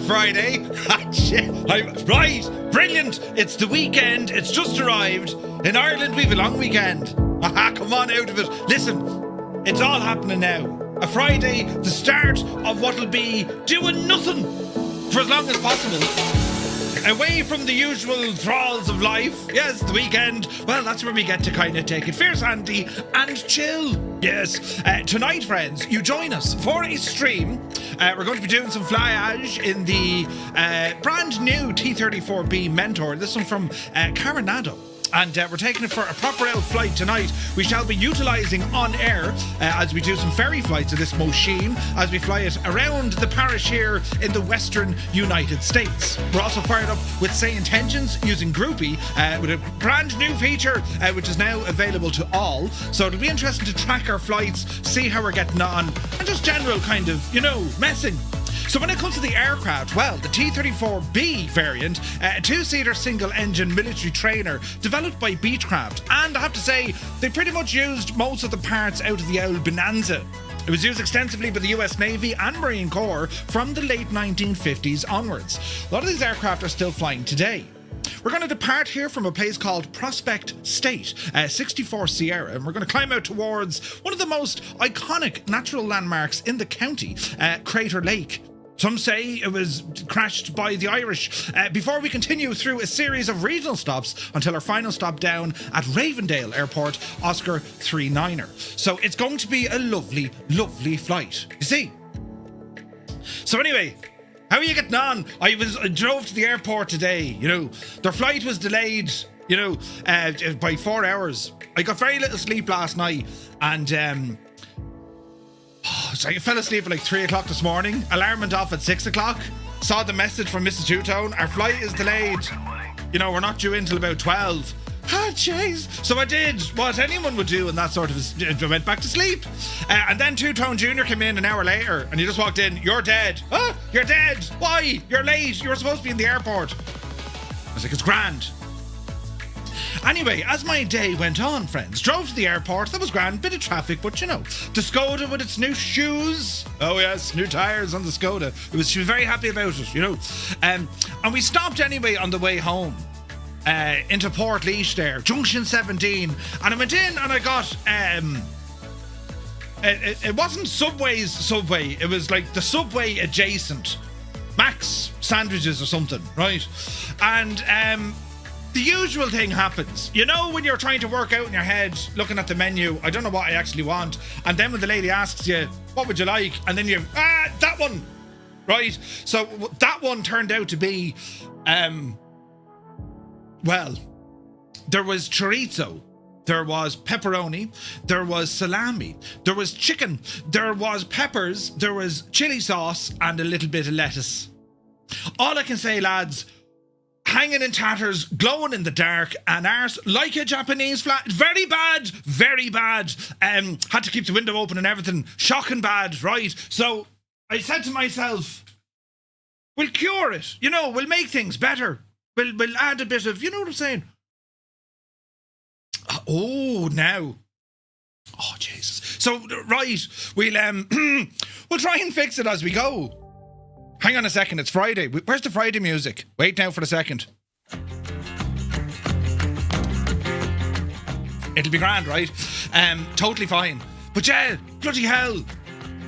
Friday. Right, brilliant. It's the weekend. It's just arrived. In Ireland, we've a long weekend. Aha, come on out of it. Listen, it's all happening now. A Friday, the start of what'll be doing nothing for as long as possible. Away from the usual thralls of life. Yes, the weekend. Well, that's where we get to kind of take it fierce handy and chill. Yes. Tonight, friends, you join us for a stream. We're going to be doing some flyage in the brand new T-34B Mentor. This one from Coronado. And we're taking it for a proper out flight tonight. We shall be utilising OnAir as we do some ferry flights of this machine as we fly it around the parish here in the western United States. We're also fired up with Say Intentions using Groupie with a brand new feature which is now available to all. So it'll be interesting to track our flights, see how we're getting on, and just general kind of, messing. So when it comes to the aircraft, well, the T-34B variant, a two-seater single-engine military trainer developed by Beechcraft, and I have to say, they pretty much used most of the parts out of the old Bonanza. It was used extensively by the US Navy and Marine Corps from the late 1950s onwards. A lot of these aircraft are still flying today. We're going to depart here from a place called Prospect State, 64 Sierra, and we're going to climb out towards one of the most iconic natural landmarks in the county, Crater Lake. Some say it was crashed by the Irish before we continue through a series of regional stops until our final stop down at Ravendale Airport, Oscar 39er. So it's going to be a lovely, lovely flight, you see. So anyway, how are you getting on? I drove to the airport today, Their flight was delayed, by 4 hours. I got very little sleep last night and so I fell asleep at like 3 o'clock this morning. Alarm went off at 6 o'clock. Saw the message from Mrs. Two-Tone. Our flight is delayed. We're not due in till about 12. Ah, jeez. So I did what anyone would do in that sort of... I went back to sleep. And then Two-Tone Jr. came in an hour later and he just walked in. You're dead. Huh? You're dead. Why? You're late. You were supposed to be in the airport. I was like, it's grand. Anyway, as my day went on, friends, drove to the airport. That was grand, bit of traffic, but the Skoda with its new shoes. Oh yes, new tyres on the Skoda. She was very happy about it, And we stopped anyway on the way home into Port there, Junction 17, and I went in and I got it wasn't Subway's Subway. It was like the Subway adjacent, Max sandwiches or something, right? And the usual thing happens. When you're trying to work out in your head, looking at the menu, I don't know what I actually want. And then when the lady asks you, what would you like? And then that one. Right? So that one turned out to be, well, there was chorizo. There was pepperoni. There was salami. There was chicken. There was peppers. There was chili sauce and a little bit of lettuce. All I can say, lads, hanging in tatters, glowing in the dark, and arse like a Japanese flat. Very bad, very bad. Had to keep the window open and everything. Shocking bad, right? So I said to myself, we'll cure it. We'll make things better. We'll add a bit of, you know what I'm saying? Oh, now. Oh, Jesus. So, right, we'll try and fix it as we go. Hang on a second, it's Friday. Where's the Friday music? Wait now for a second. It'll be grand, right? Totally fine. But yeah, bloody hell.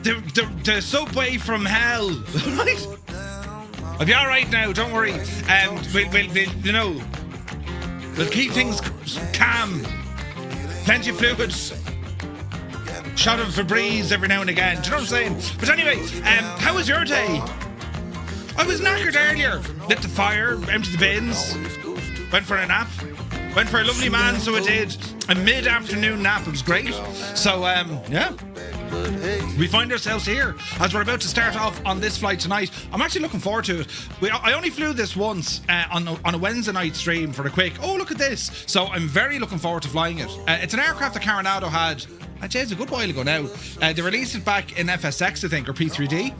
The subway from hell, right? I'll be alright now, don't worry. We'll keep things calm. Plenty of fluids. Shot of Febreze every now and again. Do you know what I'm saying? But anyway, how was your day? I was knackered earlier. Lit the fire, emptied the bins, went for a nap. Went for a lovely man, so I did. A mid-afternoon nap, it was great. So, yeah. We find ourselves here as we're about to start off on this flight tonight. I'm actually looking forward to it. I only flew this once on a Wednesday night stream for a quick, oh, look at this. So I'm very looking forward to flying it. It's an aircraft that Coronado had It's a good while ago now. They released it back in FSX, I think, or P3D.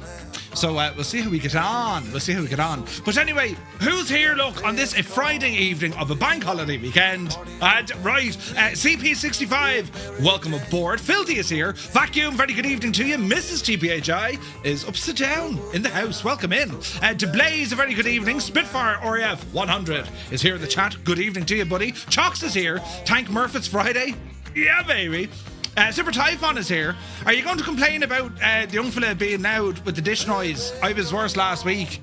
So we'll see how we get on. But anyway, who's here, look, on this Friday evening of a bank holiday weekend? Right, CP65, welcome aboard. Filthy is here. Vacuum, very good evening to you. Mrs. TPHI is upside down in the house. Welcome in. To Blaze, a very good evening. Spitfire RF 100 is here in the chat. Good evening to you, buddy. Chalks is here. Tank Murph, it's Friday. Yeah, baby. Super Typhon is here. Are you going to complain about the young fella being loud with the dish noise? I was worse last week.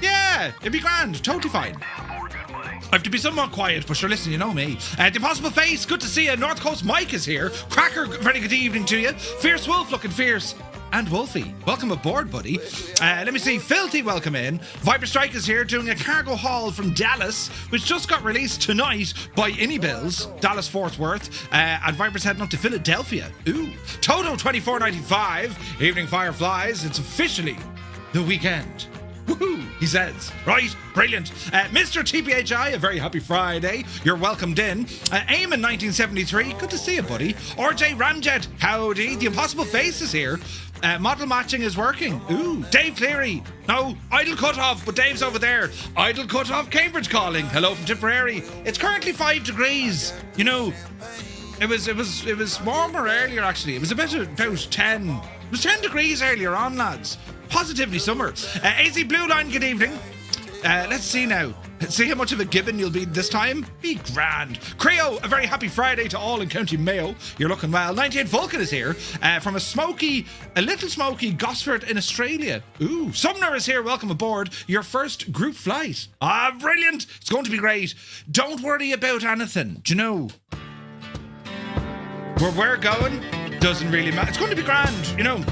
Yeah, it'd be grand. Totally fine. I have to be somewhat quiet, but sure, listen, you know me. The Impossible Face, good to see you. North Coast Mike is here. Cracker, very good evening to you. Fierce Wolf, looking fierce. And Wolfie, welcome aboard, buddy. Let me see, Filthy, welcome in. Viper Strike is here doing a cargo haul from Dallas, which just got released tonight by Bills, Dallas Fort Worth, and Viper's heading up to Philadelphia. Ooh. Toto 2495, Evening Fireflies, it's officially the weekend. Woohoo, he says. Right, brilliant. Mr. TPHI, a very happy Friday. You're welcomed in. Eamon 1973, good to see you, buddy. RJ Ramjet, howdy. The Impossible Face is here. Model matching is working. Ooh, Dave Cleary. No, Idle Cutoff, but Dave's over there. Idle Cutoff, Cambridge calling. Hello from Tipperary. It's currently 5 degrees. You know, it was warmer earlier, actually. It was about 10. It was 10 degrees earlier on, lads. Positively summer. AZ Blue Line, good evening. Let's see now. See how much of a gibbon you'll be this time? Be grand. Creo, a very happy Friday to all in County Mayo. You're looking well. 98 Vulcan is here from a little smoky Gosford in Australia. Ooh, Sumner is here. Welcome aboard. Your first group flight. Ah, brilliant. It's going to be great. Don't worry about anything. Do you know? Where we're going doesn't really matter. It's going to be grand, you know.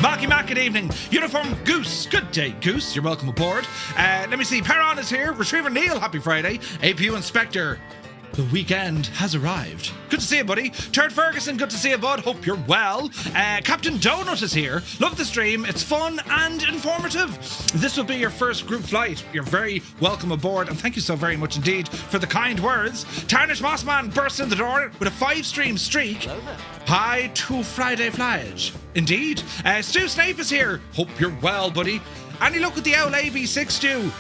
Marky Mac, good evening. Uniform Goose, good day, Goose. You're welcome aboard. Let me see, Perron is here. Retriever Neil, happy Friday. APU Inspector, the weekend has arrived. Good to see you, buddy. Turd Ferguson, good to see you, bud. Hope you're well. Captain Donut is here. Love the stream. It's fun and informative. This will be your first group flight. You're very welcome aboard, and thank you so very much indeed for the kind words. Tarnish Mossman bursts in the door with a 5-stream streak. Hi to Friday Flyage. Indeed. Stu Snape is here. Hope you're well, buddy. Any look at the owl AB6, Stu?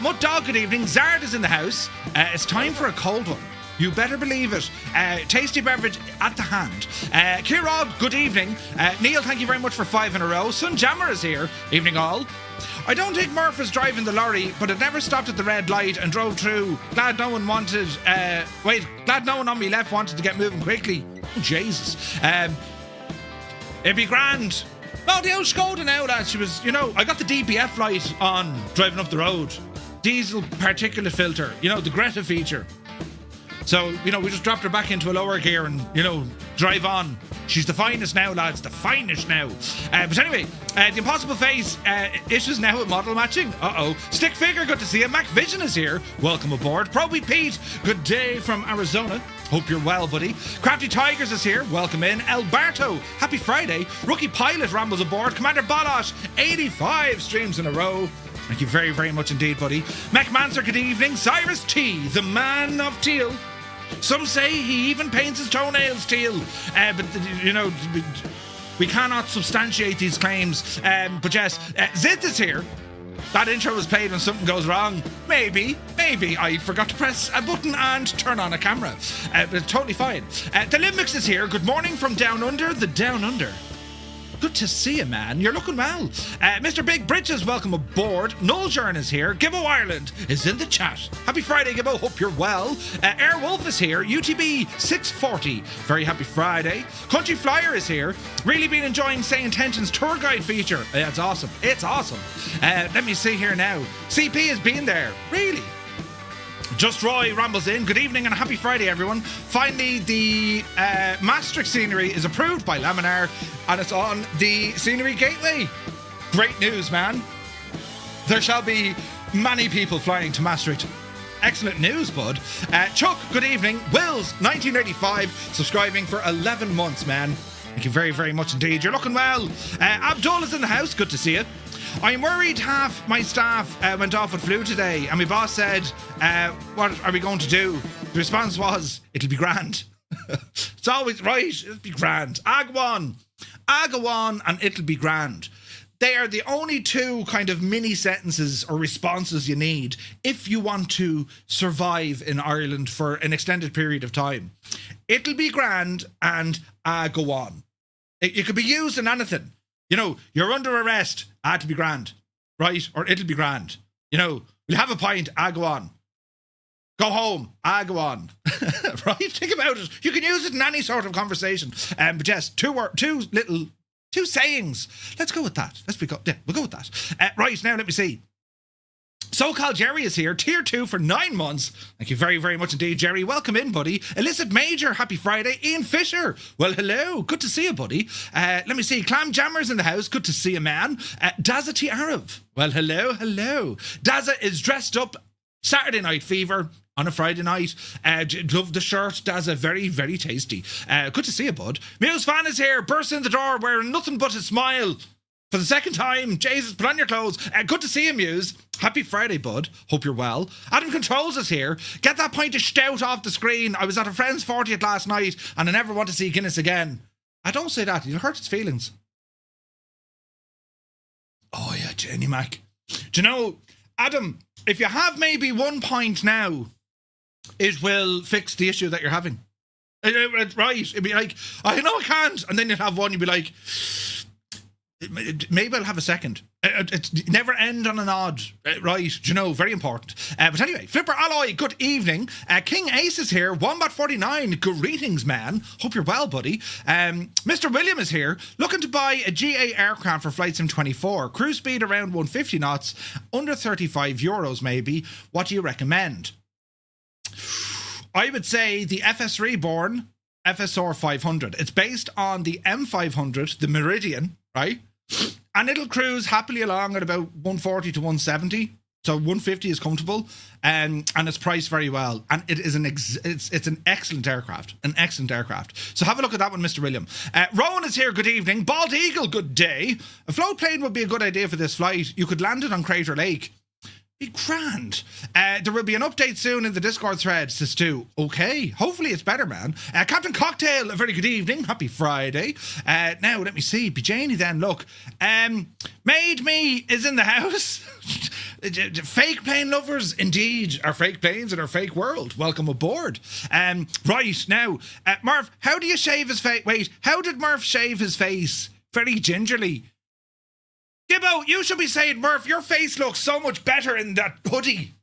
Mud Dog, good evening. Zard is in the house. It's time for a cold one. You better believe it. Tasty beverage at the hand. Kirog, good evening. Neil, thank you very much for 5 in a row. Sun Jammer is here. Evening all. I don't think Murph was driving the lorry, but it never stopped at the red light and drove through. Glad no one on me left wanted to get moving quickly. Oh, Jesus. It'd be grand. No, the old Skoda now, lads. She was, I got the DPF light on driving up the road. Diesel particulate filter, the Greta feature. So, we just dropped her back into a lower gear and, drive on. She's the finest now, lads. The finest now. But anyway, the Impossible Face issues now with model matching. Uh-oh. Stick Figure, good to see you. Mac Vision is here. Welcome aboard. Proby Pete, good day from Arizona. Hope you're well, buddy. Crafty Tigers is here. Welcome in. Alberto, happy Friday. Rookie Pilot rambles aboard. Commander Balash, 85 streams in a row. Thank you very, very much indeed, buddy. Mech Manser, good evening. Cyrus T, the man of teal. Some say he even paints his toenails teal. But, we cannot substantiate these claims. But yes, Zith is here. That intro was played when something goes wrong. Maybe I forgot to press a button and turn on a camera. But totally fine. The Limbics is here. Good morning from down under, the down under. Good to see you, man. You're looking well. Mr. Big Bridges, welcome aboard. Noel is here. Gibbo Ireland is in the chat. Happy Friday, Gibbo. Hope you're well. Airwolf is here. UTB 640. Very happy Friday. Country Flyer is here. Really been enjoying Say Intentions tour guide feature. Yeah, it's awesome. It's awesome. Let me see here now. CP has been there. Really? Just Roy rambles in. Good evening and a happy Friday, everyone. Finally, the Maastricht scenery is approved by Laminar and it's on the Scenery Gateway. Great news, man. There shall be many people flying to Maastricht. Excellent news, bud. Chuck, good evening. Wills, 1985, subscribing for 11 months, man. Thank you very, very much indeed. You're looking well. Abdul is in the house. Good to see you. I'm worried half my staff went off with flu today, and my boss said, what are we going to do? The response was, it'll be grand. It's always right. It'll be grand. I go on, and it'll be grand. They are the only two kind of mini sentences or responses you need if you want to survive in Ireland for an extended period of time. It'll be grand and go on. It could be used in anything. You know, you're under arrest, to be grand, right? Or it'll be grand. You know, we'll have a pint, go on. Go home, go on. Right? Think about it. You can use it in any sort of conversation. But yes, two sayings. Let's go with that. We'll go with that. Right, now let me see. So-called Jerry is here, tier 2 for 9 months. Thank you very, very much indeed, Jerry. Welcome in, buddy. Illicit Major, happy Friday. Ian Fisher, well, hello. Good to see you, buddy. Let me see. Clam Jammers in the house. Good to see you, man. Dazza T. Arab, well, hello. Dazza is dressed up. Saturday Night Fever on a Friday night. Love the shirt. Dazza, very, very tasty. Good to see you, bud. Muse Fan is here. Bursts in the door wearing nothing but a smile. For the second time, Jesus, put on your clothes. Good to see you, Muse. Happy Friday, bud. Hope you're well. Adam Controls is here. Get that pint of stout off the screen. I was at a friend's 40th last night and I never want to see Guinness again. I don't say that. You'll hurt its feelings. Oh, yeah, Jenny Mac. Do you know, Adam, if you have maybe 1 pint now, it will fix the issue that you're having. Right. It'd be like, I know I can't. And then you'd have one, you'd be like, maybe I'll have a second. It's never end on an odd, right? Do you know, very important. But anyway, Flipper Alloy, good evening. King Ace is here. Wombat49, greetings, man. Hope you're well, buddy. Mr. William is here, looking to buy a GA aircraft for Flight Sim 24. Cruise speed around 150 knots, under 35 euros maybe. What do you recommend? I would say the FS Reborn FSR 500. It's based on the M500, the Meridian, right? And it'll cruise happily along at about 140 to 170. So 150 is comfortable, and it's priced very well. And it is it's an excellent aircraft. An excellent aircraft. So have a look at that one, Mr. William. Rowan is here, good evening. Bald Eagle, good day. A float plane would be a good idea for this flight. You could land it on Crater Lake. Be grand. There will be an update soon in the Discord thread, says Stu. Okay, hopefully it's better, man. Captain Cocktail, a very good evening. Happy Friday. Now, let me see. Be Janie then, look. Made Me is in the house. Fake plane lovers, indeed, are fake planes in our fake world. Welcome aboard. Right, now, Murph, how do you shave his face? Wait, how did Murph shave his face? Very gingerly. Gibbo, you should be saying, Murph, your face looks so much better in that hoodie.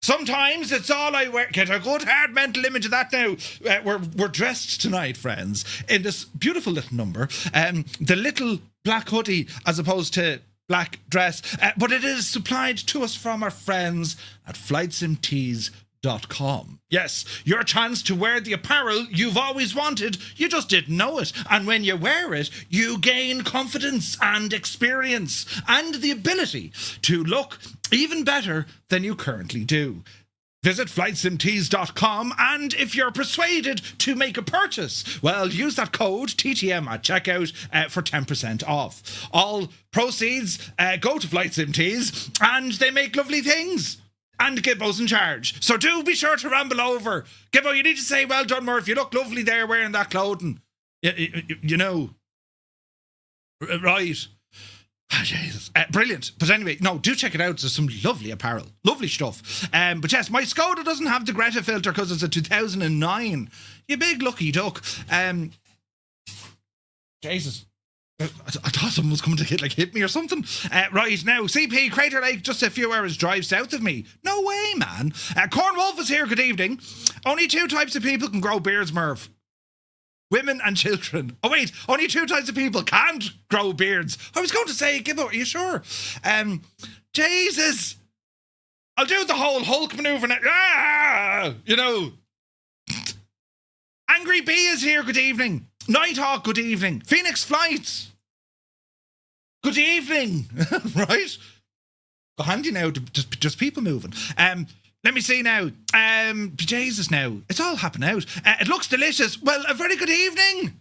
Sometimes it's all I wear. Get a good hard mental image of that now. We're dressed tonight, friends, in this beautiful little number. The little black hoodie as opposed to black dress. But it is supplied to us from our friends at FlightSimTees.com. Yes, your chance to wear the apparel you've always wanted, you just didn't know it. And when you wear it, you gain confidence and experience and the ability to look even better than you currently do. Visit FlightSimTees.com, and if you're persuaded to make a purchase, well, use that code TTM at checkout for 10% off. All proceeds go to FlightSimTees, and they make lovely things. And Gibbo's in charge. So do be sure to ramble over. Gibbo, you need to say, well done, Murph. You look lovely there wearing that clothing. You know. Right. Oh, Jesus. Brilliant. But anyway, no, do check it out. There's some lovely apparel. Lovely stuff. But yes, my Skoda doesn't have the Greta filter because it's a 2009. You big lucky duck. Jesus. I thought someone was coming to hit me or something. Right, now, CP, Crater Lake, just a few hours drive south of me. No way, man. Corn Wolf is here, good evening. Only 2 types of people can grow beards, Merv. Women and children. Oh, wait, only 2 types of people can't grow beards. I was going to say, Gibbo, are you sure? Jesus. I'll do the whole Hulk maneuver now. Ah, you know. Angry Bee is here, good evening. Nighthawk, good evening. Phoenix Flights, good evening. Right? Go handy now, just people moving. Let me see now. Jesus now. It's all happening out. It looks delicious. Well, a very good evening.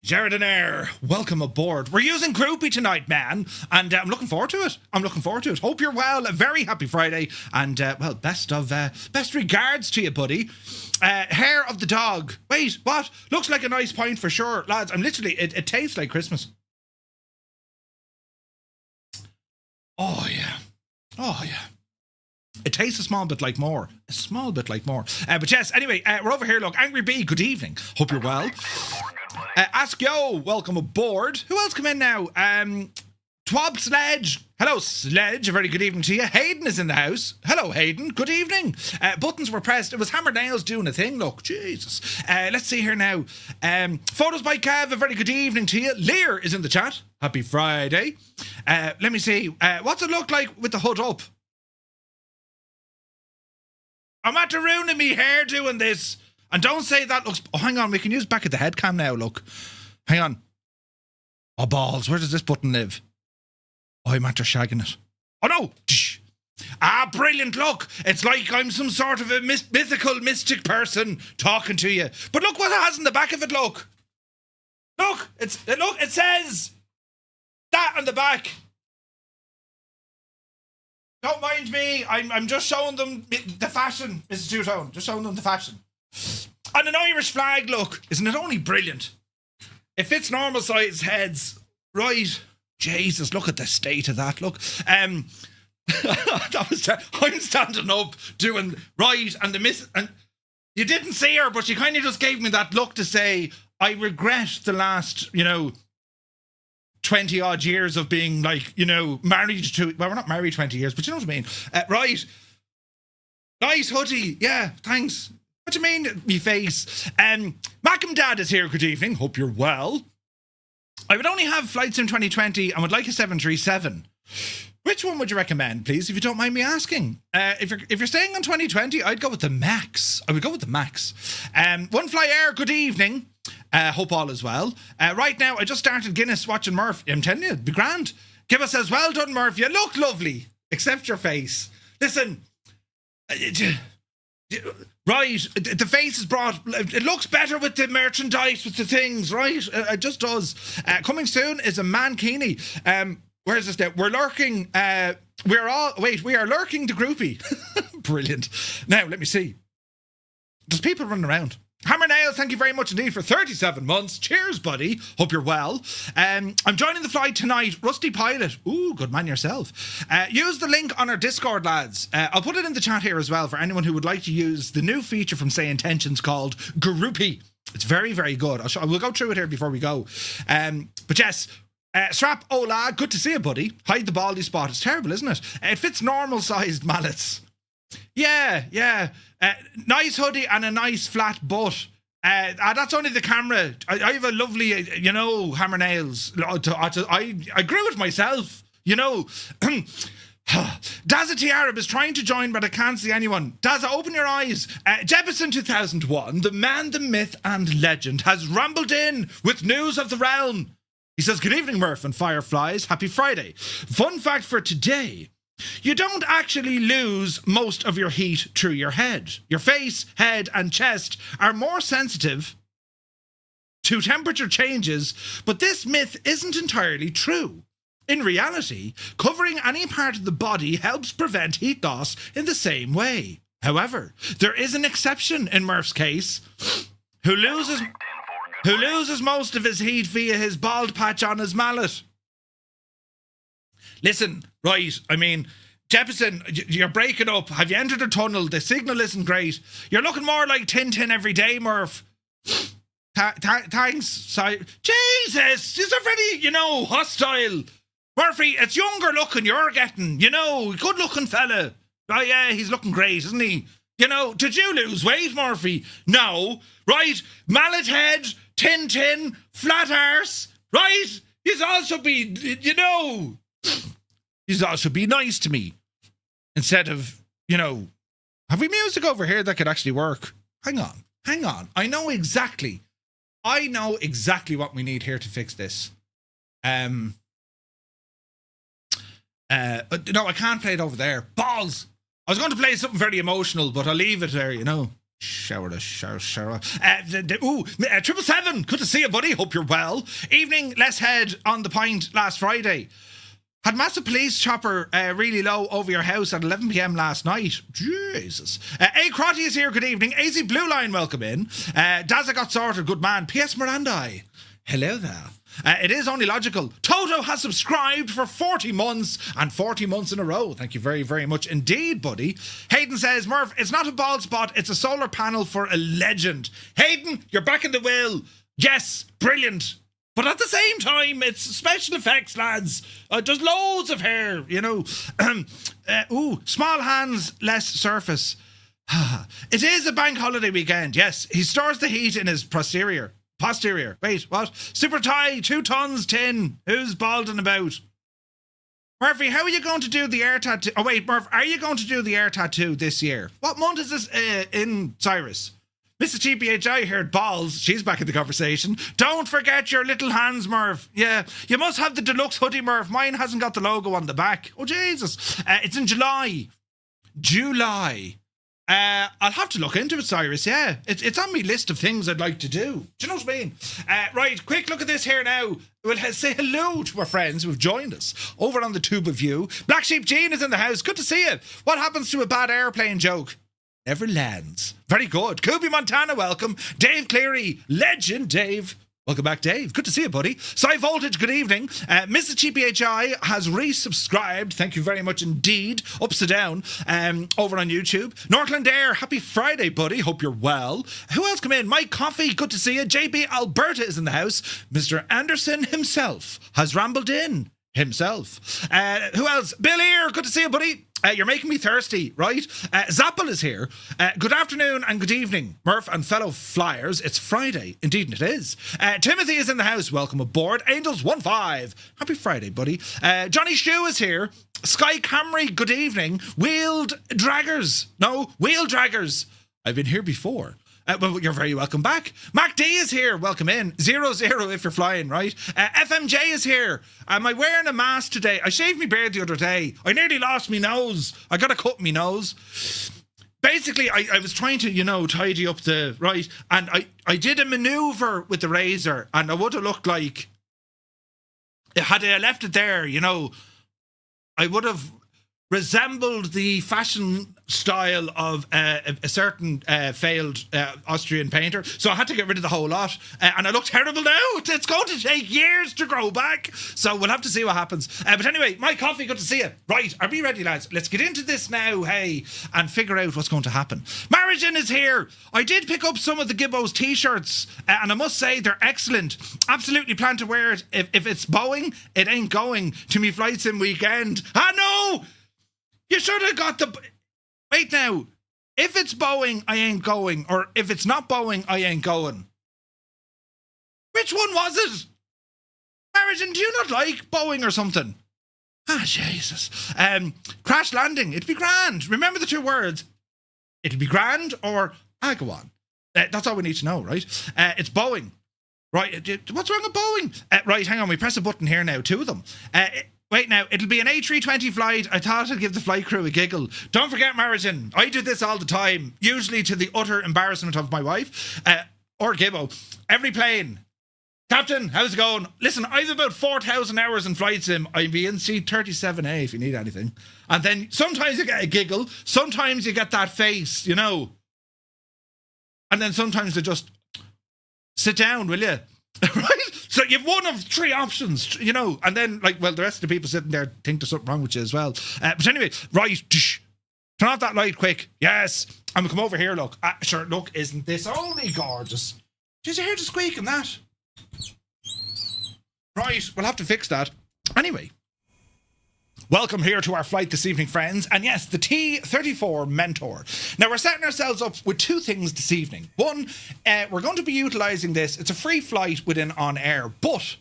Jared and Air, welcome aboard. We're using Groupie tonight, man, and I'm looking forward to it. Hope you're well. A very happy Friday, and well, best regards to you, buddy. Hair of the dog. Wait, what? Looks like a nice pint for sure, lads. I'm literally. It tastes like Christmas. Oh yeah. It tastes a small bit like more. But yes, anyway, we're over here. Look, Angry Bee, good evening. Hope you're well. Ask Yo, welcome aboard. Who else come in now? Twab Sledge. Hello, Sledge. A very good evening to you. Hayden is in the house. Hello, Hayden. Good evening. Buttons were pressed. It was Hammer Nails doing a thing. Look, Jesus. Let's see here now. Photos by Kev. A very good evening to you. Lear is in the chat. Happy Friday. Let me see. What's it look like with the hood up? I'm after ruining me hair doing this. And don't say that looks... Oh, hang on. We can use back at the head cam now, look. Hang on. Oh, balls. Where does this button live? Oh, I'm after shagging it. Oh, no. Ah, brilliant. Look. It's like I'm some sort of a mythical, mystic person talking to you. But look what it has in the back of it, look. Look. It says that on the back. Don't mind me. I'm just showing them the fashion, Mrs. Two-Tone. Just showing them the fashion. And an Irish flag, look. Isn't it only brilliant? It fits normal size heads. Right. Jesus, look at the state of that. Look. I'm standing up doing right and and you didn't see her, but she kind of just gave me that look to say, I regret the last, 20 odd years of being like, married to, well, we're not married 20 years, but you know what I mean. Right. Nice hoodie. Yeah, thanks. What do you mean, me face? Macam Dad is here. Good evening. Hope you're well. I would only have flights in 2020 and would like a 737. Which one would you recommend, please, if you don't mind me asking? If you're staying on 2020, I'd go with the Max. I would go with the Max. One Fly Air, good evening. Hope all is well. Right now, I just started Guinness watching Murph. I'm telling you, it'd be grand. Gibba says, well done, Murph. You look lovely, except your face. Listen, right, the face is brought. It looks better with the merchandise, with the things, right? It just does. Coming soon is a Mankini. Where is this now? We're lurking. We are lurking the groupie. Brilliant. Now, let me see. There's people running around. Hammer Nails, thank you very much indeed for 37 months. Cheers, buddy. Hope you're well. I'm joining the flight tonight. Rusty Pilot. Ooh, good man yourself. Use the link on our Discord, lads. I'll put it in the chat here as well for anyone who would like to use the new feature from Say Intentions called Groupie. It's very, very good. We'll go through it here before we go. But yes, Strap Ola, good to see you, buddy. Hide the baldy spot. It's terrible, isn't it? It fits normal-sized mallets. Yeah. Nice hoodie and a nice flat butt. That's only the camera. I have a lovely, Hammer Nails. I grew it myself, Dazza Arab is trying to join, but I can't see anyone. Dazza, open your eyes. Jefferson 2001, the man, the myth, and legend, has rumbled in with news of the realm. He says, good evening, Murph and Fireflies. Happy Friday. Fun fact for today. You don't actually lose most of your heat through your head. Your face, head, and chest are more sensitive to temperature changes, but this myth isn't entirely true. In reality, covering any part of the body helps prevent heat loss in the same way. However, there is an exception in Murph's case, who loses most of his heat via his bald patch on his mallet. Listen, right, I mean, Jefferson, you're breaking up. Have you entered a tunnel? The signal isn't great. You're looking more like Tintin every day, Murph. Thanks. Jesus, you're very, hostile. Murphy, it's younger looking you're getting, good looking fella. Oh yeah, he's looking great, isn't he? Did you lose weight, Murphy? No. Right, mallet head, Tintin, flat arse, right? He's also be, He's also be nice to me. Instead of, have we music over here that could actually work? Hang on. I know exactly what we need here to fix this. No, I can't play it over there. Balls! I was going to play something very emotional, but I'll leave it there, Shower. 777, good to see you, buddy. Hope you're well. Evening, let's head on the pint last Friday. Had massive police chopper really low over your house at 11 p.m. last night. Jesus. A. Crotty is here, good evening. AZ Blue Line, welcome in. Dazza got sorted, good man. P.S. Mirandai, hello there. It is only logical. Toto has subscribed for 40 months and 40 months in a row. Thank you very, very much indeed, buddy. Hayden says, Murph, it's not a bald spot, it's a solar panel for a legend. Hayden, you're back in the will. Yes, brilliant. But at the same time, it's special effects, lads. There's loads of hair, you know. Small hands, less surface. It is a bank holiday weekend, yes. He stores the heat in his posterior. Wait, what? Super tie, 2 tons tin. Who's balding about? Murphy, how are you going to do the air tattoo? Oh, wait, Murph, are you going to do the air tattoo this year? What month is this in, Cyrus? Mrs. TPHI heard balls. She's back in the conversation. Don't forget your little hands, Murph. Yeah, you must have the deluxe hoodie, Murph. Mine hasn't got the logo on the back. Oh, Jesus. It's in July. I'll have to look into it, Cyrus, yeah. It's on my list of things I'd like to do. Do you know what I mean? Right, quick look at this here now. We'll say hello to our friends who have joined us over on the Tube of View. Black Sheep Jean is in the house. Good to see you. What happens to a bad airplane joke? Never lands. Very good. Kubi Montana, welcome. Dave Cleary, legend Dave. Welcome back, Dave. Good to see you, buddy. Cy Voltage, good evening. Mrs. TPHI has resubscribed. Thank you very much indeed. Ups to down over on YouTube. Northland Air, happy Friday, buddy. Hope you're well. Who else come in? Mike Coffey, good to see you. JB Alberta is in the house. Mr. Anderson himself has rambled in himself. Who else? Bill Ear, good to see you, buddy. You're making me thirsty, right? Zappel is here. Good afternoon and good evening, Murph and fellow flyers. It's Friday. Indeed it is. Timothy is in the house. Welcome aboard. Angels15. Happy Friday, buddy. Johnny Shoe is here. Sky Camry, good evening. Wheeled Draggers. I've been here before. Well, you're very welcome back. Mac D is here. Welcome in. 00 if you're flying, right? FMJ is here. Am I wearing a mask today? I shaved my beard the other day. I nearly lost my nose. I got to cut my nose. Basically, I was trying to, tidy up the, right? And I did a maneuver with the razor and I would have looked like, had I left it there, I would have resembled the fashion style of a certain failed Austrian painter. So I had to get rid of the whole lot. And I look terrible now. It's going to take years to grow back. So we'll have to see what happens. But anyway, Mike Coffey, good to see you. Right, are we ready, lads? Let's get into this now, hey, and figure out what's going to happen. Marijan is here. I did pick up some of the Gibbos t-shirts, and I must say they're excellent. Absolutely plan to wear it. If it's Boeing, it ain't going to me flight sim weekend. No! You should have got the... Wait now. If it's Boeing, I ain't going. Or if it's not Boeing, I ain't going. Which one was it? Marijan, do you not like Boeing or something? Jesus. Crash landing. It'd be grand. Remember the 2 words. It'll be grand or go on. That's all we need to know, right? It's Boeing. Right. What's wrong with Boeing? Right, hang on. We press a button here now. 2 of them. Wait now, it'll be an A320 flight. I thought I'd give the flight crew a giggle. Don't forget, Marijan, I do this all the time, usually to the utter embarrassment of my wife, or Gibbo. Every plane. Captain, how's it going? Listen, I've about 4,000 hours in flight sim. I'll be in seat 37A if you need anything. And then sometimes you get a giggle, sometimes you get that face, And then sometimes they just sit down, will you? Right? So you've one of 3 options, and then, the rest of the people sitting there think there's something wrong with you as well. But anyway, right, turn off that light quick. Yes. And we come over here, look. Sure, look, isn't this only gorgeous? Did you hear the squeak in that? Right, we'll have to fix that. Anyway. Welcome here to our flight this evening, friends. And yes, the T-34 Mentor. Now, we're setting ourselves up with 2 things this evening. One, we're going to be utilising this. It's a free flight within OnAir, but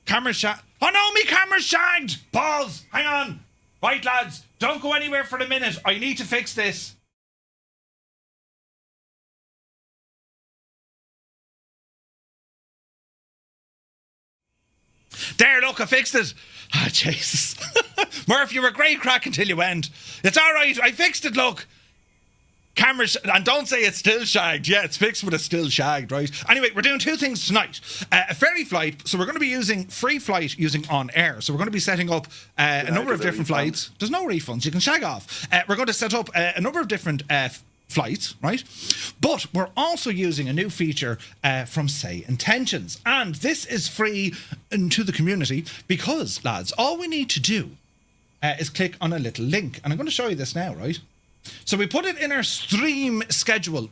camera's shagged. Oh no, me camera's shagged! Pause! Hang on! Right, lads, don't go anywhere for a minute. I need to fix this. There, look, I fixed it. Jesus. Murph, you were great crack until you went. It's all right. I fixed it, look. Cameras, and don't say it's still shagged. Yeah, it's fixed, but it's still shagged, right? Anyway, we're doing two things tonight. A ferry flight, so we're going to be using free flight using OnAir. So we're going to be setting up a number of different flights. There's no refunds, you can shag off. We're going to set up a number of different flights, right? But we're also using a new feature from Say Intentions. And this is free to the community because, lads, all we need to do is click on a little link. And I'm going to show you this now, right? So we put it in our stream schedule.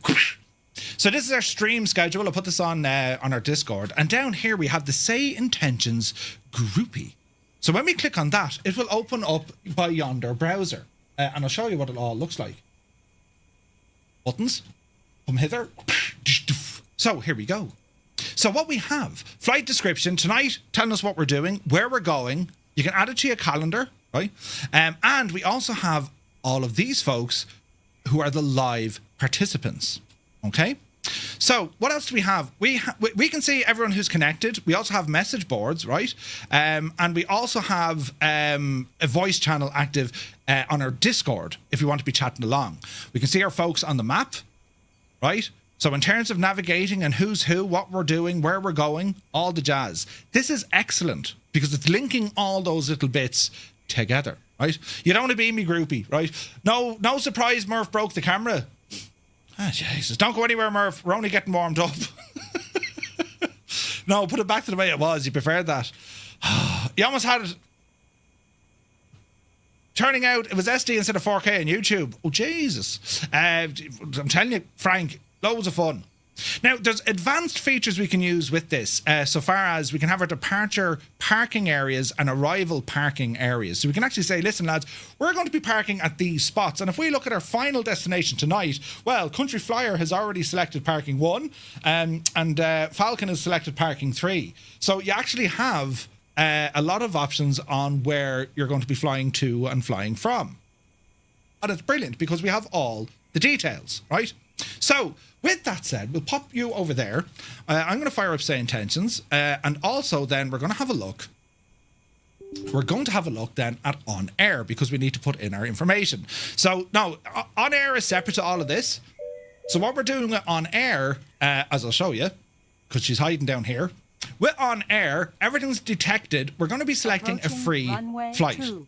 So this is our stream schedule. I'll put this on our Discord. And down here we have the Say Intentions groupie. So when we click on that, it will open up by yonder browser. And I'll show you what it all looks like. Buttons. Come hither. So here we go. So what we have, flight description tonight, telling us what we're doing, where we're going. You can add it to your calendar, right? And we also have all of these folks who are the live participants. Okay, so what else do we have? We can see everyone who's connected. We also have message boards, right? And we also have a voice channel active on our Discord if you want to be chatting along. We can see our folks on the map, right? So in terms of navigating and who's who, what we're doing, where we're going, all the jazz. This is excellent because it's linking all those little bits together. Right? You don't want to be me groupie, right? No surprise Murph broke the camera. Ah, Jesus. Don't go anywhere, Murph. We're only getting warmed up. No, put it back to the way it was. You preferred that. You almost had it turning out it was SD instead of 4K on YouTube. Oh, Jesus. I'm telling you, Frank, loads of fun. Now, there's advanced features we can use with this, so far as we can have our departure parking areas and arrival parking areas. So we can actually say, listen, lads, we're going to be parking at these spots. And if we look at our final destination tonight, well, Country Flyer has already selected parking 1 and Falcon has selected parking 3. So you actually have a lot of options on where you're going to be flying to and flying from. And it's brilliant because we have all the details, right? So, with that said, we'll pop you over there. I'm going to fire up Say Intentions. And also then we're going to have a look. We're going to have a look then at OnAir because we need to put in our information. So, now, OnAir is separate to all of this. So, what we're doing with OnAir, as I'll show you, because she's hiding down here. With OnAir, everything's detected. We're going to be selecting a free flight. 20.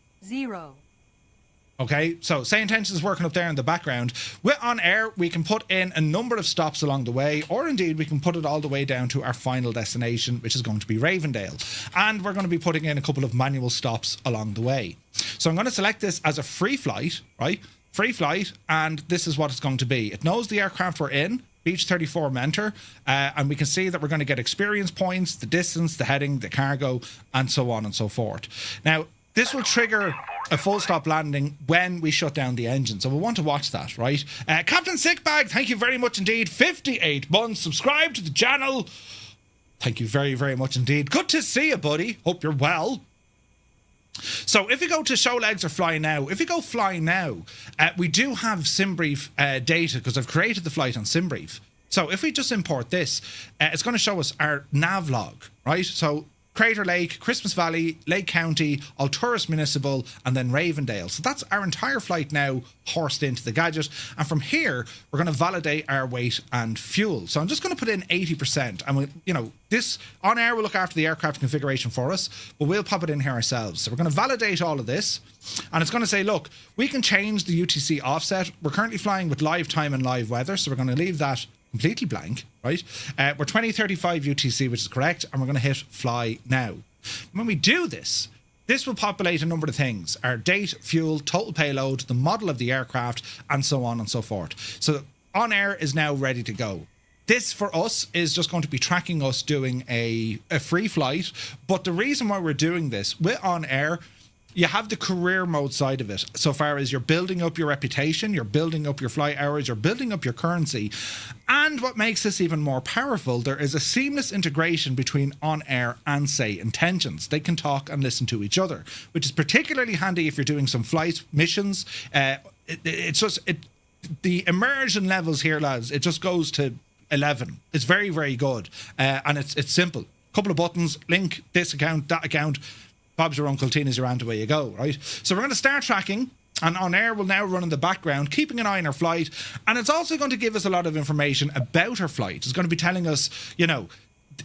Okay, so Say Intentions is working up there in the background. With OnAir, we can put in a number of stops along the way, or indeed we can put it all the way down to our final destination, which is going to be Ravendale. And we're going to be putting in a couple of manual stops along the way. So I'm going to select this as a free flight, right? Free flight, and this is what it's going to be. It knows the aircraft we're in, T-34B Mentor, and we can see that we're going to get experience points, the distance, the heading, the cargo, and so on and so forth. Now, this will trigger a full stop landing when we shut down the engine. So we'll want to watch that, right? Captain Sickbag, thank you very much indeed. 58 months. Subscribe to the channel. Thank you very, very much indeed. Good to see you, buddy. Hope you're well. So if you go to show legs or fly now, if you go fly now, we do have SimBrief data because I've created the flight on SimBrief. So if we just import this, it's going to show us our nav log, right? So Crater Lake, Christmas Valley, Lake County, Alturas Municipal, and then Ravendale. So that's our entire flight now horsed into the gadget. And from here, we're going to validate our weight and fuel. So I'm just going to put in 80%. And, this OnAir will look after the aircraft configuration for us, but we'll pop it in here ourselves. So we're going to validate all of this. And it's going to say, look, we can change the UTC offset. We're currently flying with live time and live weather. So we're going to leave that completely blank, right? We're 2035 UTC, which is correct, and we're going to hit fly now. When we do this, this will populate a number of things: our date, fuel, total payload, the model of the aircraft, and so on and so forth. So OnAir is now ready to go. This for us is just going to be tracking us doing a free flight. But the reason why we're doing this with OnAir, you have the career mode side of it, so far as you're building up your reputation, you're building up your flight hours, you're building up your currency. And what makes this even more powerful, there is a seamless integration between OnAir and Say Intentions. They can talk and listen to each other, which is particularly handy if you're doing some flight missions. The immersion levels here, lads, it just goes to 11. It's very, very good. And it's simple. Couple of buttons, link this account, that account. Bob's your uncle, Tina's your aunt, away you go, right? So we're going to start tracking. And OnAir will now run in the background, keeping an eye on her flight. And it's also going to give us a lot of information about her flight. It's going to be telling us, you know,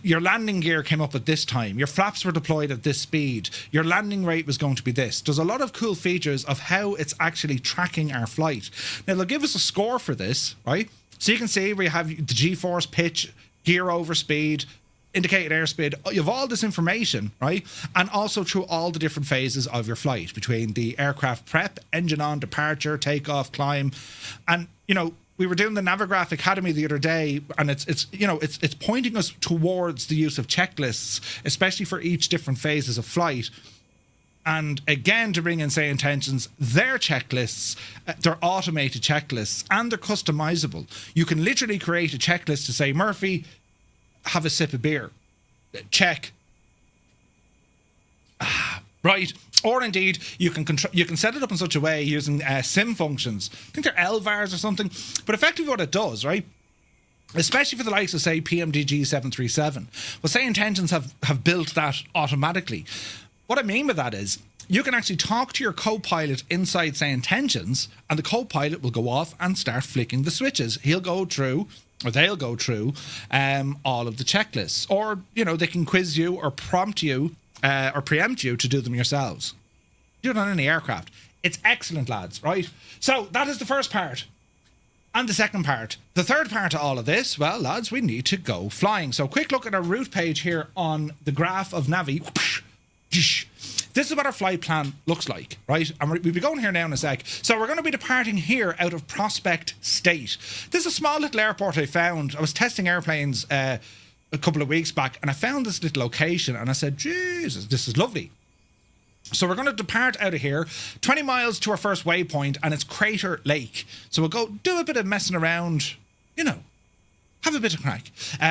your landing gear came up at this time, your flaps were deployed at this speed, your landing rate was going to be this. There's a lot of cool features of how it's actually tracking our flight. Now, they'll give us a score for this, right? So you can see we have the G-force, pitch, gear over speed, indicated airspeed. You have all this information, right? And also through all the different phases of your flight, between the aircraft prep, engine on, departure, takeoff, climb. And, you know, we were doing the Navigraph Academy the other day, and it's pointing us towards the use of checklists, especially for each different phases of flight. And again, to bring in Say Intentions, their checklists, they're automated checklists, and they're customizable. You can literally create a checklist to say, Murphy, have a sip of beer. Check. Right. Or indeed, you can set it up in such a way using sim functions. I think they're LVARs or something. But effectively what it does, right, especially for the likes of, say, PMDG 737, well, Say Intentions have built that automatically. What I mean by that is, you can actually talk to your co-pilot inside Say Intentions, and the co-pilot will go off and start flicking the switches. He'll go through, or they'll go through, all of the checklists. Or, you know, they can quiz you or prompt you or preempt you to do them yourselves. Do it on any aircraft. It's excellent, lads, right? So that is the first part. And the second part. The third part of all of this, well, lads, we need to go flying. So quick look at our route page here on the graph of Navi. This is what our flight plan looks like, right? And we'll be going here now in a sec. So we're going to be departing here out of Prospect State. This is a small little airport I found. I was testing airplanes a couple of weeks back, and I found this little location, and I said, Jesus, this is lovely. So we're going to depart out of here, 20 miles to our first waypoint, and it's Crater Lake. So we'll go do a bit of messing around, you know, have a bit of crack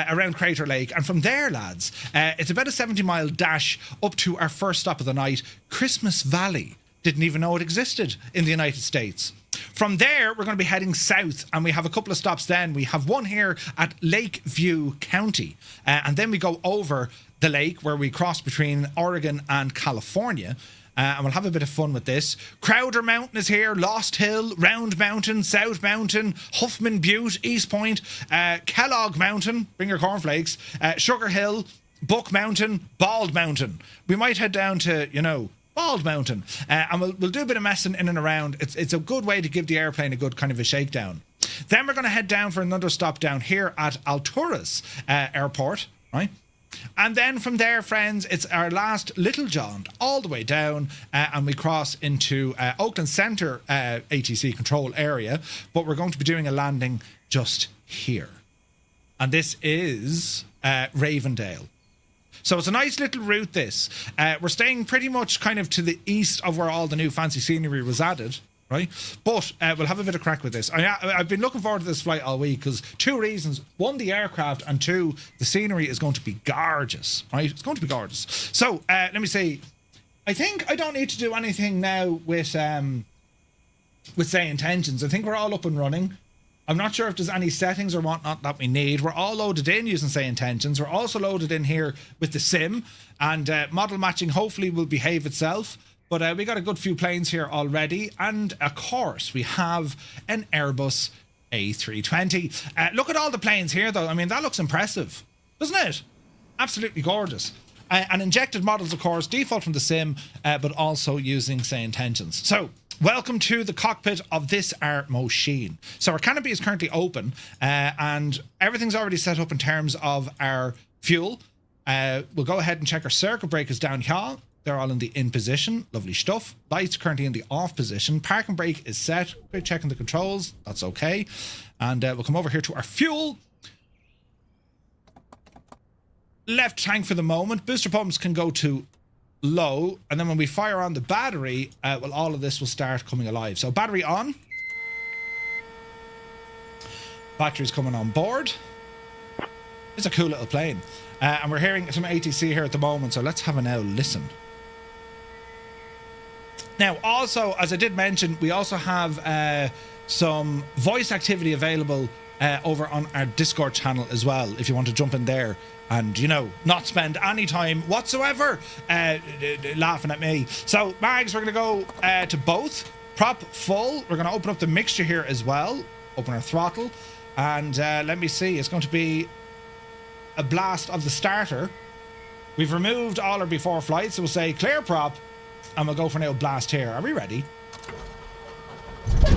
around Crater Lake. And from there, lads, it's about a 70-mile dash up to our first stop of the night, Christmas Valley. Didn't even know it existed in the United States. From there, we're going to be heading south, and we have a couple of stops then. We have one here at Lakeview County, and then we go over the lake where we cross between Oregon and California. And we'll have a bit of fun with this. Crowder Mountain is here, Lost Hill, Round Mountain, South Mountain, Huffman Butte, East Point, Kellogg Mountain, bring your cornflakes, Sugar Hill, Buck Mountain, Bald Mountain. We might head down to, you know, Bald Mountain, and we'll do a bit of messing in and around. It's a good way to give the airplane a good kind of a shakedown. Then we're going to head down for another stop down here at Alturas Airport, right? And then from there, friends, it's our last little jaunt all the way down, and we cross into Oakland Centre ATC control area, but we're going to be doing a landing just here. And this is Ravendale. So it's a nice little route, this. We're staying pretty much kind of to the east of where all the new fancy scenery was added, right? But we'll have a bit of crack with this. I've been looking forward to this flight all week because two reasons. One, the aircraft, and two, the scenery is going to be gorgeous, right? It's going to be gorgeous. So let me see. I think I don't need to do anything now with Say Intentions. I think we're all up and running. I'm not sure if there's any settings or whatnot that we need. We're all loaded in using Say Intentions. We're also loaded in here with the sim, and model matching hopefully will behave itself. But we got a good few planes here already, and of course we have an Airbus A320. Look at all the planes here, though. I mean, that looks impressive, doesn't it? Absolutely gorgeous. And injected models, of course, default from the sim, but also using Say Intentions. So welcome to the cockpit of this our machine. So our canopy is currently open, and everything's already set up in terms of our fuel. We'll go ahead and check our circuit breakers down here. They're all in the in position. Lovely stuff. Lights currently in the off position. Parking brake is set. Quick checking the controls. That's okay. And we'll come over here to our fuel. Left tank for the moment. Booster pumps can go to low, and then when we fire on the battery, well, all of this will start coming alive. So battery on. Battery's coming on board. It's a cool little plane. And we're hearing some ATC here at the moment, so let's have a now listen. Now, also, as I did mention, we also have some voice activity available over on our Discord channel as well, if you want to jump in there and, you know, not spend any time whatsoever laughing at me. So, Mags, we're going to go to both. Prop full. We're going to open up the mixture here as well. Open our throttle. And let me see. It's going to be a blast of the starter. We've removed all our before flights. So we'll say clear prop. And we'll go for now blast here. Are we ready?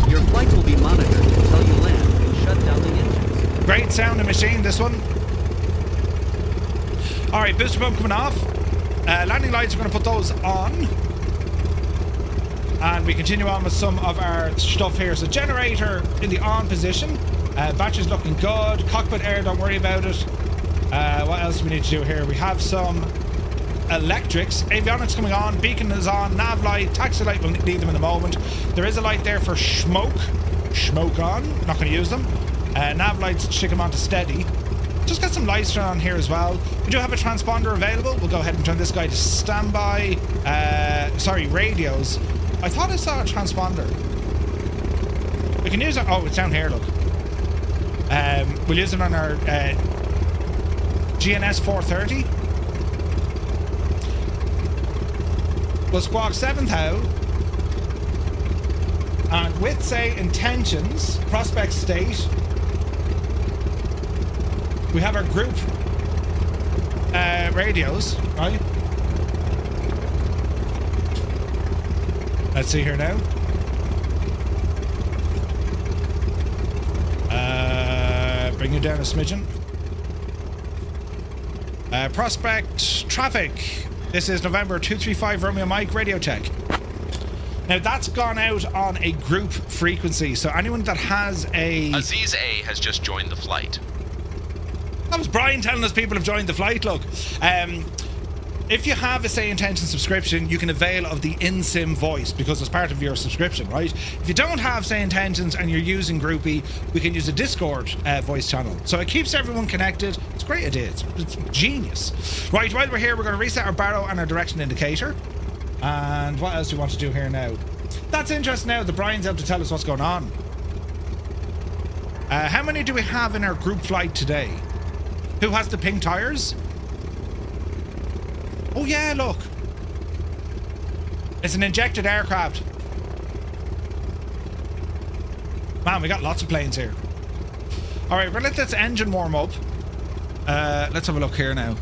Your flight will be monitored until you land and shut down the engines. Great sounding machine, this one. Alright, booster pump coming off. Landing lights, we're going to put those on. And we continue on with some of our stuff here. So generator in the on position. Battery's looking good. Cockpit air, don't worry about it. What else do we need to do here? We have some electrics. Avionics coming on. Beacon is on. Nav light. Taxi light, we'll need them in a moment. There is a light there for smoke. Smoke on. Not going to use them. Nav lights, stick them on to steady. Just got some lights on here as well. We do have a transponder available. We'll go ahead and turn this guy to standby. Sorry, radios. I thought I saw a transponder. We can use it. Oh, it's down here, look. We'll use it on our GNS 430. We'll squawk 7,000. And with, say, intentions, prospect state, we have our group radios, right? Let's see here now. Bring you down a smidgen. Prospect traffic. This is November 235 Romeo Mike radio check. Now that's gone out on a group frequency, so anyone that has a... Aziz A has just joined the flight. That was Brian telling us people have joined the flight, look. If you have a Say Intention subscription, you can avail of the in-sim voice because it's part of your subscription, right? If you don't have Say Intentions and you're using Groupie, we can use a Discord voice channel. So it keeps everyone connected. It's a great idea. It's genius. Right, while we're here, we're going to reset our barrow and our direction indicator. And what else do we want to do here now? That's interesting now that Brian's able to tell us what's going on. How many do we have in our group flight today? Who has the pink tires? Oh yeah, look. It's an injected aircraft. Man, we got lots of planes here. Alright, we're gonna let this engine warm up. Let's have a look here now.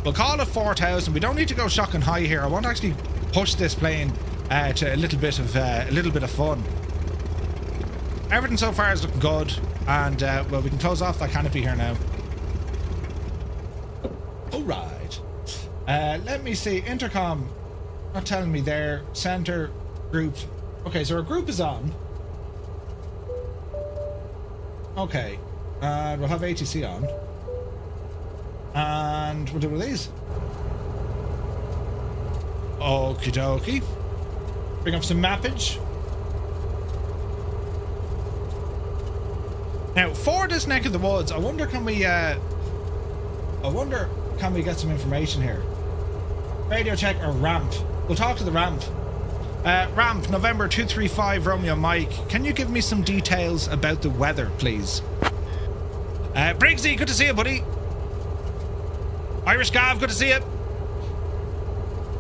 We'll call it 4,000. We don't need to go shocking high here. I want to actually push this plane to a little bit of fun. Everything so far is looking good, and well, we can close off that canopy here now. All right. Let me see. Intercom. Not telling me there. Center group. Okay, so our group is on. Okay. We'll have ATC on. And we'll do one of these. Okie dokie. Bring up some mappage. Now, for this neck of the woods, I wonder can we get some information here? Radio check or ramp? We'll talk to the ramp. Ramp, November 235 Romeo Mike. Can you give me some details about the weather, please? Briggsy, good to see you, buddy. Irish Gav, good to see you.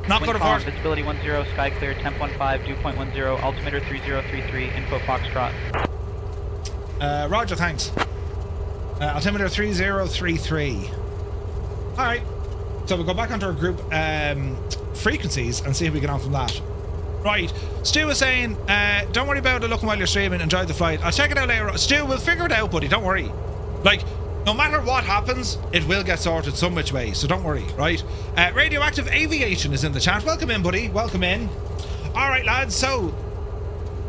Not good of Visibility 10, sky clear, temp 15, dew point 10, altimeter 3033, info Foxtrot. Roger, thanks. Altimeter 3033. Alright. So we'll go back onto our group frequencies and see if we get on from that. Right. Stu was saying, don't worry about it looking while you're streaming, enjoy the flight. I'll check it out later. Stu, we'll figure it out, buddy, don't worry. Like, no matter what happens, it will get sorted some which way, so don't worry, right? Radioactive Aviation is in the chat. Welcome in, buddy. Welcome in. Alright, lads, so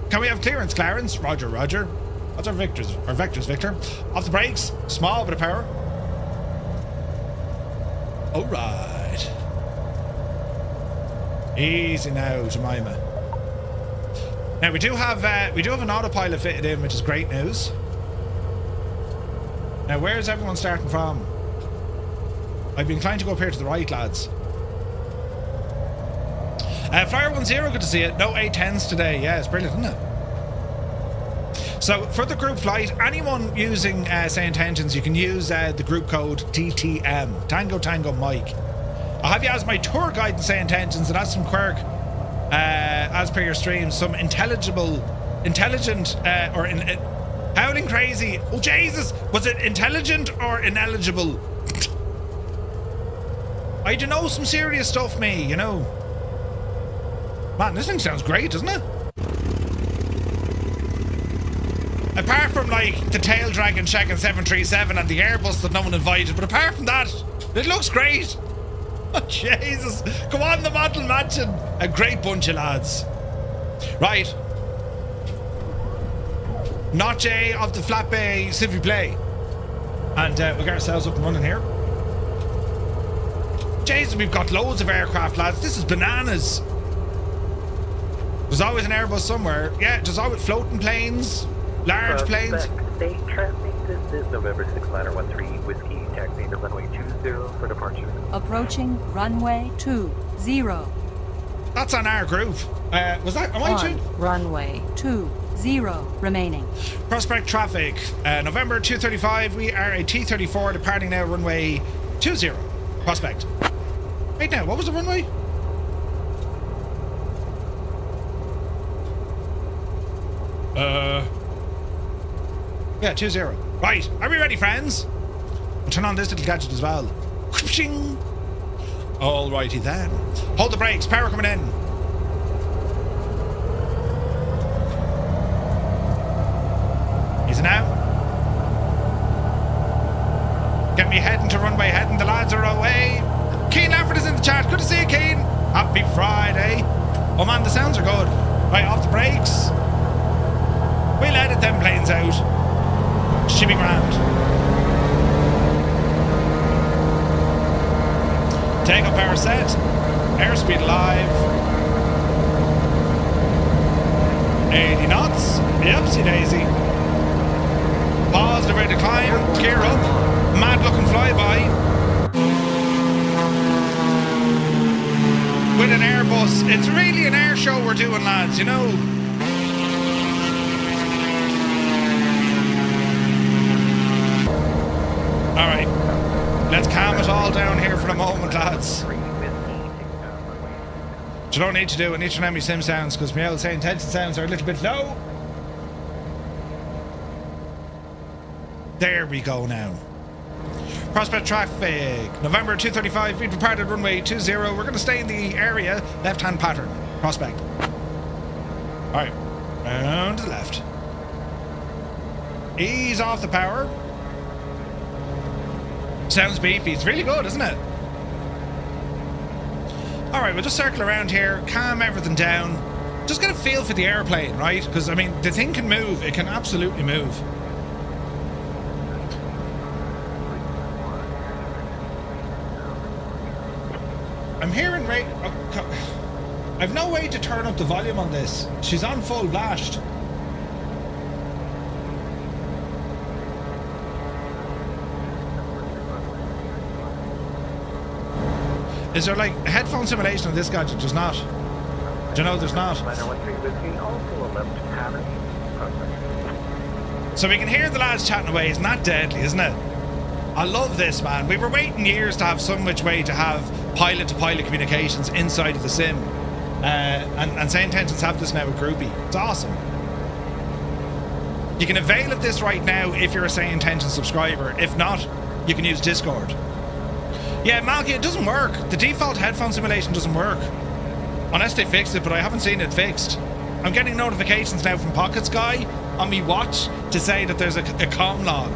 can we have clearance, Clarence? Roger, roger. What's our vectors? Our vectors, Victor. Off the brakes. Small bit of power. Alright. Easy now, Jemima. Now we do have an autopilot fitted in, which is great news. Now where's everyone starting from? I'd be inclined to go up here to the right, lads. Flyer 10, good to see it. No A10s today. Yeah, it's brilliant, isn't it? So for the group flight, anyone using Say Intentions, you can use the group code TTM, Tango Tango Mike. I'll have you as my tour guide in Say Intentions, and that's from Quirk. as per your stream, some howling crazy. Oh Jesus, was it intelligent or ineligible? I don't know, some serious stuff, me, you know. Man, this thing sounds great, doesn't it? Apart from like the tail dragging checking 737 and the Airbus that no one invited, but apart from that, it looks great. Oh Jesus, come on, the model mansion. A great bunch of lads. Right. Notch A of the flat bay, s'il vous plaît. And we got ourselves up and running here. Jesus, we've got loads of aircraft, lads. This is bananas. There's always an Airbus somewhere. Yeah, there's always floating planes, large planes. State traffic, this is November 6 Liner 13 Whiskey, taxiing to runway 20 for departure. Approaching runway 20. That's on our group. Was that? Am I too? Runway 20 remaining. Prospect traffic. November 235. We are a T-34 departing now runway 20. Prospect. Wait now, what was the runway? Yeah, 20. Right, are we ready, friends? I'll turn on this little gadget as well. Whooshing. Alrighty then. Hold the brakes, power coming in. Easy now. Get me heading to runway, heading. The lads are away. Keen Lafford is in the chat. Good to see you, Keen. Happy Friday. Oh man, the sounds are good. Right, off the brakes. We'll edit them planes out. Should be grand. Take up power set. Airspeed live. 80 knots. Yepsy daisy. Pause, ready to climb. Gear up. Mad looking flyby. With an Airbus. It's really an air show we're doing, lads, you know. Alright. Let's calm it all down here for a moment, lads. What you don't need to do, I need to know my sim sounds because my old saying tension sounds are a little bit low. There we go now. Prospect traffic. November 235. We departed runway 20. We're going to stay in the area. Left-hand pattern. Prospect. Alright. Round to the left. Ease off the power. Sounds beefy. It's really good, isn't it? Alright, we'll just circle around here. Calm everything down. Just get a feel for the airplane, right? Because, I mean, the thing can move. It can absolutely move. I'm hearing I've no way to turn up the volume on this. She's on full blast. Is there like a headphone simulation of this gadget? There's not. Do you know there's not? So we can hear the lads chatting away. It's not deadly, isn't it? I love this, man. We were waiting years to have some which way to have pilot-to-pilot communications inside of the sim. And Sane Intentions have this now with Groupie. It's awesome. You can avail of this right now if you're a Sane Intentions subscriber. If not, you can use Discord. Yeah, Malky, it doesn't work. The default headphone simulation doesn't work. Unless they fixed it, but I haven't seen it fixed. I'm getting notifications now from Pocket Sky on me watch to say that there's a comm log.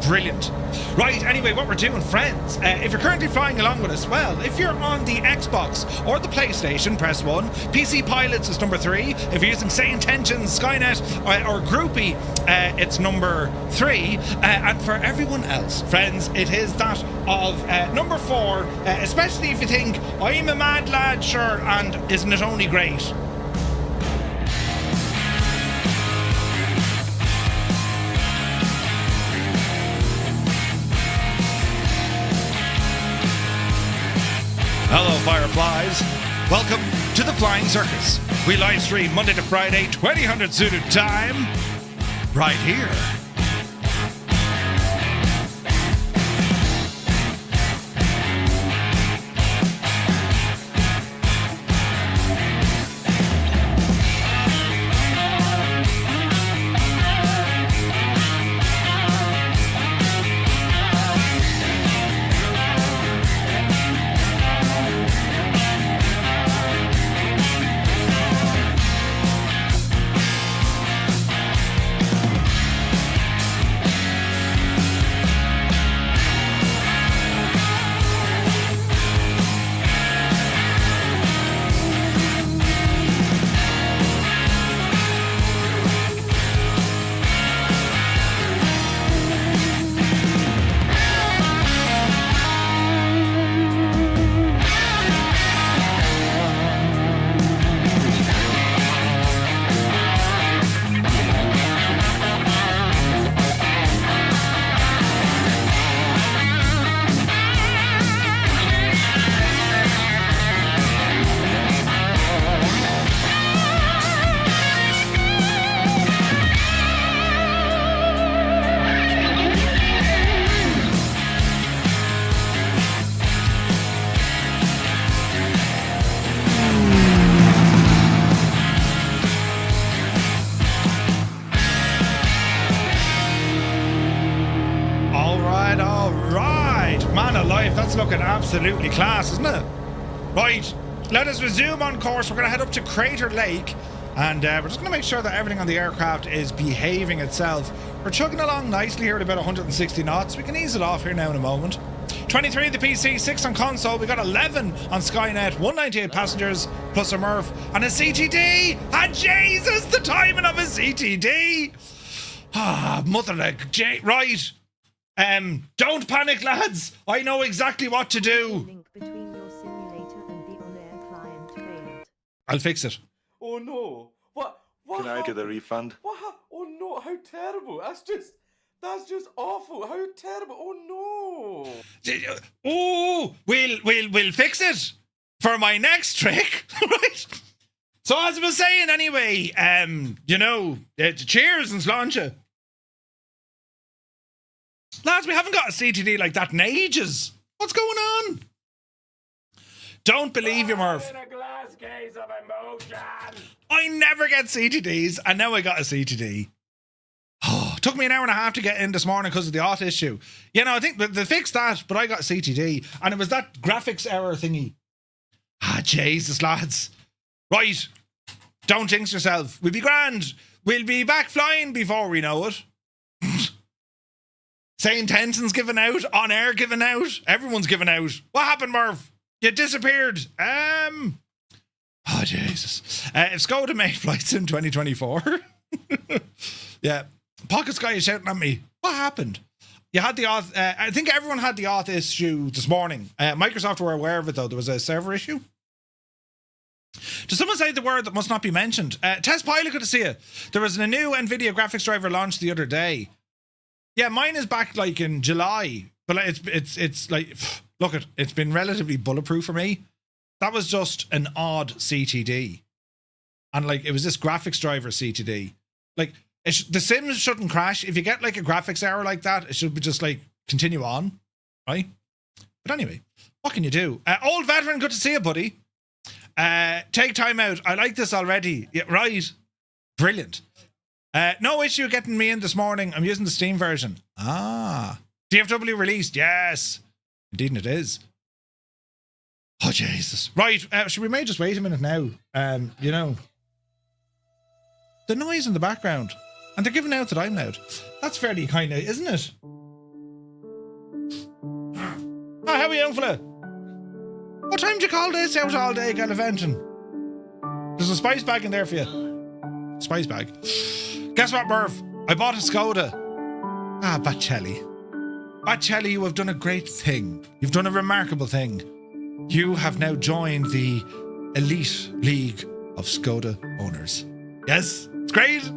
Brilliant. Right, anyway, what we're doing, friends, if you're currently flying along with us, well, if you're on the Xbox or the PlayStation, press 1. PC Pilots is number 3. If you're using Say Intentions, Skynet, or Groupie, it's number 3. And for everyone else, friends, it is that of number 4, especially if you think, I'm a mad lad, sure, and isn't it only great? Hello, Fireflies. Welcome to the Flying Circus. We live stream Monday to Friday, 2000 suited time, right here. right, all right. Man alive, that's looking absolutely class, isn't it? Right, let us resume on course. We're going to head up to Crater Lake, and we're just going to make sure that everything on the aircraft is behaving itself. We're chugging along nicely here at about 160 knots. We can ease it off here now in a moment. 23 on the PC, 6 on console. We got 11 on Skynet, 198 passengers, plus a Murph, and a CTD. Ah, Jesus, the timing of a CTD. Ah, mother leg. Right. Don't panic, lads. I know exactly what to do. Link between your simulator and the OnAir client failed. I'll fix it. Oh no! What Can I get a refund? Oh no! How terrible! That's just awful! How terrible! Oh no! Oh, we'll fix it for my next trick, right? So as I was saying, anyway, cheers and sláinte. Lads, we haven't got a CTD like that in ages. What's going on? Don't believe you, Murph. In a glass case of emotion. I never get CTDs, and now I got a CTD. Oh, took me an hour and a half to get in this morning because of the auth issue. You know, I think they fixed that, but I got CTD, and it was that graphics error thingy. Ah, Jesus, lads. Right. Don't jinx yourself. We'll be grand. We'll be back flying before we know it. Saying Tenson's given out, OnAir given out, everyone's given out. What happened, Murph? You disappeared. Oh, Jesus. If Skoda made flights in 2024. Yeah. Pocket Sky is shouting at me. What happened? You had the auth. I think everyone had the auth issue this morning. Microsoft were aware of it, though. There was a server issue. Does someone say the word that must not be mentioned? Test Pilot, good to see you. There was a new NVIDIA graphics driver launched the other day. Yeah, mine is back like in July, but it's like, look, it's been relatively bulletproof for me. That was just an odd CTD, and like it was this graphics driver CTD. Like the Sims shouldn't crash if you get like a graphics error like that. It should be just like continue on, right? But anyway, what can you do? Old veteran, good to see you, buddy. Take time out. I like this already. Yeah, right, brilliant. No issue getting me in this morning. I'm using the Steam version. Ah. DFW released. Yes. Indeed it is. Oh, Jesus. Right. We may just wait a minute now. The noise in the background. And they're giving out that I'm loud. That's fairly kind of, isn't it? Oh, how are you, young fella? What time do you call this out all day, Gallivanting? There's a spice bag in there for you. Spice bag. Guess what, Murph? I bought a Skoda. Ah, Bacelli. Bacelli, you have done a great thing. You've done a remarkable thing. You have now joined the elite league of Skoda owners. Yes, it's great.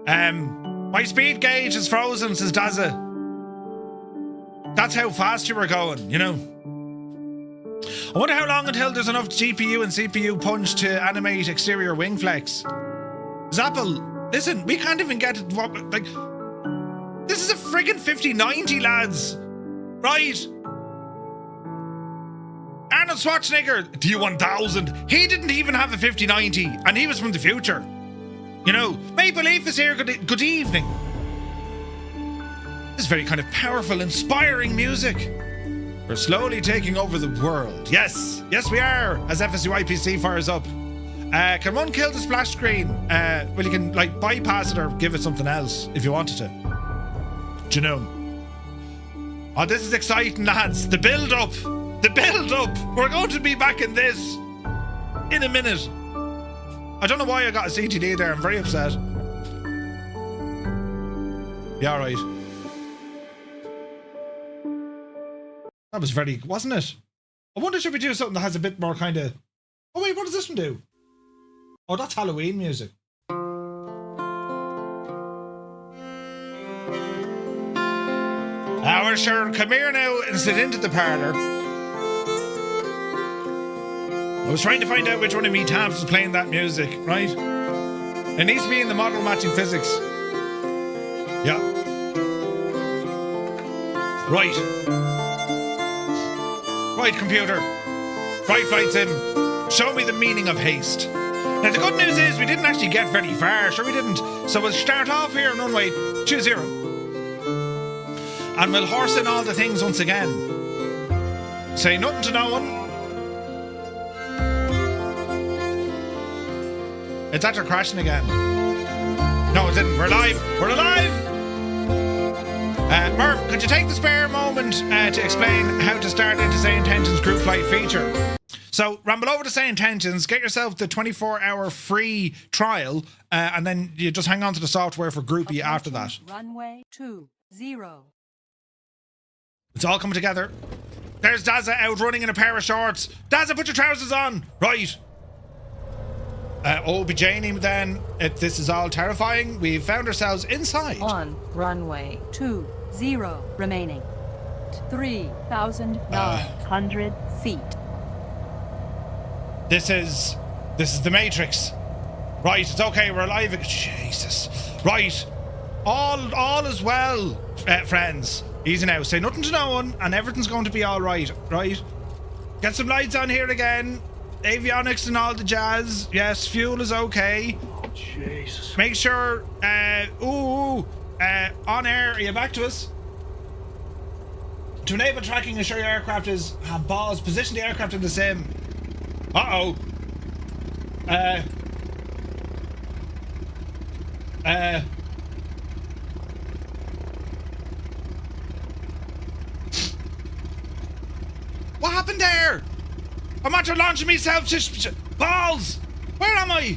My speed gauge is frozen, says Daza. That's how fast you were going, you know. I wonder how long until there's enough GPU and CPU punch to animate exterior wing flex. Zappel, listen, we can't even get it. Like, this is a friggin' 5090, lads. Right? Arnold Schwarzenegger, D1000. He didn't even have a 5090, and he was from the future. You know, Maple Leaf is here. Good evening. This is very kind of powerful, inspiring music. We're slowly taking over the world. Yes, yes, we are. As FSU IPC fires up. Can one kill the splash screen? Well, you can like bypass it or give it something else if you wanted to. Do you know? Oh, this is exciting, lads. The build-up. The build-up. We're going to be back in this in a minute. I don't know why I got a CTD there. I'm very upset. Yeah, all right. That was very, wasn't it? I wonder should we do something that has a bit more kind of... Oh wait, what does this one do? Oh, that's Halloween music. Well, sure, come here now and sit into the parlour. I was trying to find out which one of me tabs was playing that music, right? It needs to be in the model matching physics. Yeah. Right. Right, computer. Right, flight sim. Show me the meaning of haste. Now, the good news is we didn't actually get very far. Sure, we didn't. So we'll start off here on runway 20. And we'll horse in all the things once again. Say nothing to no one. It's after crashing again. No, it didn't. We're alive. We're alive! Murph, could you take the spare moment to explain how to start into Say Intentions group flight feature? So, ramble over to Say Intentions, get yourself the 24-hour free trial, and then you just hang on to the software for groupie after that. Runway 20. It's all coming together. There's Dazza out running in a pair of shorts. Dazza, put your trousers on. Right. Oh, be Janie then. This is all terrifying. We've found ourselves inside. On runway 20 remaining. 3,900 feet. This is the Matrix. Right, it's okay, we're alive. Jesus. Right. All is well, friends. Easy now. Say nothing to no one, and everything's going to be all right. Right? Get some lights on here again. Avionics and all the jazz. Yes, fuel is okay. Oh, Jesus. Make sure. On air. Are you back to us? To enable tracking, ensure your aircraft have balls. Position the aircraft in the sim. Uh-oh. What happened there? I'm after launching myself. Balls! Where am I?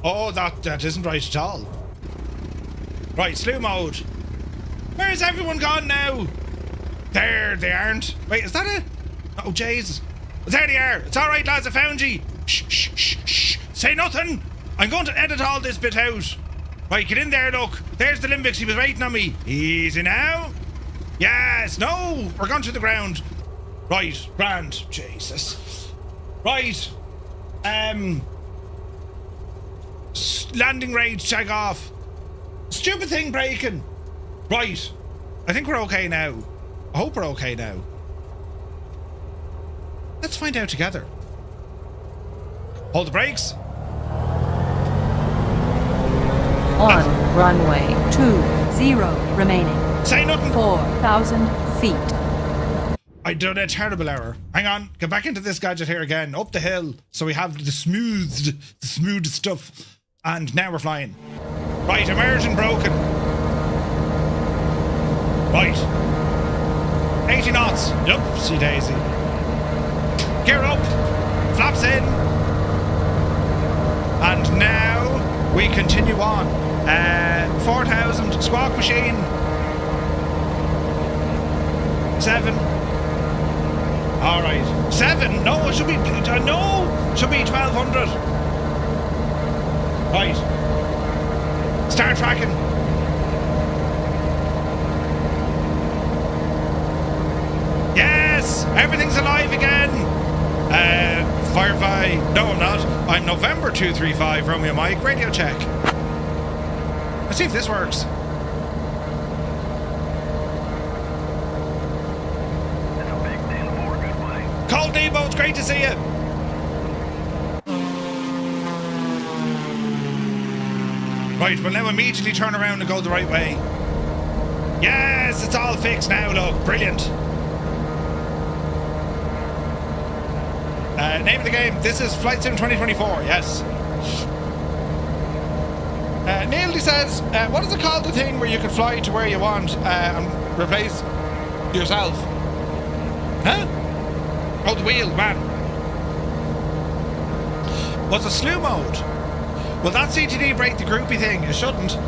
Oh, that isn't right at all. Right, slew mode. Where's everyone gone now? There, they aren't. Wait, is that it? Oh, Jesus. There they are. It's all right, lads. I found you. Shh, shh, shh, shh. Say nothing. I'm going to edit all this bit out. Right, get in there, look. There's the Limbix. He was waiting on me. Easy now. Yes. No. We're going to the ground. Right. Grand. Jesus. Right. Landing range check off. Stupid thing breaking. Right. I think we're okay now. I hope we're okay now. Let's find out together. Hold the brakes. On runway 20 remaining. Say nothing. 4,000 feet. I done a terrible error. Hang on. Get back into this gadget here again. Up the hill. So we have the smooth stuff. And now we're flying. Right. Immersion broken. Right. 80 knots. Yup. See Daisy. Gear up. Flaps in. And now we continue on. 4,000. Squawk machine. 7. All right. 7. No, it should be. No. Should be 1,200. Right. Start tracking. Yes! Everything's alive again! Firefly. No, I'm not. I'm November 235, Romeo Mike. Radio check. Let's see if this works. Cold Debo, it's great to see you. Right, we'll now immediately turn around and go the right way. Yes, it's all fixed now, look. Brilliant. Name of the game. This is Flight Sim 2024, yes. Neil says, what is it called, the thing where you can fly to where you want and replace yourself? Huh? Oh, the wheel, man. Was it slew mode? Will that CTD break the groupie thing? It shouldn't.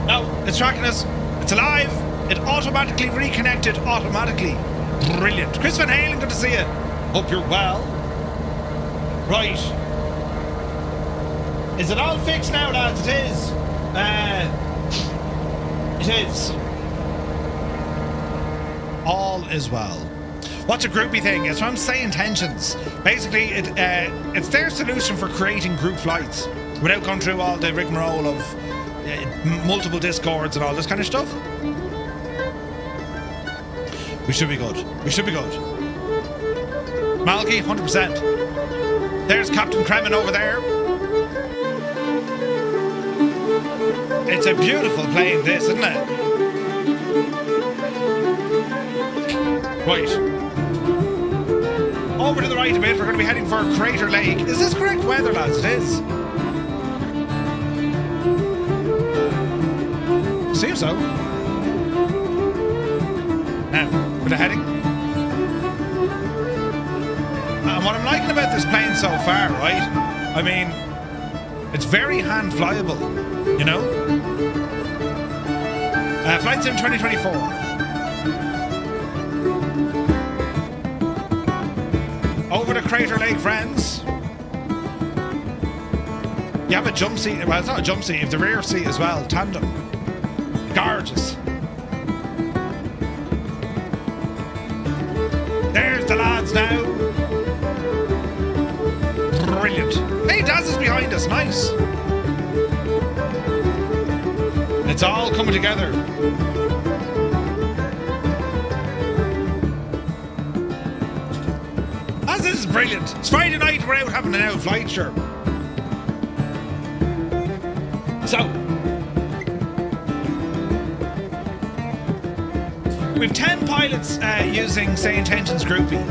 No, it's tracking us. It's alive. It automatically reconnected automatically. Brilliant. Chris Van Halen, good to see you. Hope you're well. Right. Is it all fixed now, lads? It is. It is. All is well. What's a groupie thing? It's from Say Intentions. Basically, it's their solution for creating group flights without going through all the rigmarole of multiple discords and all this kind of stuff. We should be good. We should be good. Malky, 100%. There's Captain Kremen over there. It's a beautiful plane, this, isn't it? Right. Over to the right a bit, we're going to be heading for Crater Lake. Is this correct weather, lads? It is. Seems so. Now, bit of heading. And what I'm liking about this plane so far, right? I mean, it's very hand flyable, you know? Flight Sim 2024. Over to Crater Lake, friends. You have a jump seat. Well, it's not a jump seat. You have the rear seat as well. Tandem. Gorgeous. There's the lads now. Brilliant. Hey, Daz is behind us. Nice. It's all coming together. As this is brilliant. It's Friday night. We're out having an out flight, sure. So, we've 10 pilots using Say Intentions Groupie.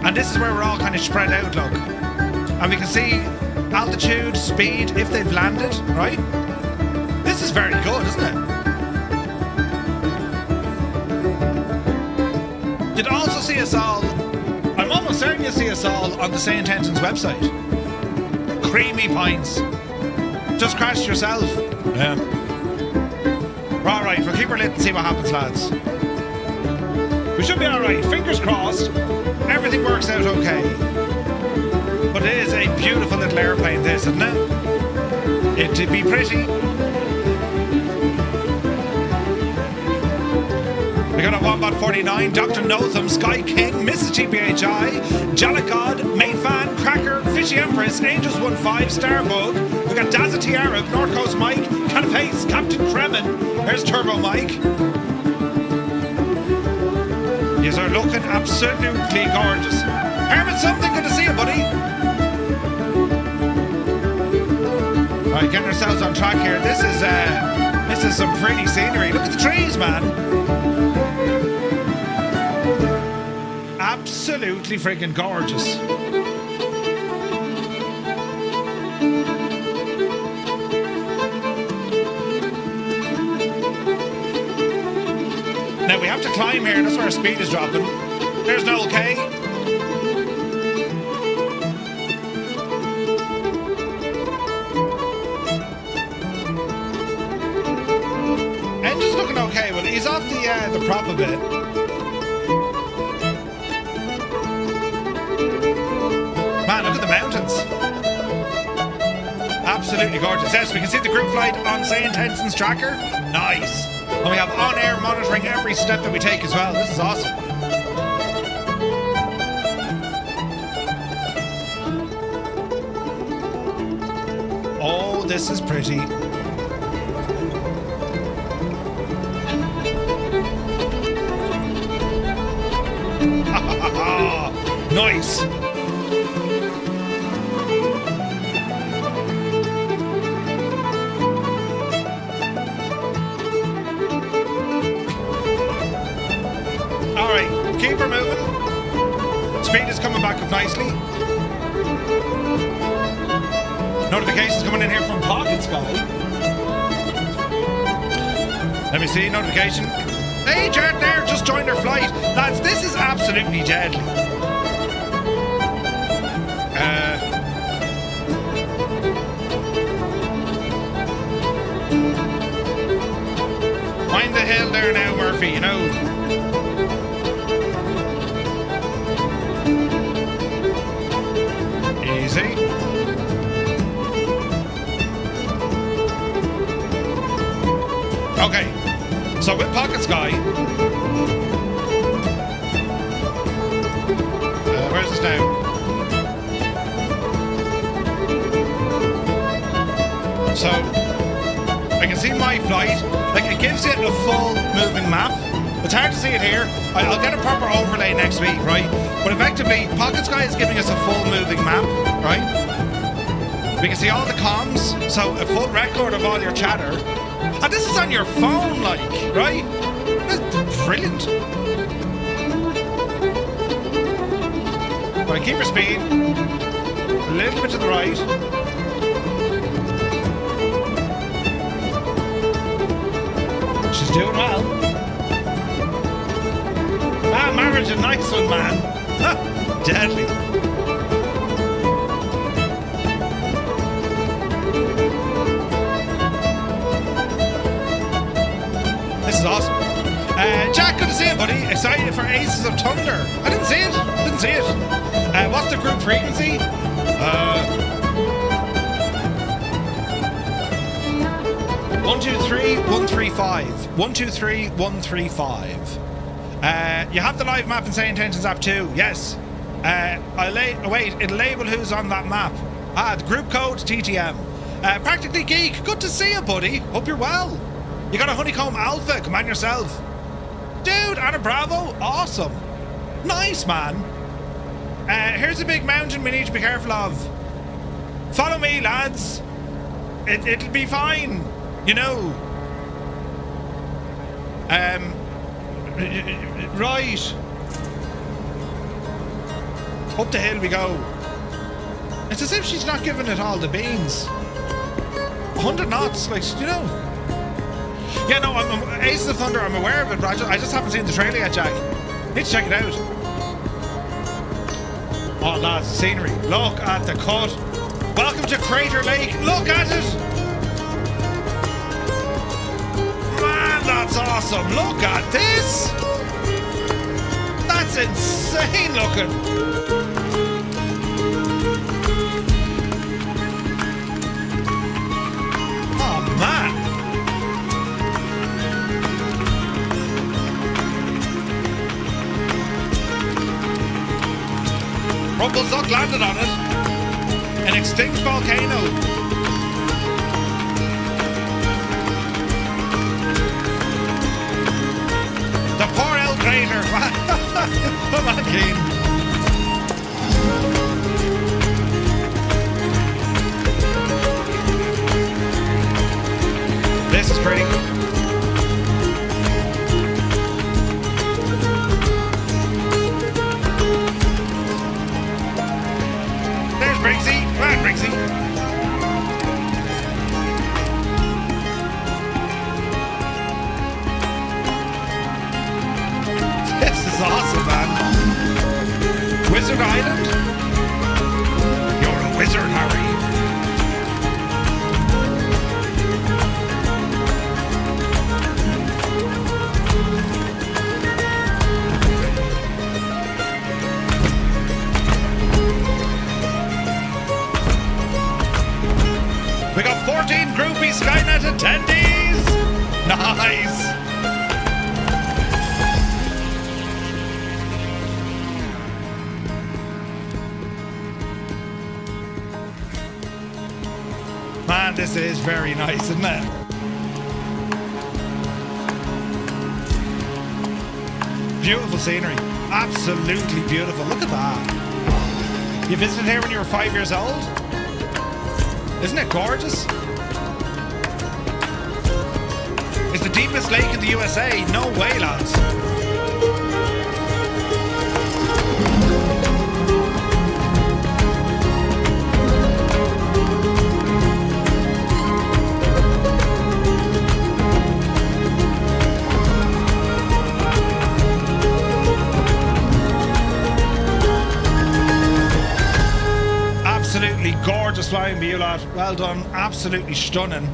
And this is where we're all kind of spread out, look. And we can see altitude, speed, if they've landed, right? This is very good, isn't it? You'd also see us all, I'm almost certain you'll see us all on the Say Intentions website. Creamy pints. Just crashed yourself. Yeah. Alright, we'll keep her lit and see what happens, lads. We should be alright. Fingers crossed. Everything works out okay. But it is a beautiful little airplane, this, isn't it? It'd be pretty. We got a Wombat 49, Dr. Notham, Sky King, Mrs. TPHI, Jalakod, Mayfan, Cracker, Fishy Empress, Angels 15, Starbug. We got Dazza Tiara, North Coast Mike, Canapace, Captain Kremen. There's Turbo Mike. Yous are looking absolutely gorgeous. Hermit something, good to see you, buddy. Right, getting ourselves on track here. This is some pretty scenery. Look at the trees, man. Absolutely freaking gorgeous. Now we have to climb here, that's where our speed is dropping. There's Noel K. Engine's looking okay, well he's off the prop a bit. Man, look at the mountains. Absolutely gorgeous. Yes, we can see the group flight on Say Intentions tracker. Nice. And we have on-air monitoring every step that we take as well. This is awesome. Oh, this is pretty. Nice. Keep her moving. Speed is coming back up nicely. Notifications coming in here from Pocket Sky. Let me see, notification. Hey, Jared there, just joined our flight. Lads, this is absolutely deadly. Mind the hill there now, Murphy, you know. Easy. Okay, so with Pocket Sky, where's this now? So I can see my flight, like it gives it a full moving map. It's hard to see it here. I'll get a proper overlay next week, right? But effectively, Pocket Sky is giving us a full moving map, right? We can see all the comms, so a full record of all your chatter. And this is on your phone, like, right? That's brilliant. Right, keep your speed. A little bit to the right. She's doing well. Ah, marriage, a nice one, man. Ha, deadly. This is awesome. Jack, good to see you, buddy. Excited for Aces of Thunder. I didn't see it. Didn't see it. What's the group frequency? 123 135. 123 135. You have the live map and Say Intentions app too. Yes. Wait, it'll label who's on that map. The group code TTM. Practically Geek, good to see you, buddy. Hope you're well. You got a Honeycomb Alpha, come on yourself. Dude, and a Bravo, awesome. Nice, man. Here's a big mountain we need to be careful of. Follow me, lads. It'll be fine, you know. Right. Up the hill we go. It's as if she's not giving it all the beans. 100 knots, like, you know. Yeah, no, I'm Aces of Thunder, I'm aware of it, but I just haven't seen the trailer yet, Jack. Need to check it out. Oh, lads, the scenery. Look at the cut. Welcome to Crater Lake. Look at it. Man, that's awesome. Look at this. That's insane looking. Oh, man. Rumpelstiltskin landed on it. An extinct volcano. The poor El Crater. Come on, Keen. This is pretty. Briggsy, come on, Briggsy. This is awesome, man. Wizard Island? You're a wizard, Harry. We got 14 groupie Skynet attendees! Nice! Man, this is very nice, isn't it? Beautiful scenery. Absolutely beautiful. Look at that. You visited here when you were 5 years old? Isn't it gorgeous? It's the deepest lake in the USA. No way, lads. Absolutely gorgeous flying view, lad. Well done. Absolutely stunning.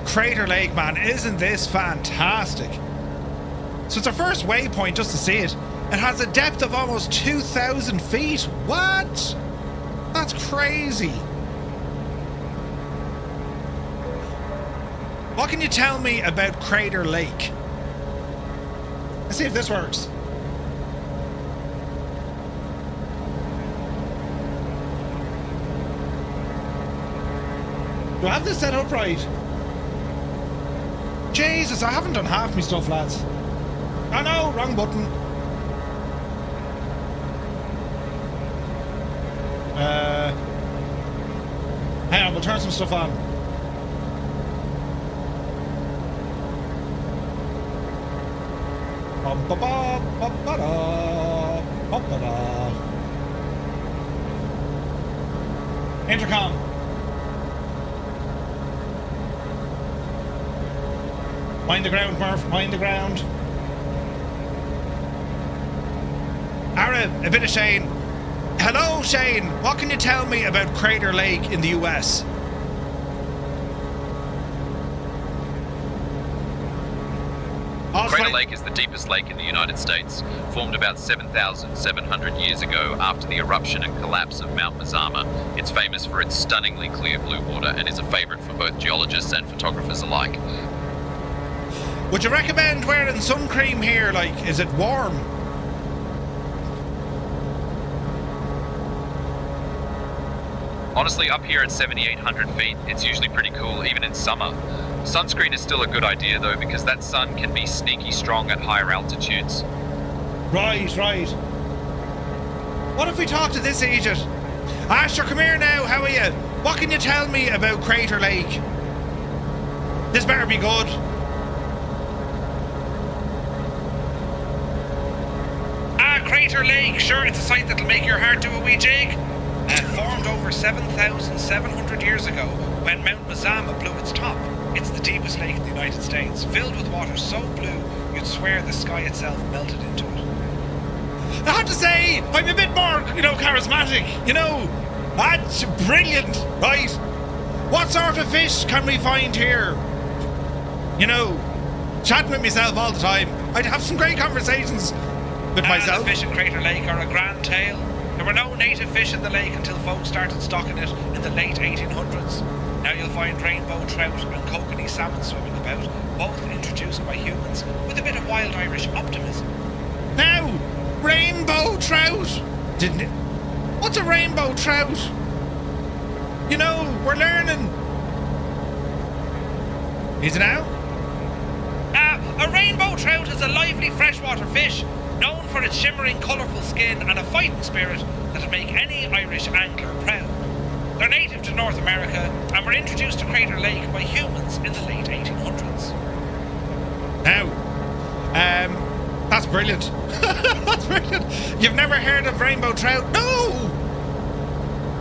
Crater Lake, man. Isn't this fantastic? So it's our first waypoint just to see it. It has a depth of almost 2,000 feet. What? That's crazy. What can you tell me about Crater Lake? Let's see if this works. Do I have this set up right? Jesus, I haven't done half my stuff, lads. Oh no, wrong button. We'll turn some stuff on. Intercom. Mind the ground, Murph. Mind the ground. Ara, a bit of Shane. Hello, Shane. What can you tell me about Crater Lake in the US? Crater Lake is the deepest lake in the United States, formed about 7,700 years ago after the eruption and collapse of Mount Mazama. It's famous for its stunningly clear blue water and is a favorite for both geologists and photographers alike. Would you recommend wearing sun cream here? Like, is it warm? Honestly, up here at 7,800 feet, it's usually pretty cool even in summer. Sunscreen is still a good idea though, because that sun can be sneaky strong at higher altitudes. Right. What if we talk to this agent? Asher, come here now, how are you? What can you tell me about Crater Lake? This better be good. Crater Lake, sure, it's a sight that'll make your heart do a wee jig. Formed over 7,700 years ago when Mount Mazama blew its top. It's the deepest lake in the United States, filled with water so blue you'd swear the sky itself melted into it. I have to say, I'm a bit more, charismatic, That's brilliant, right? What sort of fish can we find here? Chatting with myself all the time. I'd have some great conversations with myself. The fish in Crater Lake are a grand tale. There were no native fish in the lake until folks started stocking it in the late 1800s. Now you'll find rainbow trout and kokanee salmon swimming about, both introduced by humans with a bit of wild Irish optimism. Now, rainbow trout! What's a rainbow trout? We're learning. Is it now? A rainbow trout is a lively freshwater fish, known for its shimmering, colourful skin and a fighting spirit that'll make any Irish angler proud. They're native to North America and were introduced to Crater Lake by humans in the late 1800s. Now, that's brilliant. That's brilliant. You've never heard of rainbow trout? No!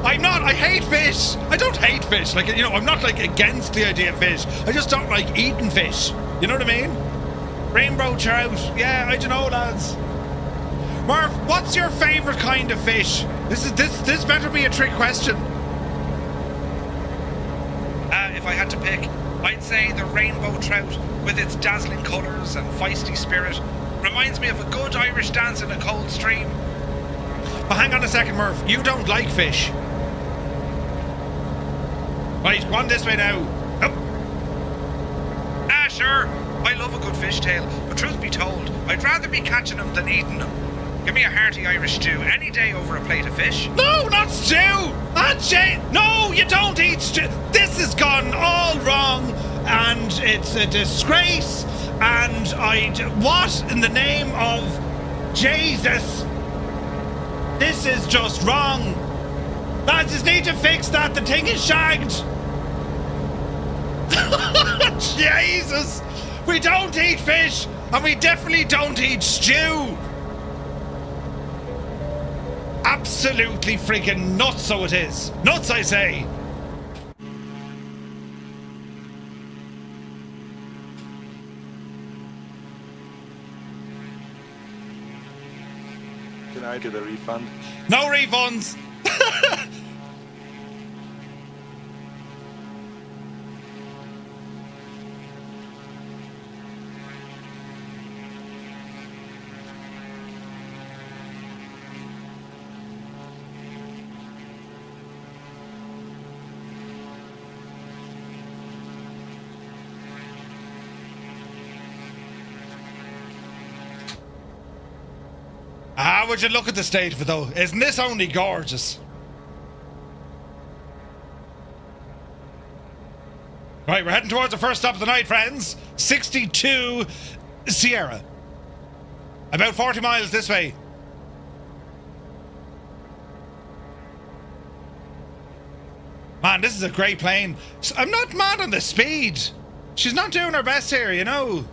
I'm not. I hate fish. I don't hate fish. I'm not against the idea of fish. I just don't like eating fish. You know what I mean? Rainbow trout. Yeah, I don't know, lads. Murph, what's your favourite kind of fish? This better be a trick question. If I had to pick, I'd say the rainbow trout, with its dazzling colours and feisty spirit, reminds me of a good Irish dance in a cold stream. But hang on a second, Murph. You don't like fish. Right, go on this way now. Up. Sure. I love a good fishtail, but truth be told, I'd rather be catching them than eating them. Give me a hearty Irish stew any day over a plate of fish. No, not stew! No, you don't eat stew! This has gone all wrong, and it's a disgrace, and what in the name of Jesus? This is just wrong. Lads, just need to fix that. The thing is shagged. Jesus! We don't eat fish, and we definitely don't eat stew. Absolutely freaking nuts, so it is. Nuts, I say. Can I get a refund? No refunds. Would you look at the state of it though? Isn't this only gorgeous? Right, we're heading towards the first stop of the night, friends. 62 Sierra. About 40 miles this way. Man, this is a great plane. I'm not mad on the speed. She's not doing her best here, you know.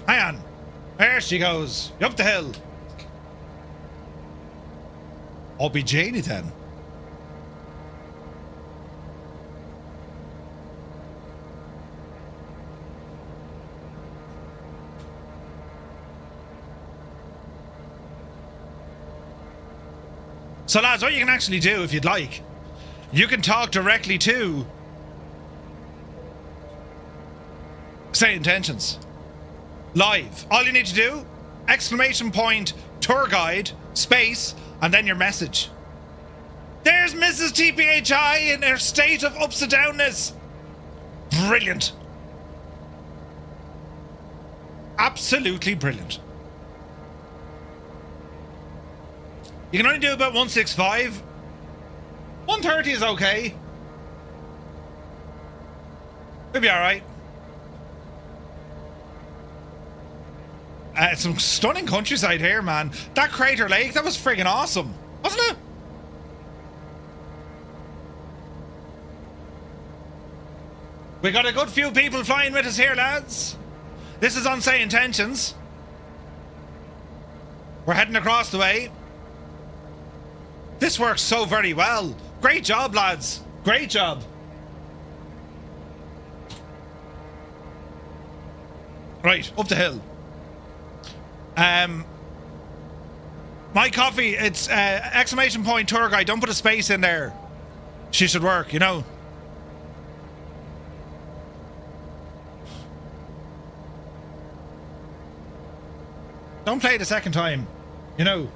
Hang on. There she goes. Up the hill. I'll be Janie then. So lads, what you can actually do if you'd like, you can talk directly to Say Intentions. Live. All you need to do, exclamation point, tour guide, space, and then your message. There's Mrs. TPHI in her state of upside downness. Brilliant. Absolutely brilliant. You can only do about 165. 130 is okay. We'll be alright. Some stunning countryside here, man. That Crater Lake, that was friggin' awesome, wasn't it? We got a good few people flying with us here, lads. This is on Say Intentions. We're heading across the way. This works so very well. Great job, lads. Great job. Right, up the hill. My coffee, it's exclamation point tour guide. Don't put a space in there. She should work, you know. Don't play it a second time, you know.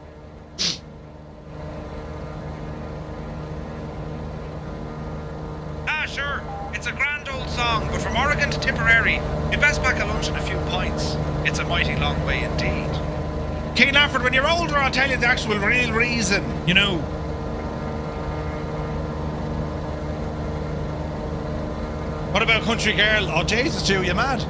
Ah, sure. It's a grand old song, but from Oregon to Tipperary, you'd best pack a lunch and a few pints. It's a mighty long way indeed. Keen Lafford, when you're older, I'll tell you the actual real reason, you know. What about Country Girl? Oh, Jesus, Stu, you mad?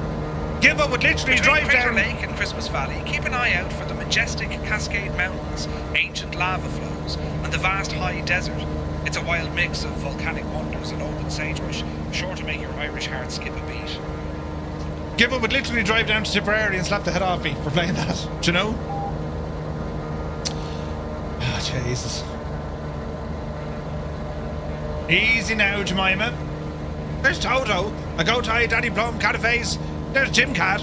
Gilbert would literally drive down Lake and Christmas Valley. Keep an eye out for the majestic Cascade Mountains, ancient lava flows, and the vast high desert. It's a wild mix of volcanic wonders and open sagebrush, sure to make your Irish heart skip a beat. Gilbert would literally drive down to Tipperary and slap the head off me for playing that. Do you know? Oh, Jesus. Easy now, Jemima. There's Toto, a goat-eye, Daddy Plum, Cataface. There's Jim Cat.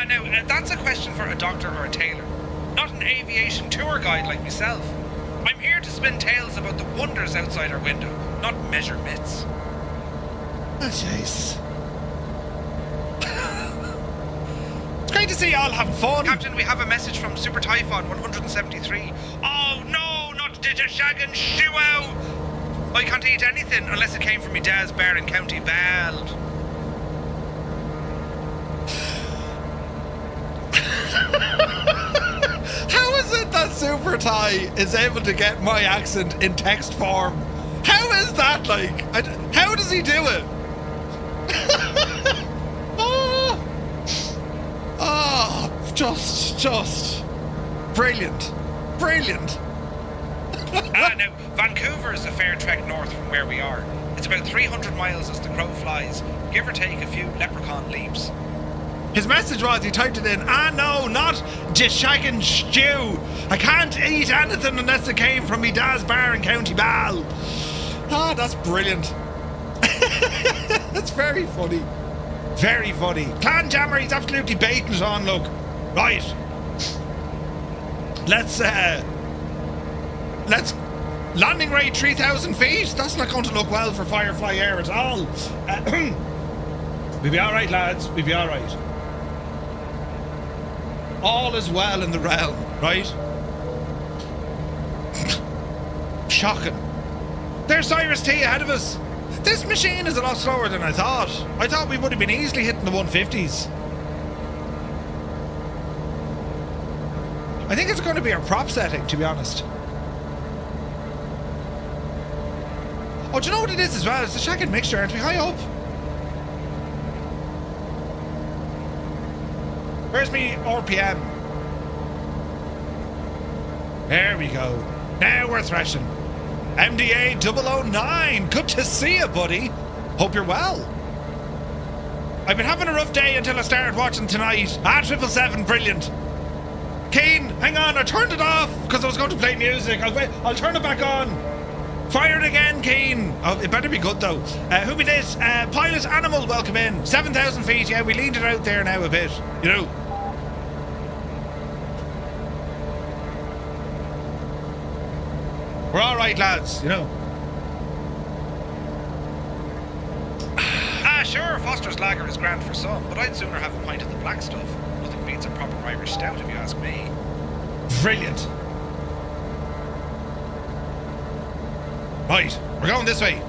No, that's a question for a doctor or a tailor, not an aviation tour guide like myself. I'm here to spin tales about the wonders outside our window, not measure myths. Oh, jeez. It's great to see you all having fun. Captain, we have a message from Super Typhon 173. Oh no, not Digishag and Shuow! I can't eat anything unless it came from me dad's bar in County Bald. How is it that Super Ty is able to get my accent in text form? How is that like? How does he do it? Just brilliant. Brilliant. Now, Vancouver is a fair trek north from where we are. It's about 300 miles as the crow flies, give or take a few leprechaun leaps. His message was, he typed it in, no, not Jishag stew. I can't eat anything unless it came from me dad's bar in County Ball. That's brilliant. That's very funny. Very funny. Clan Jammer, he's absolutely baiting it on, look. Right. Let's landing rate 3,000 feet. That's not going to look well for Firefly Air at all. We'll be alright, lads. We'll be alright. All is well in the realm, right? Shocking. There's Cyrus T ahead of us. This machine is a lot slower than I thought. I thought we would have been easily hitting the 150s. I think it's going to be our prop setting, to be honest. Oh, do you know what it is as well? It's the shagged mixture. Aren't we high up? Where's me RPM? There we go. Now we're threshing. MDA 009. Good to see you, buddy. Hope you're well. I've been having a rough day until I started watching tonight. 777, brilliant. Keen, hang on, I turned it off because I was going to play music. I'll turn it back on. Fire it again, Keen. Oh, it better be good though. Who be this? Pilot Animal, welcome in. 7,000 feet, yeah, we leaned it out there now a bit. You know. We're alright, lads, you know. Sure, Foster's Lager is grand for some, but I'd sooner have a pint of the black stuff. Nothing beats a proper Irish stout, if you ask me. Brilliant. Right, we're going this way.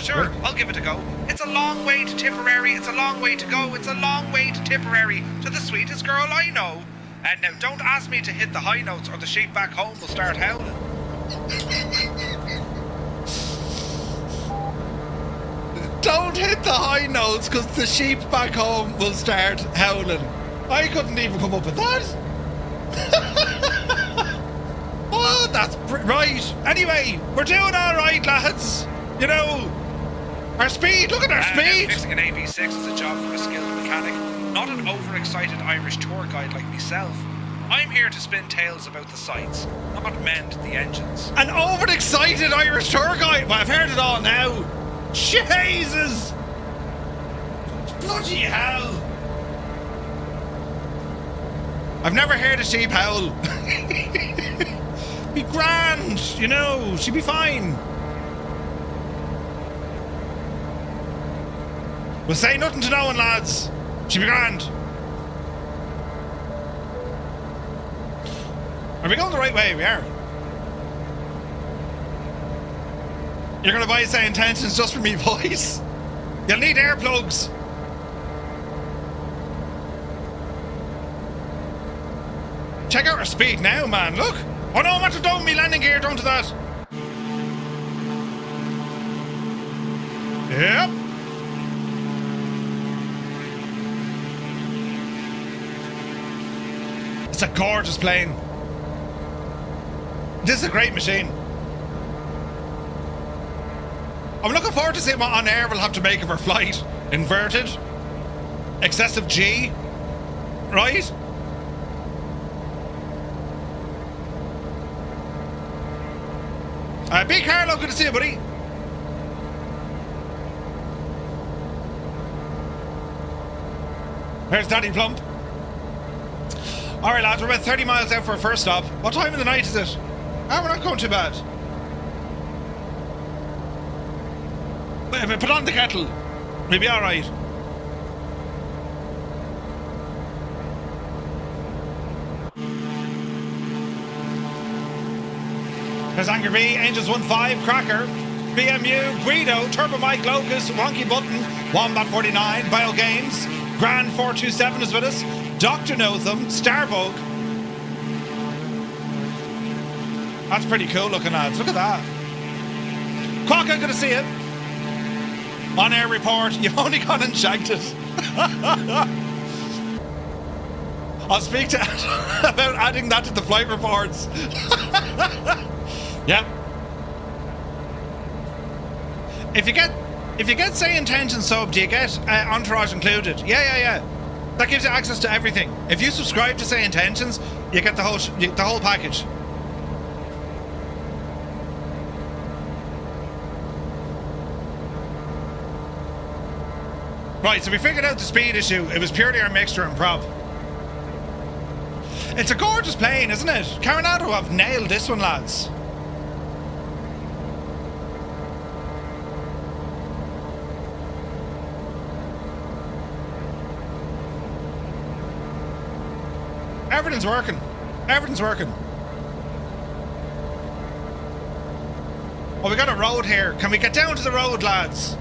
Sure, I'll give it a go. It's a long way to Tipperary, it's a long way to go, it's a long way to Tipperary, to the sweetest girl I know. And now don't ask me to hit the high notes or the sheep back home will start howling. Don't hit the high notes because the sheep back home will start howling. I couldn't even come up with that. Oh, that's right. Anyway, we're doing all right, lads. You know, our speed. Look at our speed. Fixing an AB6 is a job for a skilled mechanic, not an overexcited Irish tour guide like myself. I'm here to spin tales about the sights, not mend the engines. An overexcited Irish tour guide. Well, I've heard it all now. Jesus! Bloody hell! I've never heard a sheep howl. Be grand, you know, she'd be fine. We'll say nothing to no one, lads. She'd be grand. Are we going the right way? We are. You're gonna buy say intentions just for me, boys. You'll need air plugs. Check out our speed now, man. Look. Oh no, I'm after doing me landing gear. Don't do that. Yep. It's a gorgeous plane. This is a great machine. I'm looking forward to seeing what OnAir will have to make of her flight. Inverted. Excessive G. Right? B. Carlo, good to see you, buddy. There's Daddy Plump. Alright, lads, we're about 30 miles out for our first stop. What time of the night is it? Ah, we're not going too bad. Put on the kettle. We'll be alright. There's Angry B, Angels 1-5, Cracker, BMU, Guido, Turbo Mike, Locust, Wonky Button, Wombat 49, Bio Games, Grand 427 is with us, Dr. Notham, Starbug. That's pretty cool looking, lads. Look at that. Quokka, good to see you. OnAir report, you've only gone and shagged it. I'll speak to about adding that to the flight reports. Yep. If you get say intention sub, do you get entourage included? Yeah. That gives you access to everything. If you subscribe to say intentions, you get the whole package. Right, so we figured out the speed issue. It was purely our mixture and prop. It's a gorgeous plane, isn't it? Coronado have nailed this one, lads. Everything's working. Everything's working. Oh, we got a road here. Can we get down to the road, lads?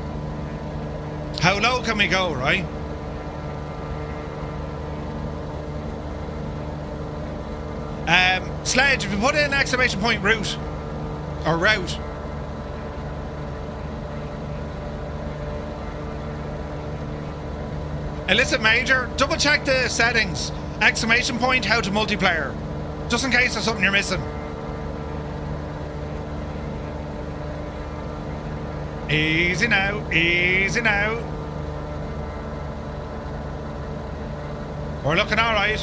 How low can we go, right? Sledge, if you put in exclamation point route. Or route. Illicit Major, double check the settings. Exclamation point, how to multiplayer. Just in case there's something you're missing. Easy now, easy now. We're looking all right.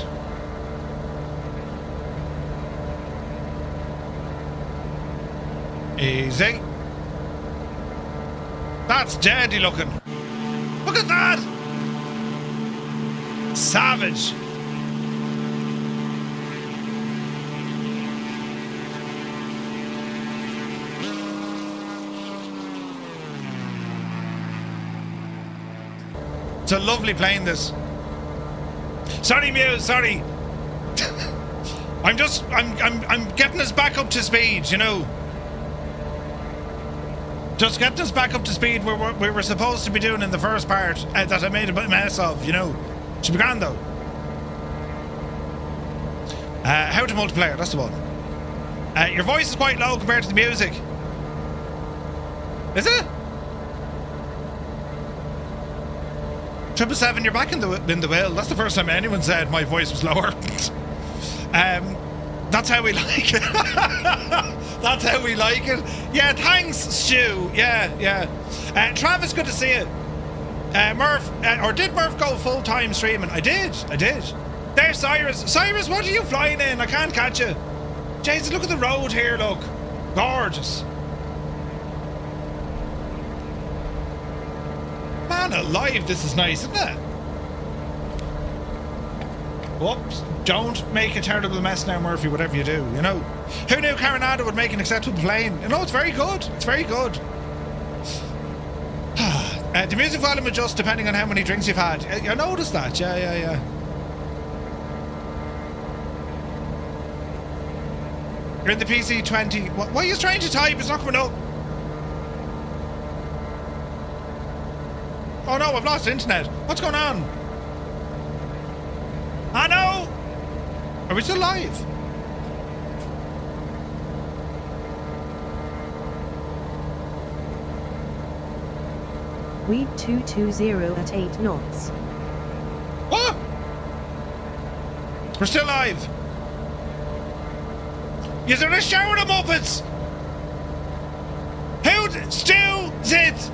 Easy. That's deadly looking. Look at that! Savage. It's a lovely plane, this. Sorry, Muse, sorry. I'm getting us back up to speed, you know. Just getting us back up to speed where we were supposed to be doing in the first part that I made a mess of, you know. Should be grand though. How to multiplayer, that's the one. Your voice is quite low compared to the music. Is it? 777, you're back in the wheel. That's the first time anyone said my voice was lower. That's how we like it. That's how we like it. Yeah, thanks, Stu. Yeah. Travis, good to see you. Murph, or did Murph go full-time streaming? I did. There's Cyrus. Cyrus, what are you flying in? I can't catch you. Jesus, look at the road here, look. Gorgeous. Man alive, this is nice, isn't it? Whoops. Don't make a terrible mess now, Murphy, whatever you do, you know. Who knew Carinada would make an acceptable plane? You know, it's very good. It's very good. The music volume adjusts depending on how many drinks you've had. I noticed that. Yeah. You're in the PC20. Why are you trying to type? It's not coming up. Oh no, I've lost internet. What's going on? I know. Are we still live? Weed 220 at 8 knots. What? We're still live. Is there a shower of Muppets? Who? Stu, Zit,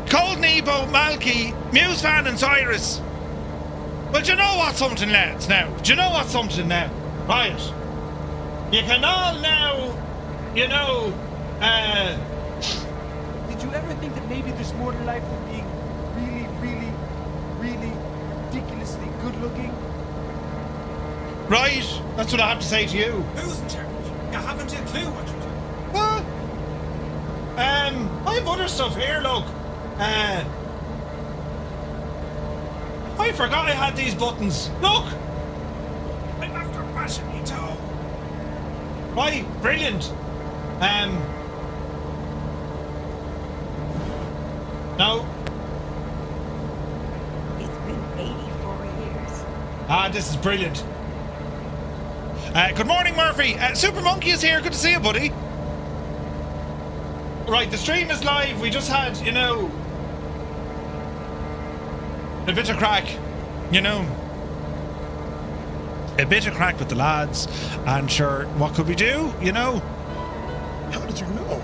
Cold Nebo, Malky, Muse Fan and Cyrus. Well, do you know what's something, lads, now? Do you know what's something now? Right. You can all now, you know, Did you ever think that maybe there's more to life than being really ridiculously good looking? Right, that's what I have to say to you. Who's in charge? You haven't a clue what you're doing. What? I have other stuff here, look. I forgot I had these buttons. Look! I'm after bashing me toe. Right, brilliant. No. It's been 84 years. This is brilliant. Good morning, Murphy. Super Monkey is here. Good to see you, buddy. Right, the stream is live. We just had, you know, a bit of crack, you know. A bit of crack with the lads. And sure, what could we do, you know? How did you know?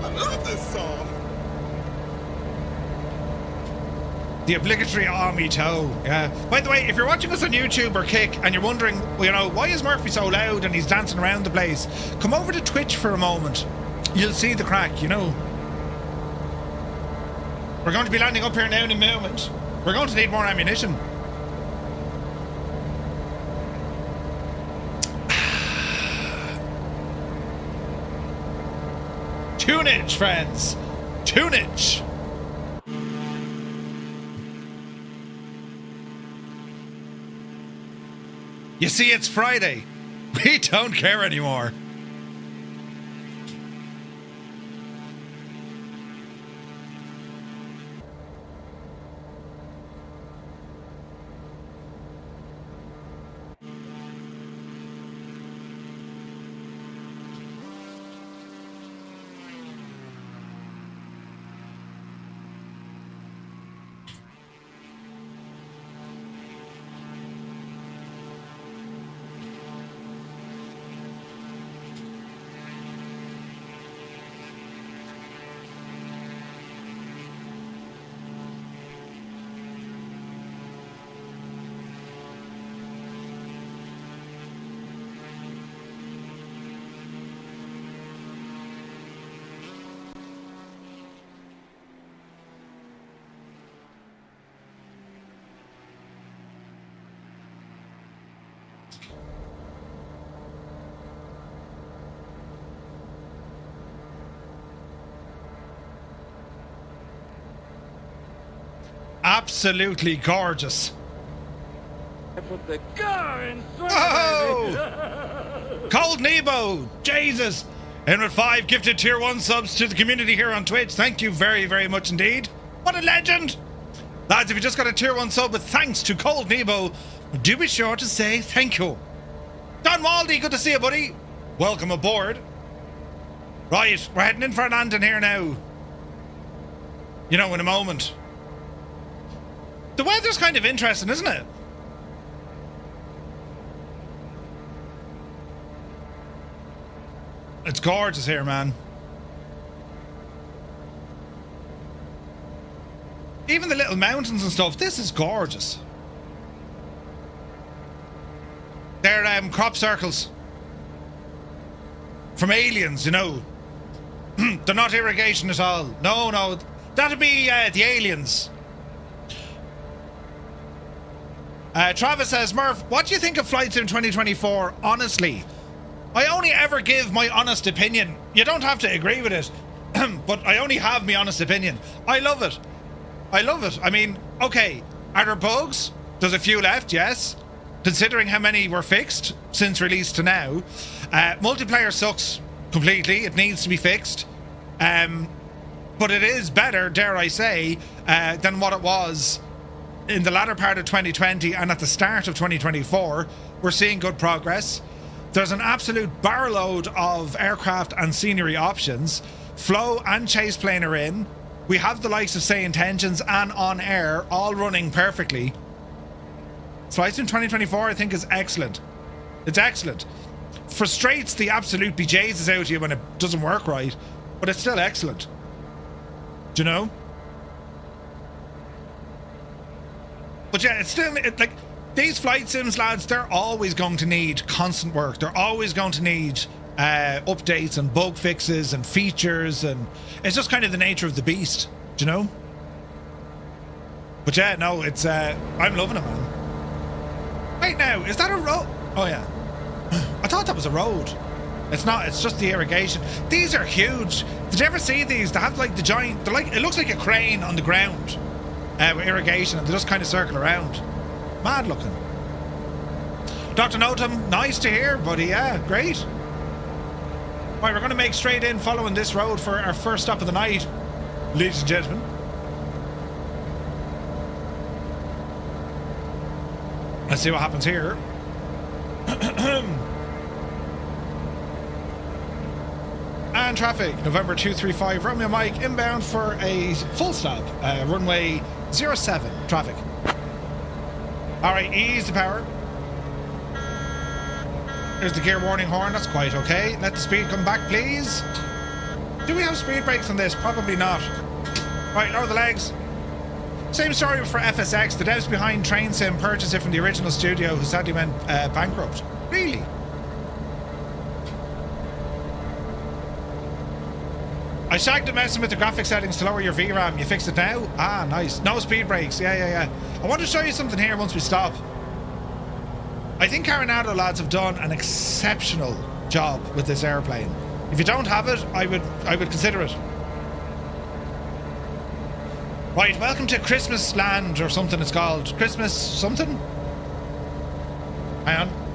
I love this song. The obligatory army toe, yeah. By the way, if you're watching us on YouTube or Kick and you're wondering, you know, why is Murphy so loud and he's dancing around the place, come over to Twitch for a moment. You'll see the crack, you know. We're going to be landing up here now in a moment. We're going to need more ammunition. Tunage, friends. Tunage. You see, it's Friday. We don't care anymore. absolutely gorgeous. I put the car in front Oh! Cold Nebo, Jesus. And with 5 gifted tier 1 subs to the community here on Twitch. Thank you very, very much indeed. What a legend. Lads, if you just got a tier 1 sub with thanks to Cold Nebo, do be sure to say thank you. Don Waldy, good to see you, buddy. Welcome aboard. Right, we're heading in for a landing here now. You know, in a moment. The weather's kind of interesting, isn't it? It's gorgeous here, man. Even the little mountains and stuff, this is gorgeous. They're crop circles. From aliens, you know. They're not irrigation at all. No. That'd be the aliens. Travis says, Murph, what do you think of Flight Sim 2024? Honestly, I only ever give my honest opinion. You don't have to agree with it, but I only have my honest opinion. I love it. I mean, okay, are there bugs? There's a few left, yes. Considering how many were fixed since release to now. Multiplayer sucks completely. It needs to be fixed. But it is better, dare I say, than what it was in the latter part of 2020 and at the start of 2024. We're seeing good progress. There's an absolute barload of aircraft and scenery options. Flow and chase plane are in. We have the likes of Say Intentions and On Air all running perfectly. Flight Sim 2024 I think is excellent. It's excellent. Frustrates the absolute bejesus out of you when it doesn't work right, but it's still excellent. Do you know? But yeah, it's still like these flight sims, lads, they're always going to need constant work. They're always going to need updates and bug fixes and features, and it's just kind of the nature of the beast, do you know? But yeah, no, it's I'm loving it, man. Right now, is that a road? Oh yeah. I thought that was a road. It's not, it's just the irrigation. These are huge. Did you ever see these? They have like the giant, they're like, it looks like a crane on the ground with irrigation, and they just kind of circle around. Mad looking. Dr. Notum, nice to hear, buddy. Yeah, great. Right, we're going to make straight in following this road for our first stop of the night, ladies and gentlemen. Let's see what happens here. And traffic, November 235, Romeo Mike, inbound for a full stop, runway 07, traffic. Alright, ease the power. There's the gear warning horn, that's quite okay. Let the speed come back, please. Do we have speed brakes on this? Probably not. Right, lower the legs. Same story for FSX. The devs behind Train Sim purchased it from the original studio who sadly went bankrupt. Really? I shagged it messing with the graphic settings to lower your VRAM. You fixed it now? Ah, nice. No speed brakes. Yeah. I want to show you something here once we stop. I think Carinado lads have done an exceptional job with this airplane. If you don't have it, I would consider it. Right, welcome to Christmas Land or something it's called. Christmas something? Hang on.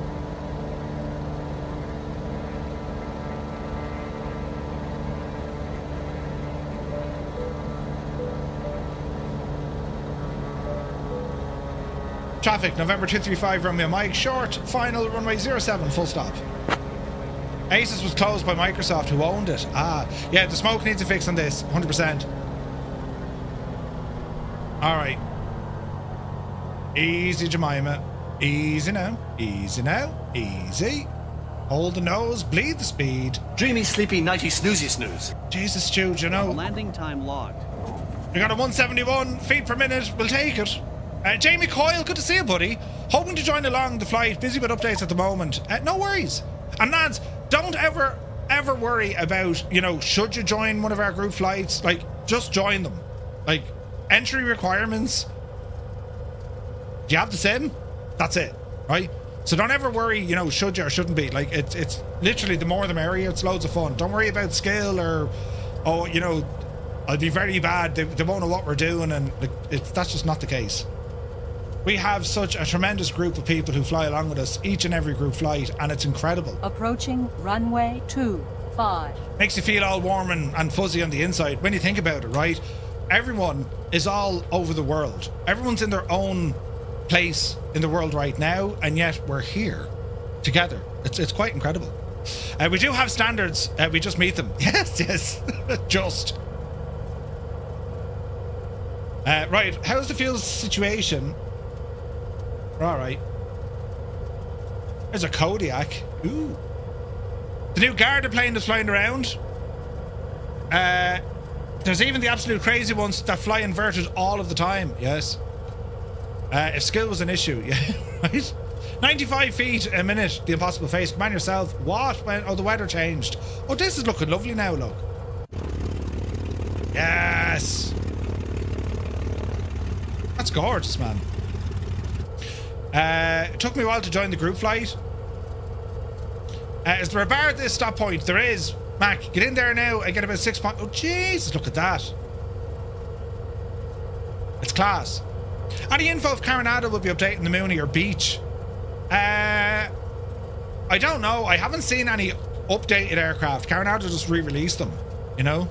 Traffic, November 235, Romeo Mike, short, final, runway 07, full stop. Asus was closed by Microsoft, who owned it. Ah, yeah, the smoke needs a fix on this, 100%. Alright. Easy, Jemima. Easy now. Easy now. Easy. Hold the nose, bleed the speed. Dreamy, sleepy, nighty, snoozy, snooze. Jesus, Stu, you know. Landing time logged. We got a 171 feet per minute. We'll take it. Jamie Coyle, good to see you, buddy. Hoping to join along the flight. Busy with updates at the moment. No worries. And lads, don't ever worry about, you know, should you join one of our group flights? Like, just join them. Like, entry requirements. Do you have the sim? That's it, right? So don't ever worry, you know, should you or shouldn't be. Like, it's literally the more the merrier. It's loads of fun. Don't worry about skill or, oh, you know, I'll be very bad. They won't know what we're doing, and that's just not the case. We have such a tremendous group of people who fly along with us each and every group flight, and it's incredible. Approaching runway 25. Makes you feel all warm and fuzzy on the inside when you think about it, right? Everyone is all over the world. Everyone's in their own place in the world right now, and yet we're here together. It's quite incredible. We do have standards. We just meet them. Yes. Just. Right. How's the fuel situation? All right. There's a Kodiak. Ooh. The new Garda plane that's flying around. There's even the absolute crazy ones that fly inverted all of the time. Yes. If skill was an issue, yeah, right? 95 feet a minute, the impossible face. Command yourself. What? Oh, the weather changed. Oh, this is looking lovely now, look. Yes. That's gorgeous, man. It took me a while to join the group flight. Is there a bar at this stop point? There is. Mac, get in there now and get about 6 points. Oh, Jesus, look at that. It's class. Any info if Coronado will be updating the Mooney or Beach? I don't know. I haven't seen any updated aircraft. Coronado just re-released them, you know?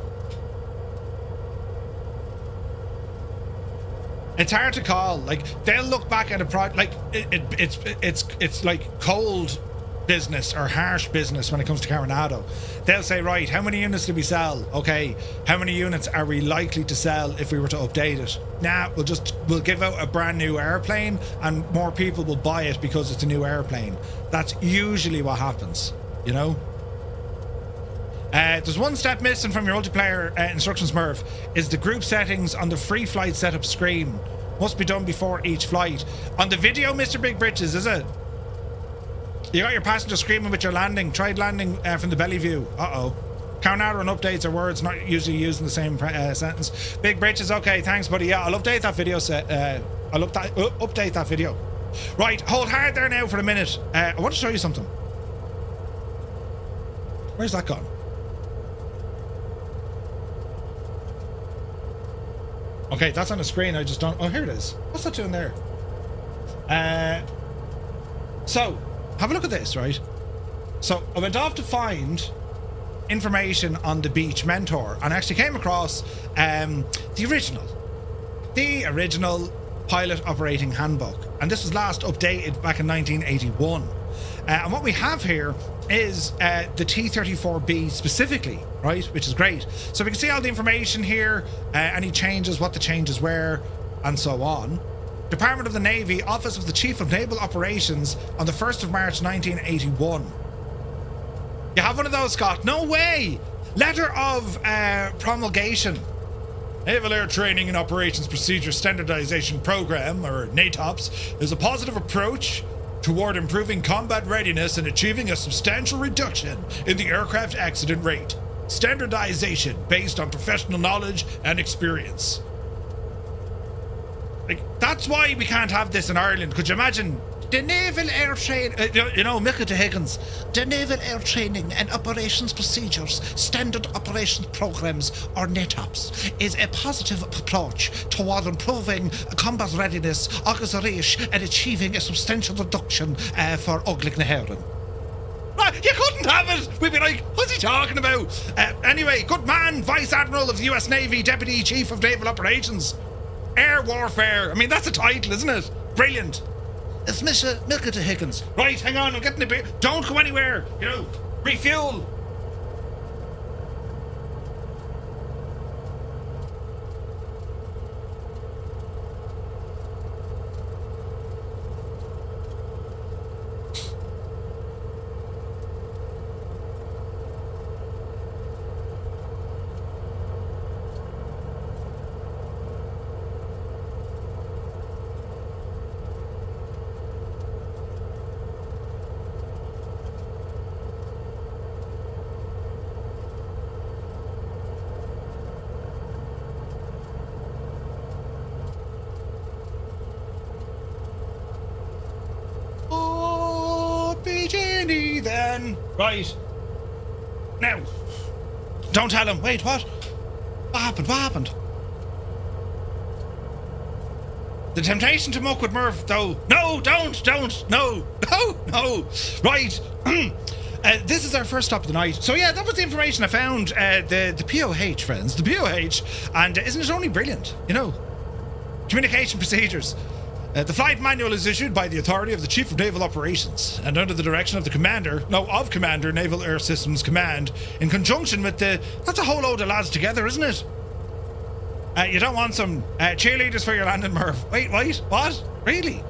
It's hard to call. Like, they'll look back at a project, like it's like cold business or harsh business when it comes to Coronado. They'll say, right, how many units did we sell? Okay, how many units are we likely to sell if we were to update it? Nah, we'll give out a brand new airplane and more people will buy it because it's a new airplane. That's usually what happens, you know? There's one step missing from your multiplayer instructions, Murph, is the group settings on the free flight setup screen. Must be done before each flight. On the video, Mr. Big Britches, is it? You got your passenger screaming with your landing. Tried landing from the belly view. Uh-oh. Coronado and updates are words not usually used in the same sentence. Big Britches, okay, thanks, buddy. Yeah, I'll update that video set. I'll update that video. Right, hold hard there now for a minute. I want to show you something. Where's that gone? Okay, that's on the screen. I just don't... Oh, here it is. What's that doing there? So, have a look at this, right? So, I went off to find information on the Beach Mentor and actually came across the original pilot operating handbook. And this was last updated back in 1981. And what we have here is the T-34B specifically, right? Which is great. So we can see all the information here, any changes, what the changes were, and so on. Department of the Navy, Office of the Chief of Naval Operations on the 1st of March 1981. You have one of those, Scott? No way! Letter of promulgation. Naval Air Training and Operations Procedure Standardization Program, or NATOPS, is a positive approach toward improving combat readiness and achieving a substantial reduction in the aircraft accident rate. Standardization based on professional knowledge and experience. Like, that's why we can't have this in Ireland. Could you imagine? The Naval Air Training, Mick to Higgins, the Naval Air Training and Operations Procedures, Standard Operations Programs, or NATOPS, is a positive approach toward improving combat readiness, agus a ríis, and achieving a substantial reduction for ugly na hÉireann. You couldn't have it! We'd be like, what's he talking about? Anyway, good man, Vice Admiral of the US Navy, Deputy Chief of Naval Operations. Air Warfare. I mean, that's a title, isn't it? Brilliant. It's Milka to Higgins. Right, hang on, I'm getting a beer. Don't go anywhere. Refuel. Then. Right. Now. Don't tell him. Wait, what? What happened? What happened? The temptation to muck with Murph, though. No, don't. No. Right. This is our first stop of the night. So yeah, that was the information I found. The POH, friends. The POH. And isn't it only brilliant? You know, communication procedures. The flight manual is issued by the authority of the Chief of Naval Operations and under the direction of Commander Naval Air Systems Command in conjunction with that's a whole load of lads together, isn't it? You don't want some cheerleaders for your landing, Murph. Wait, what? Really?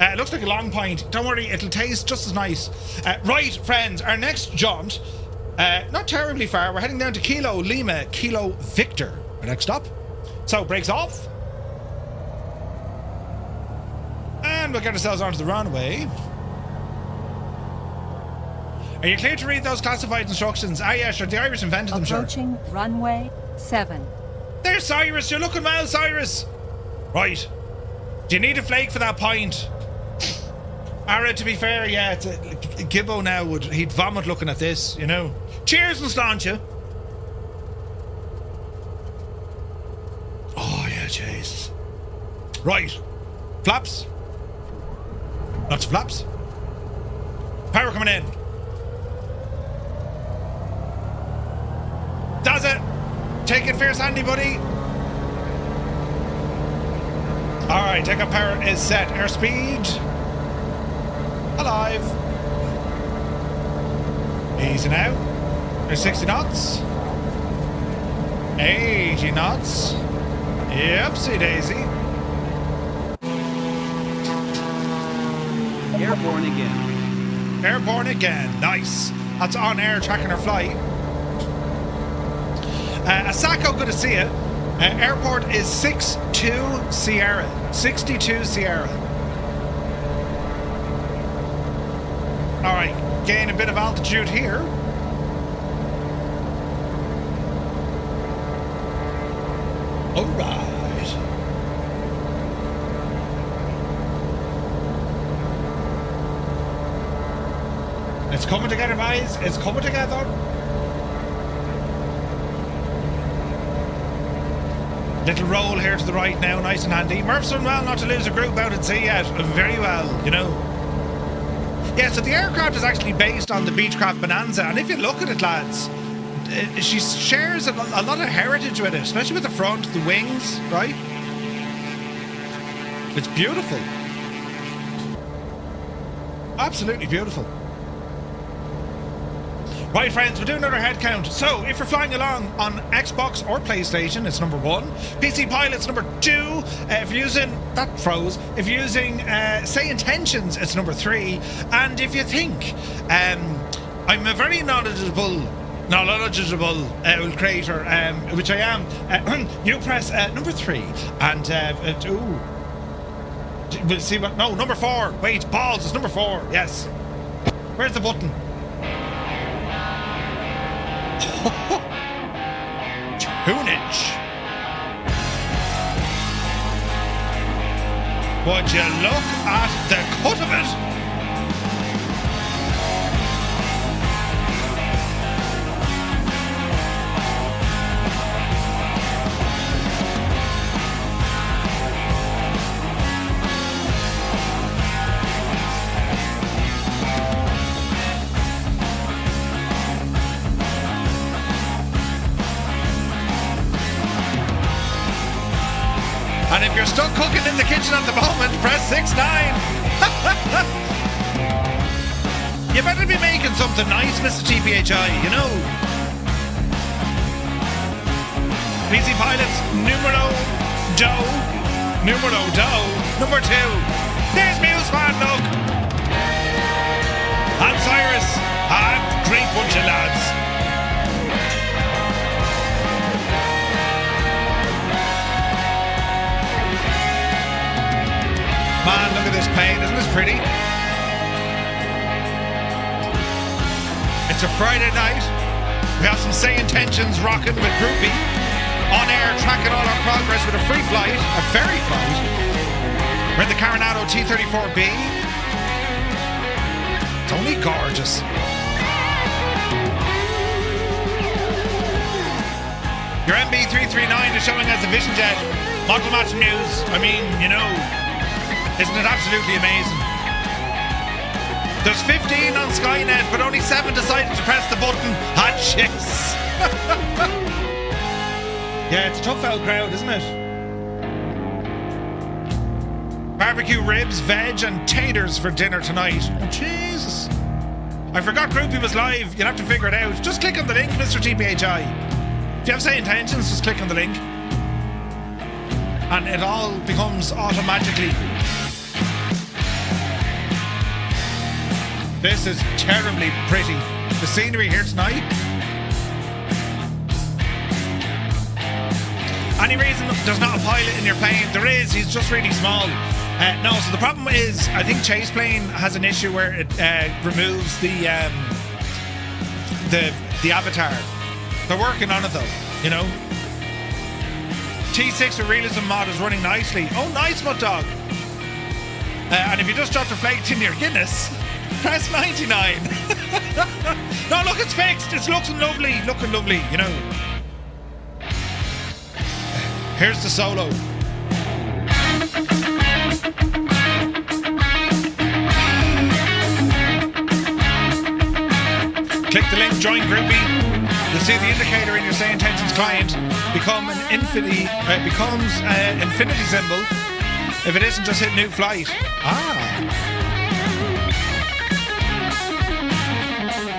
It looks like a long point. Don't worry, it'll taste just as nice. Right, friends, our next jaunt, not terribly far. We're heading down to Kilo Lima, Kilo Victor, our next stop. So, brakes off. And we'll get ourselves onto the runway. Are you clear to read those classified instructions? Ah, yeah, sure. The Irish invented them, sure. Approaching runway 7. There's Cyrus. You're looking well, Cyrus. Right. Do you need a flake for that point? Ara, to be fair, yeah, it's Gibbo now he'd vomit looking at this, you know. Cheers and staunch you. Oh, yeah, Jesus. Right. Flaps. Lots of flaps. Power coming in. Does it? Take it fierce handy, buddy. Alright, take up power is set. Airspeed. Alive. Easy now. There's 60 knots. 80 knots. Yepsy daisy. Airborne again. Airborne again. Nice. That's on air tracking our flight. Asako, good to see you. Airport is 62 Sierra. 62 Sierra. Alright, gain a bit of altitude here. Alright. It's coming together, guys. It's coming together. Little roll here to the right now, nice and handy. Murph's done well not to lose a group out at sea yet. Very well, you know. Yeah, so the aircraft is actually based on the Beechcraft Bonanza, and if you look at it, lads, she shares a lot of heritage with it, especially with the front, the wings, right? It's beautiful. Absolutely beautiful. Right, friends, we'll do another head count. So, if you're flying along on Xbox or PlayStation, it's number 1. PC Pilot's number 2. If you're using... That froze. If you're using, say, Intentions, it's number 3. And if you think, I'm a very knowledgeable creator, which I am, you press number 3. And, we'll see what... No, number 4. Wait, balls, it's number 4. Yes. Where's the button? Tunage. Would you look at the cut of it? And if you're stuck cooking in the kitchen at the moment, press 6-9. You better be making something nice, Mr. TPHI, you know. PC Pilots, numero do. Number 2. There's Muse fan, look. And Cyrus. And great bunch of lads. Man, look at this plane. Isn't this pretty? It's a Friday night. We have some Say Intentions rocking with Groupie. On air, tracking all our progress with a free flight, a ferry flight. We're in the Coronado T-34B. It's only gorgeous. Your MB339 is showing as a Vision Jet. Model match news. I mean, you know, isn't it absolutely amazing? There's 15 on Skynet, but only 7 decided to press the button. Hot chicks. Yeah, it's a tough old crowd, isn't it? Barbecue ribs, veg, and taters for dinner tonight. Oh, Jesus. I forgot Groupie was live. You'll have to figure it out. Just click on the link, Mr. TPHI. If you have say intentions, just click on the link. And it all becomes automatically. This is terribly pretty. The scenery here tonight. Any reason there's not a pilot in your plane? There is, he's just really small. No, so the problem is, I think Chase Plane has an issue where it removes the avatar. They're working on it though, you know. T6 with realism mod is running nicely. Oh, nice, Mud Dog. And if you just dropped a flake in your Guinness, press 99. No, look, it's fixed. It's looking lovely, you know. Here's the solo. Click the link, join Groupie. You'll see the indicator in your Say Intentions client becomes an infinity symbol. If it isn't, just hit new flight.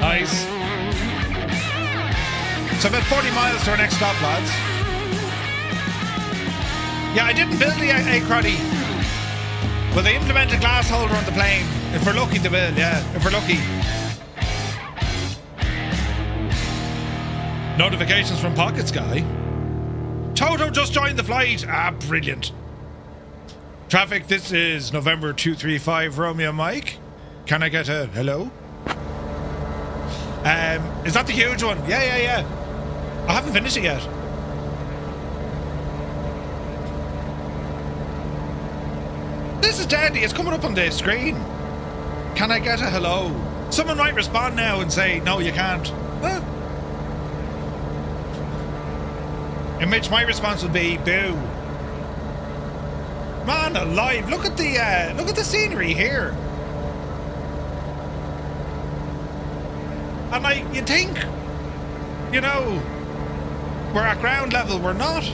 Nice. So about 40 miles to our next stop, lads. Yeah, I didn't build the A-Crotty. Well, they implemented a glass holder on the plane. If we're lucky, they will, yeah. If we're lucky. Notifications from Pocket Sky. Toto just joined the flight. Brilliant. Traffic, this is November 235 Romeo Mike. Can I get a hello? Is that the huge one? Yeah. I haven't finished it yet. This is deadly. It's coming up on the screen. Can I get a hello? Someone might respond now and say, no, you can't. In which my response would be, boo. Man alive, look at the scenery here. And you'd think, you know, we're at ground level, we're not.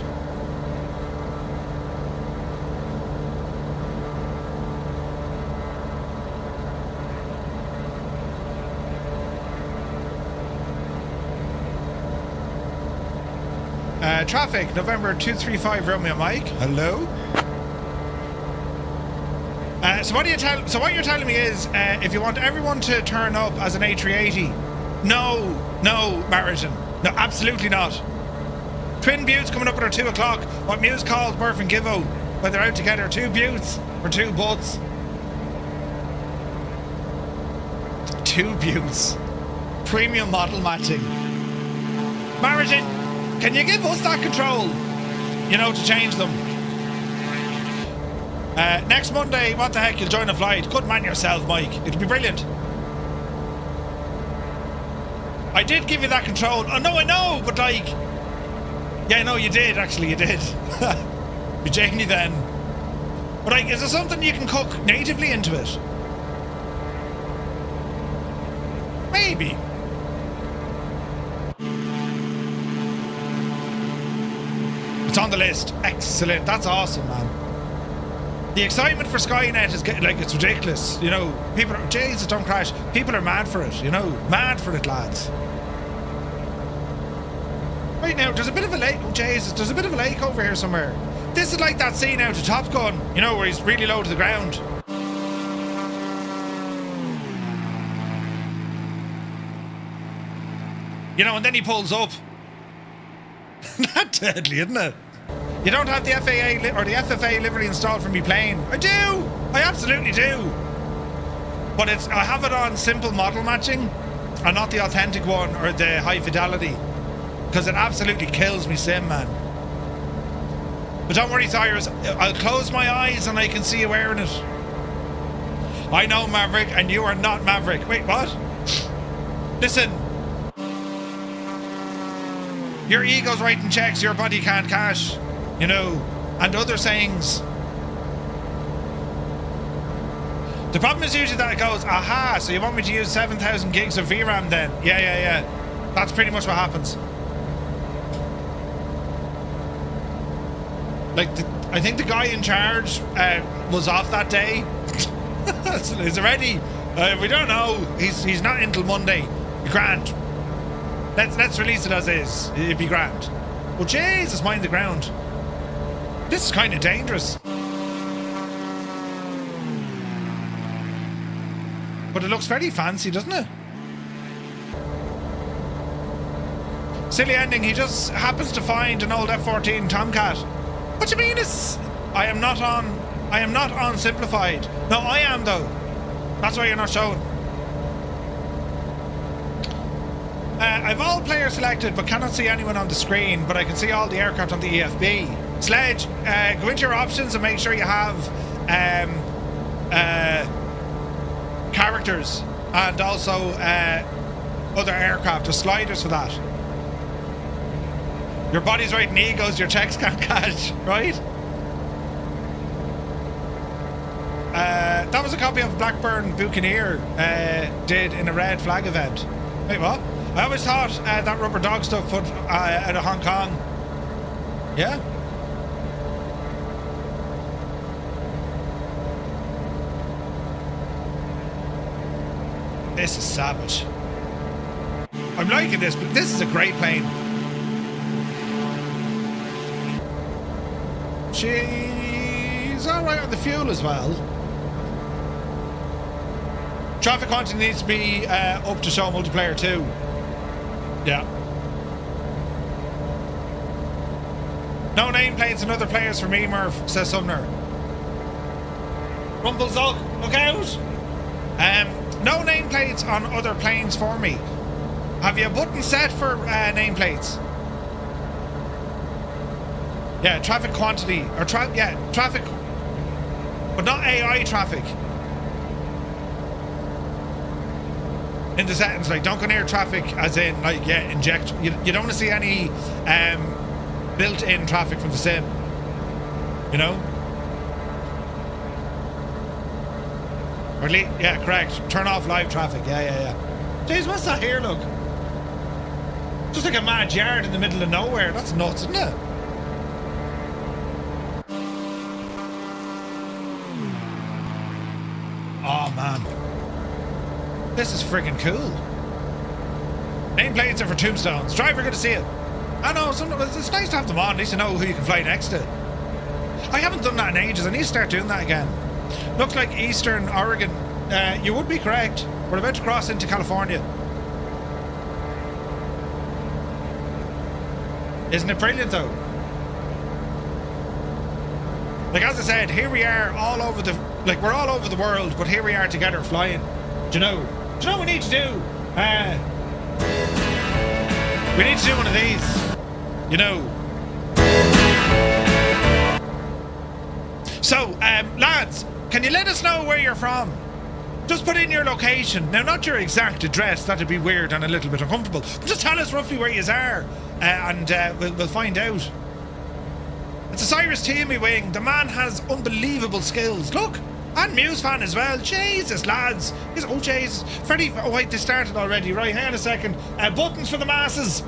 Traffic, November 235 Romeo Mike. Hello. So what you're telling me is, if you want everyone to turn up as an A380, no, Marathon, no, absolutely not. Twin Buttes coming up at our 2 o'clock. What Muse calls Murph and Givo when they're out together. 2 Buttes or 2 Buds. 2 Buttes. Premium model matching. Marathon, can you give us that control? You know, to change them. Next Monday, what the heck, you'll join a flight. Good man yourself, Mike. It'll be brilliant. I did give you that control. Oh, no, I know, but like... Yeah, no, you did, actually, you did. Be Janie then. But like, is there something you can cook natively into it? Maybe. It's on the list. Excellent. That's awesome, man. The excitement for Skynet is getting, like, it's ridiculous. You know, people are, Jesus, don't crash. People are mad for it, you know. Mad for it, lads. Right now, there's a bit of a lake. Oh, Jesus, there's a bit of a lake over here somewhere. This is like that scene out of Top Gun, you know, where he's really low to the ground. You know, and then he pulls up. Not deadly, isn't it? You don't have the FAA or the FFA livery installed for me plane. I do! I absolutely do! But I have it on simple model matching and not the authentic one or the high fidelity. Because it absolutely kills me sim, man. But don't worry, Cyrus. I'll close my eyes and I can see you wearing it. I know, Maverick, and you are not Maverick. Wait, what? Listen. Your ego's writing checks your body can't cash, you know, and other sayings. The problem is usually that it goes, aha, so you want me to use 7,000 gigs of VRAM then? Yeah. That's pretty much what happens. Like, I think the guy in charge was off that day. He's already, we don't know. He's not in till Monday. Grand. Let's release it as is. It'd be grand. Oh, Jesus, mind the ground. This is kind of dangerous. But it looks very fancy, doesn't it? Silly ending, he just happens to find an old F-14 Tomcat. What do you mean it's... I am not on simplified. No, I am though. That's why you're not showing. I've all players selected but cannot see anyone on the screen, but I can see all the aircraft on the EFB. Sledge, go into your options and make sure you have characters and also other aircraft. There's sliders for that. Your body's writing egos, your checks can't cash, right? That was a copy of Blackburn Buccaneer did in a red flag event. Wait, what? I always thought that rubber dog stuff put out of Hong Kong. Yeah? This is savage. I'm liking this, but this is a great plane. She's alright on the fuel as well. Traffic quantity needs to be up to show multiplayer too. Yeah. No nameplates and other players for me, Murph, says Sumner. Rumble Zog, look out! No nameplates on other planes for me. Have you a button set for nameplates? Yeah, traffic quantity or traffic, but not AI traffic. In the settings, like, don't go near traffic as in, like, yeah, inject. You don't want to see any built-in traffic from the sim. You know? Or yeah, correct. Turn off live traffic. Yeah. Jeez, what's that here, look? Just like a mad yard in the middle of nowhere. That's nuts, isn't it? Oh, man. This is friggin' cool. Nameplates are for tombstones. Driver, good to see you. I know, it's nice to have them on. At least you know who you can fly next to. I haven't done that in ages. I need to start doing that again. Looks like Eastern Oregon. You would be correct. We're about to cross into California. Isn't it brilliant, though? Like, as I said, here we are all over the... Like, we're all over the world, but here we are together flying. Do you know what we need to do? We need to do one of these. You know. So, lads, can you let us know where you're from? Just put in your location. Now, not your exact address. That'd be weird and a little bit uncomfortable. But just tell us roughly where you are, and we'll find out. It's a Cyrus Teamy wing. The man has unbelievable skills. Look. And Muse fan as well. Jesus, lads. Oh, Jesus. Ferry. Oh, wait, they started already. Right, hang on a second. Buttons for the masses.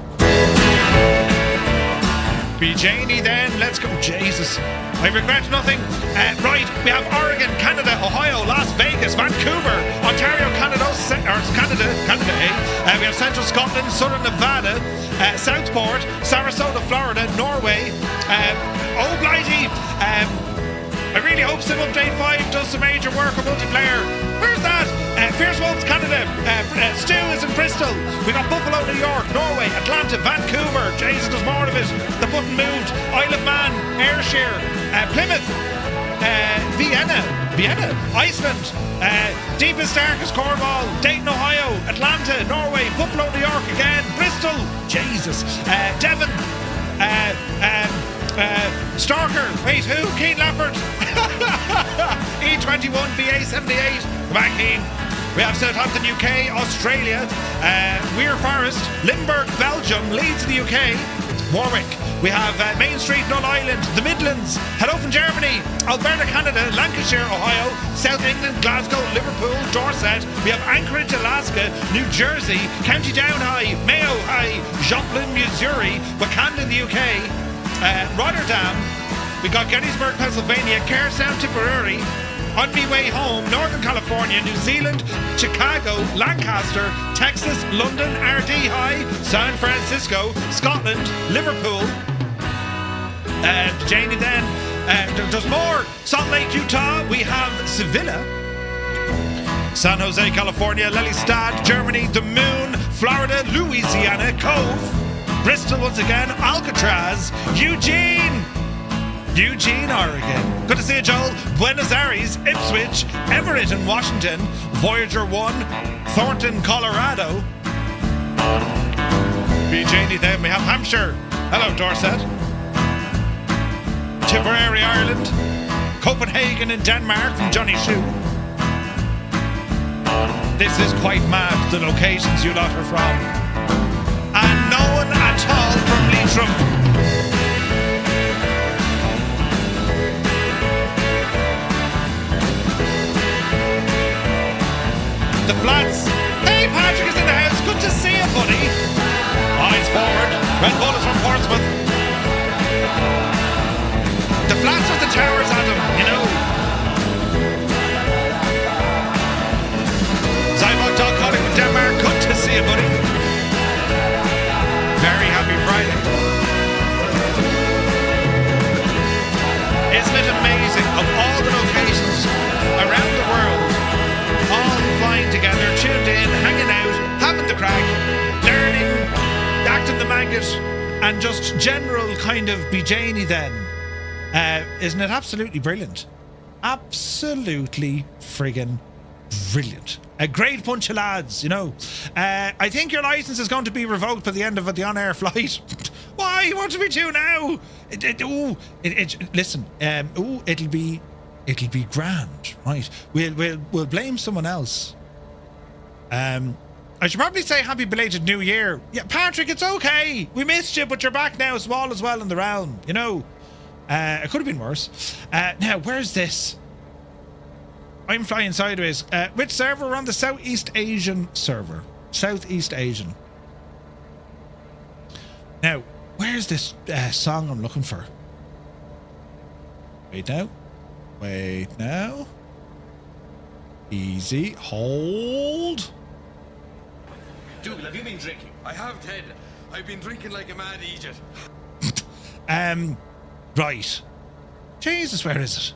Be Janie then. Let's go. Jesus. I regret nothing. Right, we have Oregon, Canada, Ohio, Las Vegas, Vancouver, Ontario, Canada, we have Central Scotland, Southern Nevada, Southport, Sarasota, Florida, Norway. Oh, blighty. I really hope Sim Update 5 does some major work on multiplayer. Where's that? Fierce Wolves, Canada. Stu is in Bristol. We got Buffalo, New York, Norway, Atlanta, Vancouver. Jesus, there's more of it. The button moved. Isle of Man, Ayrshire, Plymouth, Vienna, Iceland, deepest, darkest Cornwall, Dayton, Ohio, Atlanta, Norway, Buffalo, New York again, Bristol, Jesus, Devon, Starker, wait, who? Keane Lafford, E21 VA78, come back, Keane. We have Southampton, UK, Australia, Weir Forest, Limburg, Belgium, Leeds in the UK, Warwick. We have Main Street, Null Island, the Midlands, hello from Germany, Alberta, Canada, Lancashire, Ohio, South England, Glasgow, Liverpool, Dorset. We have Anchorage, Alaska, New Jersey, County Down High, Mayo High, Joplin, Missouri, Wakanda in the UK, Rotterdam. We got Gettysburg, Pennsylvania, Kerrsound, Tipperary. On me way home, Northern California, New Zealand, Chicago, Lancaster, Texas, London, RD High, San Francisco, Scotland, Liverpool. Janie then, there's more. Salt Lake, Utah, we have Sevilla. San Jose, California, Lelystad, Germany, The Moon, Florida, Louisiana, Cove, Bristol once again, Alcatraz, Eugene, Oregon. Good to see you, Joel. Buenos Aires, Ipswich, Everett in Washington, Voyager 1, Thornton, Colorado. Janie then, we have Hampshire. Hello, Dorset. Tipperary, Ireland. Copenhagen in Denmark from Johnny Shue. This is quite mad, the locations you lot are from. And no one at all from Leitrim. The flats. Hey, Patrick is in the house. Good to see you, buddy. Eyes forward. Red Bull is from Portsmouth. The flats with the towers, Adam, you know. Zybok Dog calling from Denmark. Good to see you, buddy. Very happy Friday. Isn't it amazing of all the locations around the world, all flying together, tuned in, hanging out, having the crack, learning, acting the maggot, and just general kind of BJanie then. Isn't it absolutely brilliant? Absolutely friggin' brilliant. A great bunch of lads, you know. I think your license is going to be revoked by the end of the on-air flight. Why? What do we do now? Listen, it'll be grand, right? We'll blame someone else. I should probably say happy belated New Year. Yeah, Patrick, it's okay. We missed you, but you're back now. Small as well in the realm, you know. It could have been worse. Now, where's this? I'm flying sideways. Which server? We're on the Southeast Asian server. Southeast Asian. Now, where's this song I'm looking for? Wait now. Easy. Hold. Dougal, have you been drinking? I have, Ted. I've been drinking like a mad idiot. Right. Jesus, where is it?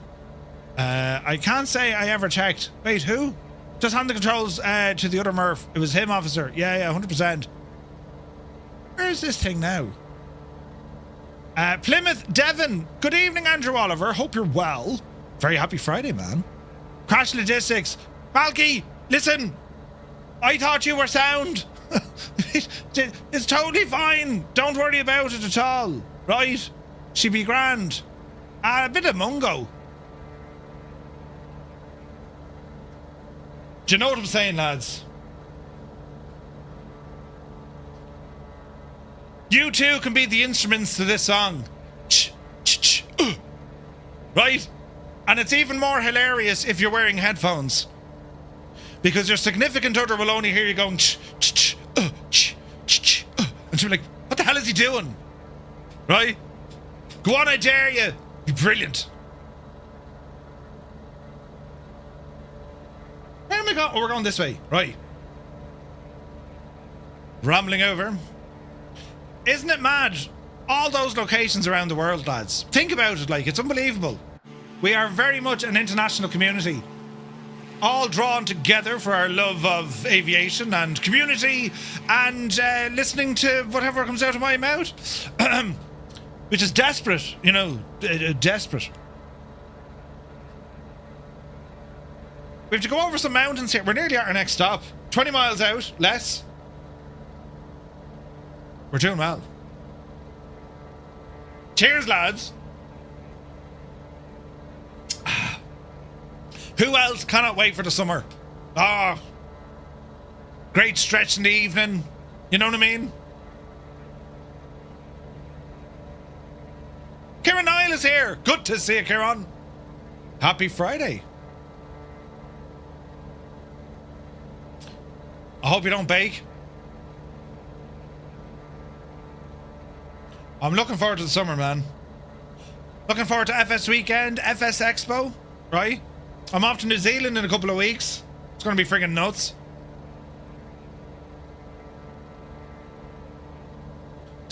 I can't say I ever checked. Wait, who? Just hand the controls to the other Murph. It was him, officer. Yeah, 100%. Where is this thing now? Plymouth, Devon. Good evening, Andrew Oliver. Hope you're well. Very happy Friday, man. Crash Logistics. Malky, listen. I thought you were sound. It's totally fine. Don't worry about it at all. Right? She'd be grand. A bit of mungo. Do you know what I'm saying, lads? You two can be the instruments to this song. Right? And it's even more hilarious if you're wearing headphones. Because your significant other will only hear you going and she'll be like, what the hell is he doing? Right? Go on, I dare you. Be brilliant. Where am I going? Oh, we're going this way. Right. Rambling over. Isn't it mad? All those locations around the world, lads. Think about it, like, it's unbelievable. We are very much an international community. All drawn together for our love of aviation and community and listening to whatever comes out of my mouth. Which is desperate, you know, desperate. We have to go over some mountains here. We're nearly at our next stop. 20 miles out, less. We're doing well. Cheers, lads. Who else cannot wait for the summer? Ah, great stretch in the evening. You know what I mean? Kieran Niall is here. Good to see you, Kieran. Happy Friday. I hope you don't bake. I'm looking forward to the summer, man. Looking forward to FS Weekend, FS Expo, right? I'm off to New Zealand in a couple of weeks. It's going to be friggin' nuts.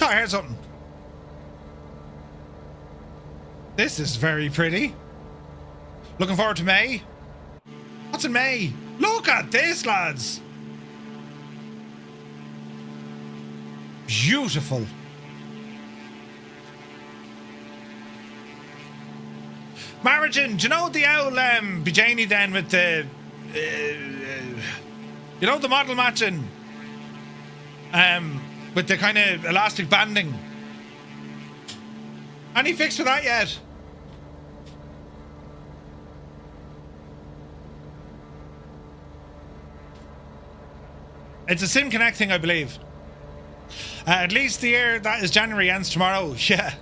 Oh, I heard something. This is very pretty. Looking forward to May. What's in May? Look at this, lads. Beautiful. Marigin, do you know the old Bijani then with the you know the model matching with the kind of elastic banding? Any fix for that yet? It's a Sim Connect thing, I believe. At least the year that is January ends tomorrow. Yeah.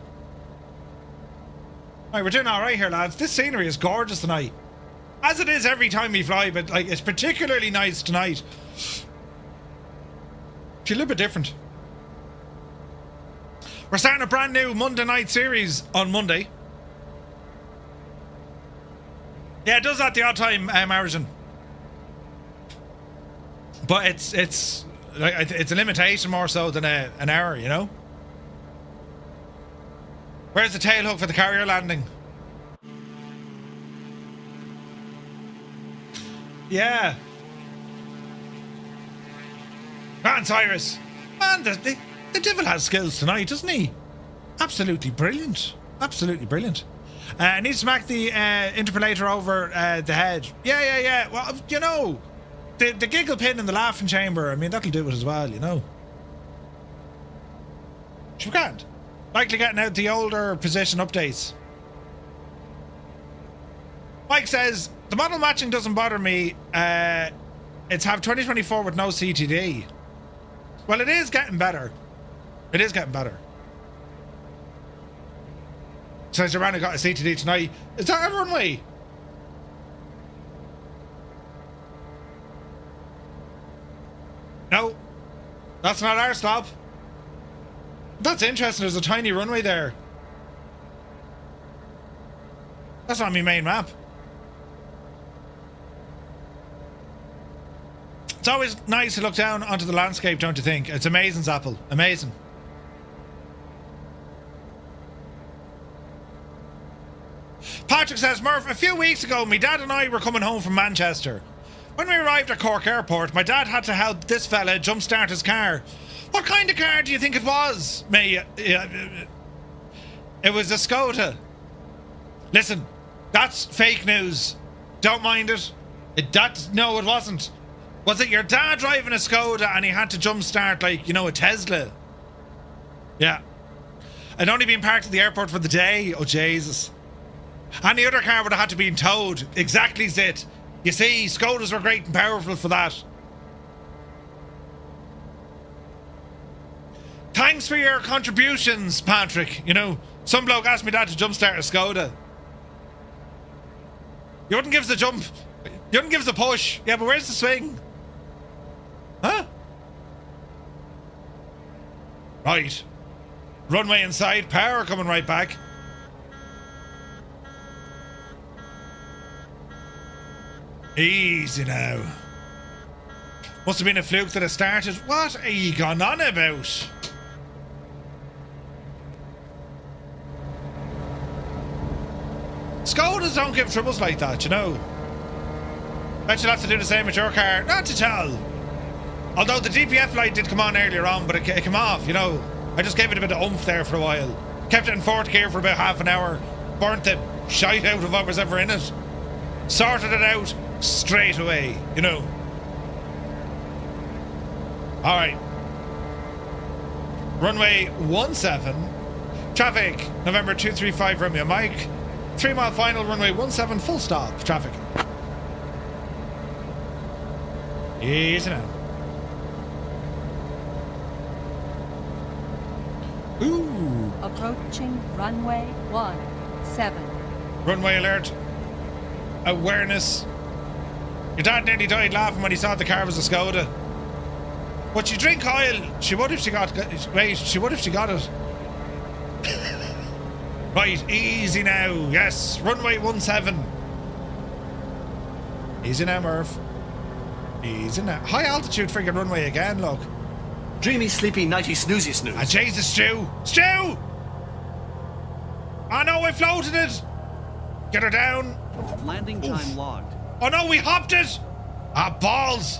Right, we're doing all right here, lads. This scenery is gorgeous tonight, as it is every time we fly. But like, it's particularly nice tonight. It's a little bit different. We're starting a brand new Monday night series on Monday. Yeah, it does at the odd time, Marigin. But it's a limitation more so than an hour, you know. Where's the tail hook for the carrier landing? Yeah. Man, Cyrus. Man, the devil has skills tonight, doesn't he? Absolutely brilliant. Absolutely brilliant. I need to smack the interpolator over the head. Yeah. Well, you know, the giggle pin in the laughing chamber, I mean, that'll do it as well, you know. We can't. Likely getting out the older position updates. Mike says, the model matching doesn't bother me. It's have 2024 with no CTD. Well, it is getting better. It is getting better. Says Joanna got a CTD tonight. Is that our runway? No. That's not our stop. That's interesting. There's a tiny runway there. That's not my main map. It's always nice to look down onto the landscape, don't you think? It's amazing, Zappel. Amazing. Patrick says, Murph, a few weeks ago, my dad and I were coming home from Manchester. When we arrived at Cork Airport, my dad had to help this fella jumpstart his car. What kind of car do you think it was? It was a Skoda. Listen, that's fake news. Don't mind it. No, it wasn't. Was it your dad driving a Skoda and he had to jumpstart, like, you know, a Tesla? Yeah. I'd only been parked at the airport for the day. Oh, Jesus. Any other car would have had to be towed. Exactly it. You see, Skodas were great and powerful for that. Thanks for your contributions, Patrick. You know, some bloke asked me dad to jumpstart a Skoda. You wouldn't give us a jump. You wouldn't give us a push. Yeah, but where's the swing? Huh? Right. Runway inside. Power coming right back. Easy now. Must have been a fluke that it started. What are you gone on about? Skodas don't give troubles like that, you know. Bet you'll have to do the same with your car. Not to tell. Although the DPF light did come on earlier on, but it came off, you know. I just gave it a bit of oomph there for a while. Kept it in fourth gear for about half an hour. Burnt the shite out of what was ever in it. Sorted it out straight away, you know. Alright. Runway 17. Traffic, November 235 Romeo Mike. 3 mile final, runway 17, full stop. Traffic. Easy now. Ooh. Approaching runway 17. Runway alert. Awareness. Your dad nearly died laughing when he saw the car was a Skoda. But she drink oil. She would if she got. Wait, she would if she got it. Right, easy now. Yes, runway 17. Easy now, Murph. Easy now. High altitude friggin' runway again, look. Dreamy, sleepy, nighty, snoozy snooze. Ah, Jesus, Stu! Stu! Oh no, I floated it! Get her down. Landing time logged. Oh no, we hopped it! Ah, balls!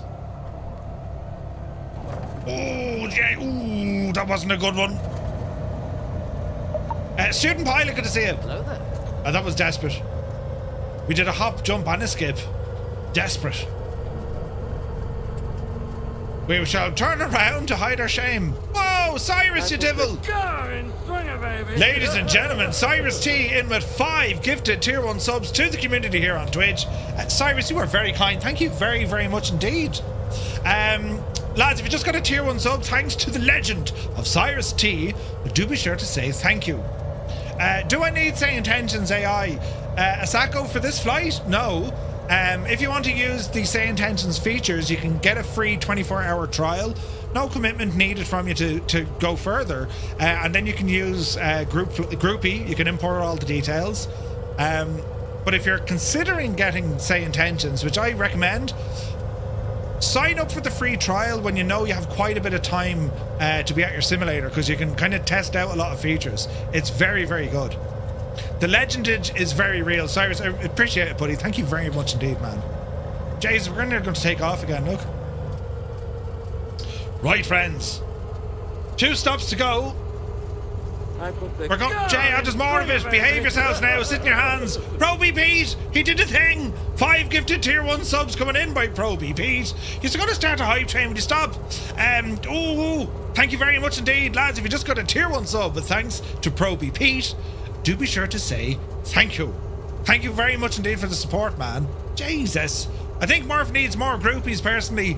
Oh, yeah. Ooh, that wasn't a good one. Student pilot, good to see you. Hello there. That was desperate. We did a hop, jump, and a skip. Desperate. We shall turn around to hide our shame. Whoa, Cyrus, you devil! Ladies and gentlemen, Cyrus T in with 5 gifted tier 1 subs to the community here on Twitch. Cyrus, you are very kind. Thank you very, very much indeed. Lads, if you just got a tier 1 sub, thanks to the legend of Cyrus T, do be sure to say thank you. Do I need Say Intentions AI? A Sacco for this flight? No. If you want to use the Say Intentions features, you can get a free 24-hour trial. No commitment needed from you to go further. And then you can use Groupie. You can import all the details. But if you're considering getting Say Intentions, which I recommend, sign up for the free trial when you know you have quite a bit of time to be at your simulator, because you can kind of test out a lot of features. It's very, very good. The legendage is very real. Cyrus, I appreciate it, buddy. Thank you very much indeed, man. Jesus, we're going to take off again, look. Right, friends. 2 stops to go. We're going. Jay, there's more of it. Behave yourselves now. Sit in your hands. Proby Pete, he did a thing. 5 gifted tier 1 subs coming in by Proby Pete. He's going to start a hype train. Would you stop? Thank you very much indeed, lads. If you just got a tier 1 sub, but thanks to Proby Pete, do be sure to say thank you. Thank you very much indeed for the support, man. Jesus. I think Murph needs more groupies, personally.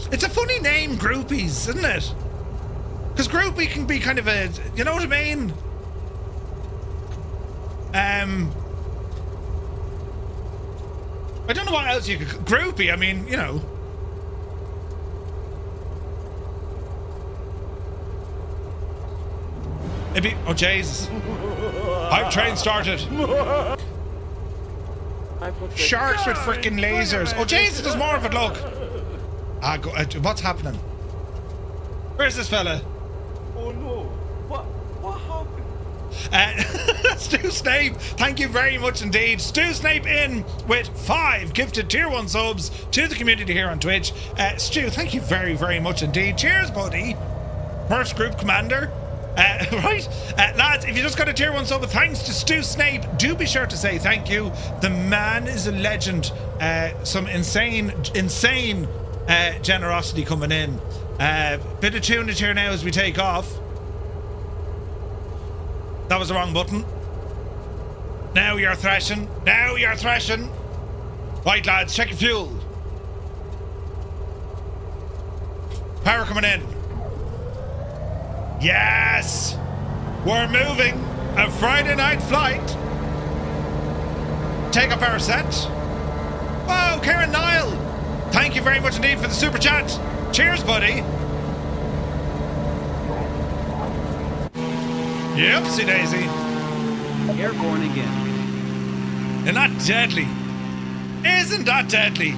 It's a funny name, groupies, isn't it? Because groupie can be kind of a, you know what I mean? I don't know what else you could, groupie, I mean, you know. Maybe, oh Jesus. Hype train started. Sharks with freaking lasers. Oh Jesus, there's more of it, look. What's happening? Where's this fella? Oh no. What happened? Stu Snape, thank you very much indeed. Stu Snape in with 5 gifted tier 1 subs to the community here on Twitch. Stu, thank you very, very much indeed. Cheers, buddy. First group commander. Right, lads, if you just got a tier 1 sub, thanks to Stu Snape, do be sure to say thank you. The man is a legend. Some insane generosity coming in. Bit of tunage here now as we take off. That was the wrong button. Now you're thrashing. Now you're thrashing. Right, lads, check your fuel. Power coming in. Yes! We're moving. A Friday night flight. Take up our set. Whoa, Karen Nile. Thank you very much indeed for the super chat. Cheers, buddy. Yepsy daisy. Airborne again. Isn't that deadly? Isn't that deadly?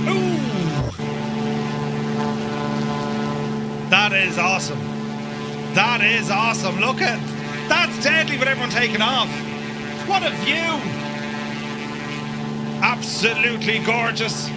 Ooh. That is awesome. That is awesome. Look at that's deadly with everyone taking off. What a view. Absolutely gorgeous.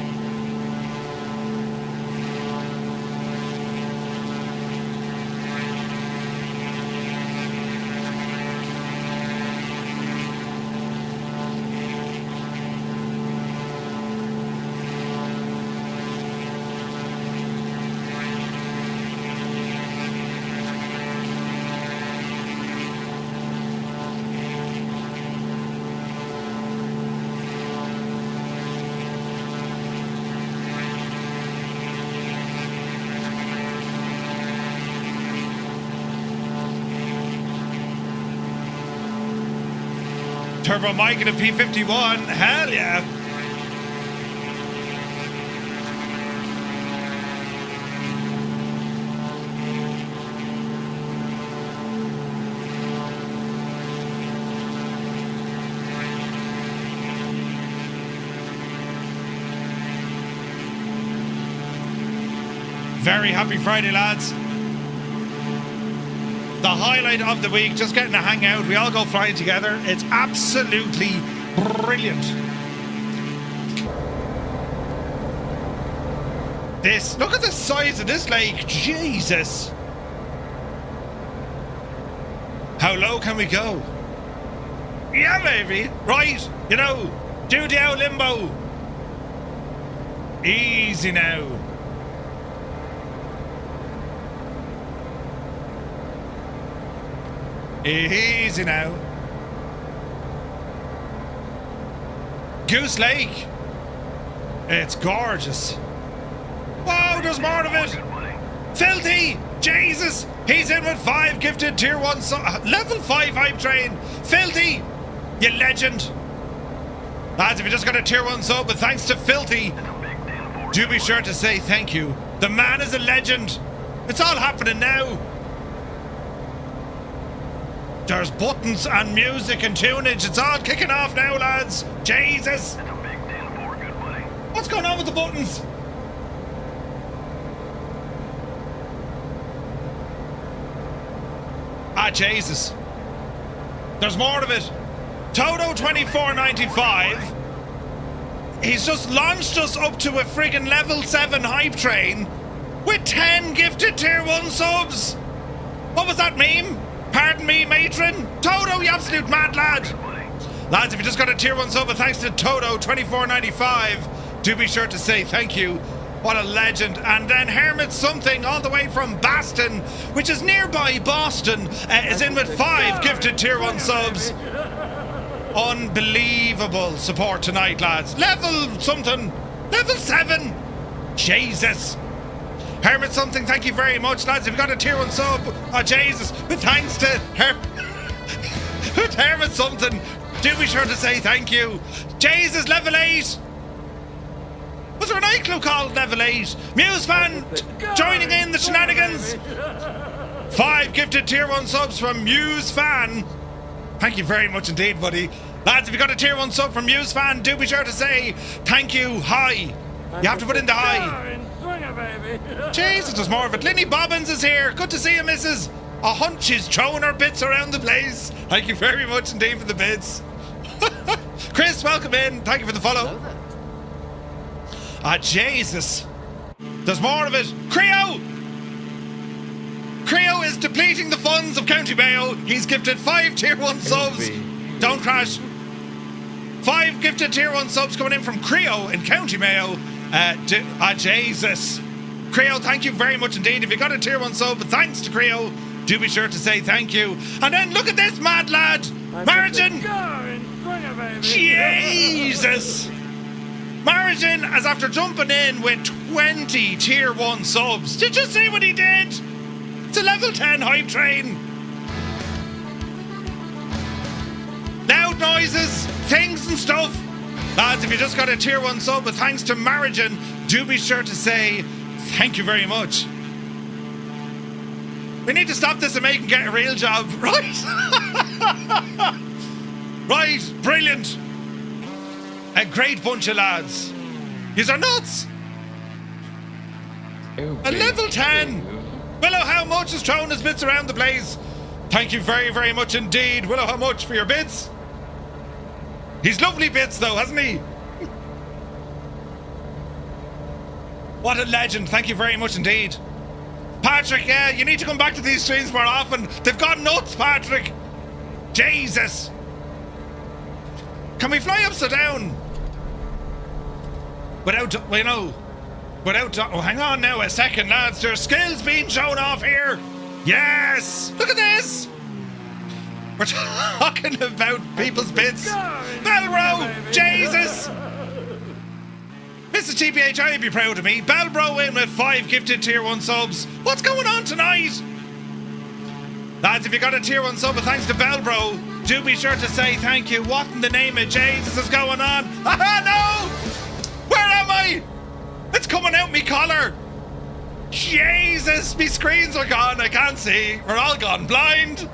Turbo Mike and a P51. Hell yeah. Very happy Friday, lads. The highlight of the week, just getting to hang out. We all go flying together. It's absolutely brilliant. This, look at the size of this lake. Jesus. How low can we go? Yeah, baby. Right, you know, do the old limbo. Easy now. Easy now. Goose Lake. It's gorgeous. Whoa, there's more of it. Filthy. Jesus. He's in with 5 gifted tier 1 level 5 hype train. Filthy. You legend. Lads, if you just got a tier 1 sub, but thanks to Filthy, do be sure to say thank you. The man is a legend. It's all happening now. There's buttons and music and tunage. It's all kicking off now, lads. Jesus. What's going on with the buttons? Ah, Jesus. There's more of it. Toto 2495. He's just launched us up to a friggin' level 7 hype train with 10 gifted tier 1 subs. What was that meme? Pardon me, matron. Toto, you absolute mad lad. Lads, if you just got a tier 1 sub, thanks to Toto 2495, do be sure to say thank you. What a legend. And then Hermit Something, all the way from Baston, which is nearby Boston, is in with 5 gifted tier 1 subs. Unbelievable support tonight, lads. Level something. Level 7. Jesus. Hermit Something, thank you very much, lads. If you got a tier 1 sub, oh Jesus, but thanks to Hermit Something, do be sure to say thank you. Jesus, level 8. Was there a nightclub called Level 8? Muse fan joining in the shenanigans. 5 gifted tier 1 subs from Muse fan. Thank you very much indeed, buddy. Lads, if you got a tier 1 sub from Muse fan, do be sure to say thank you. Hi. You have to put in the hi. Jesus, there's more of it. Linny Bobbins is here. Good to see you, missus. A hunch is throwing her bits around the place. Thank you very much indeed for the bits. Chris, welcome in. Thank you for the follow. Ah, Jesus. There's more of it. Creo! Creo is depleting the funds of County Mayo. He's gifted 5 tier 1 subs. Don't crash. 5 gifted tier 1 subs coming in from Creo in County Mayo. Jesus. Creo, thank you very much indeed. If you got a tier 1 sub, thanks to Creo, do be sure to say thank you. And then look at this mad lad. Margin. Jesus. Margin, as after jumping in with 20 tier 1 subs. Did you see what he did? It's a level 10 hype train. Loud noises, things and stuff. Lads, if you just got a tier 1 sub, but thanks to Margin, do be sure to say thank you very much. We need to stop this and make him get a real job, right? Right, brilliant. A great bunch of lads. Yous are nuts. A level 10. Willow, how much is throwing his bits around the place? Thank you very, very much indeed. Willow, how much for your bits? He's lovely bits though, hasn't he? What a legend. Thank you very much indeed. Patrick, yeah, you need to come back to these streams more often. They've gone nuts, Patrick. Jesus. Can we fly upside down? Without, oh, hang on now a second, lads. There's skills being shown off here. Yes. Look at this. We're talking about people's bits. Belbro, Jesus. Mr. TPH, I'd be proud of me. Belbro in with 5 gifted tier 1 subs. What's going on tonight? Lads, if you got a tier 1 sub, thanks to Belbro, do be sure to say thank you. What in the name of Jesus is going on? Ah, no! Where am I? It's coming out me collar. Jesus, me screens are gone. I can't see. We're all gone blind.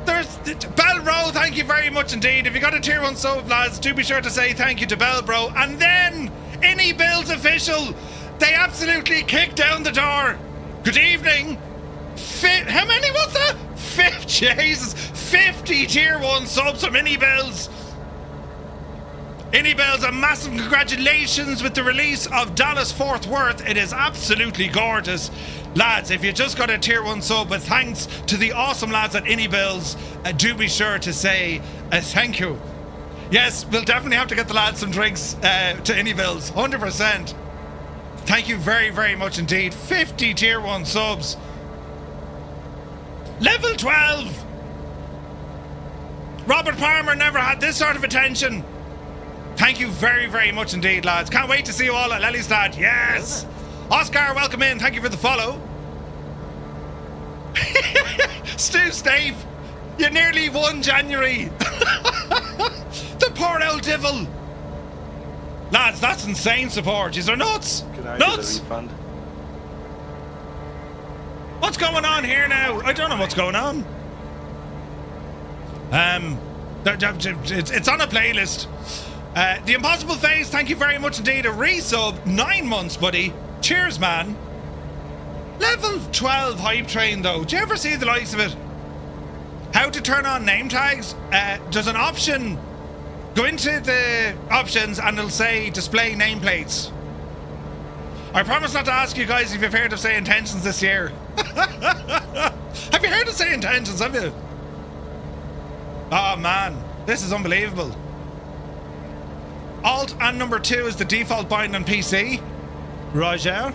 There's Bellbro, thank you very much indeed. If you got a tier 1 sub, lads, do be sure to say thank you to Bellbro. And then, Any Bills official, they absolutely kicked down the door. Good evening. How many was that? 50, Jesus, 50 tier 1 subs from Any Bills. Any Bills, a massive congratulations with the release of Dallas Fort Worth. It is absolutely gorgeous. Lads, if you just got a tier 1 sub, with thanks to the awesome lads at Any Bills, do be sure to say thank you. Yes, we'll definitely have to get the lads some drinks to Any Bills, 100%. Thank you very, very much indeed. 50 tier 1 subs. Level 12. Robert Palmer never had this sort of attention. Thank you very, very much indeed, lads. Can't wait to see you all at Lelystad. Yes. Oscar, welcome in. Thank you for the follow. Stu Stave, you nearly won January. The poor old devil. Lads, that's insane support. You're nuts. Nuts. What's going on here now? I don't know what's going on. It's on a playlist. The Impossible Phase, thank you very much indeed. A resub, 9 months, buddy. Cheers, man. Level 12 hype train, though. Do you ever see the likes of it? How to turn on name tags? There's an option. Go into the options and it'll say display nameplates. I promise not to ask you guys if you've heard of Say Intentions this year. Have you heard of Say Intentions, have you? Oh, man. This is unbelievable. Alt and number 2 is the default bind on PC. Roger.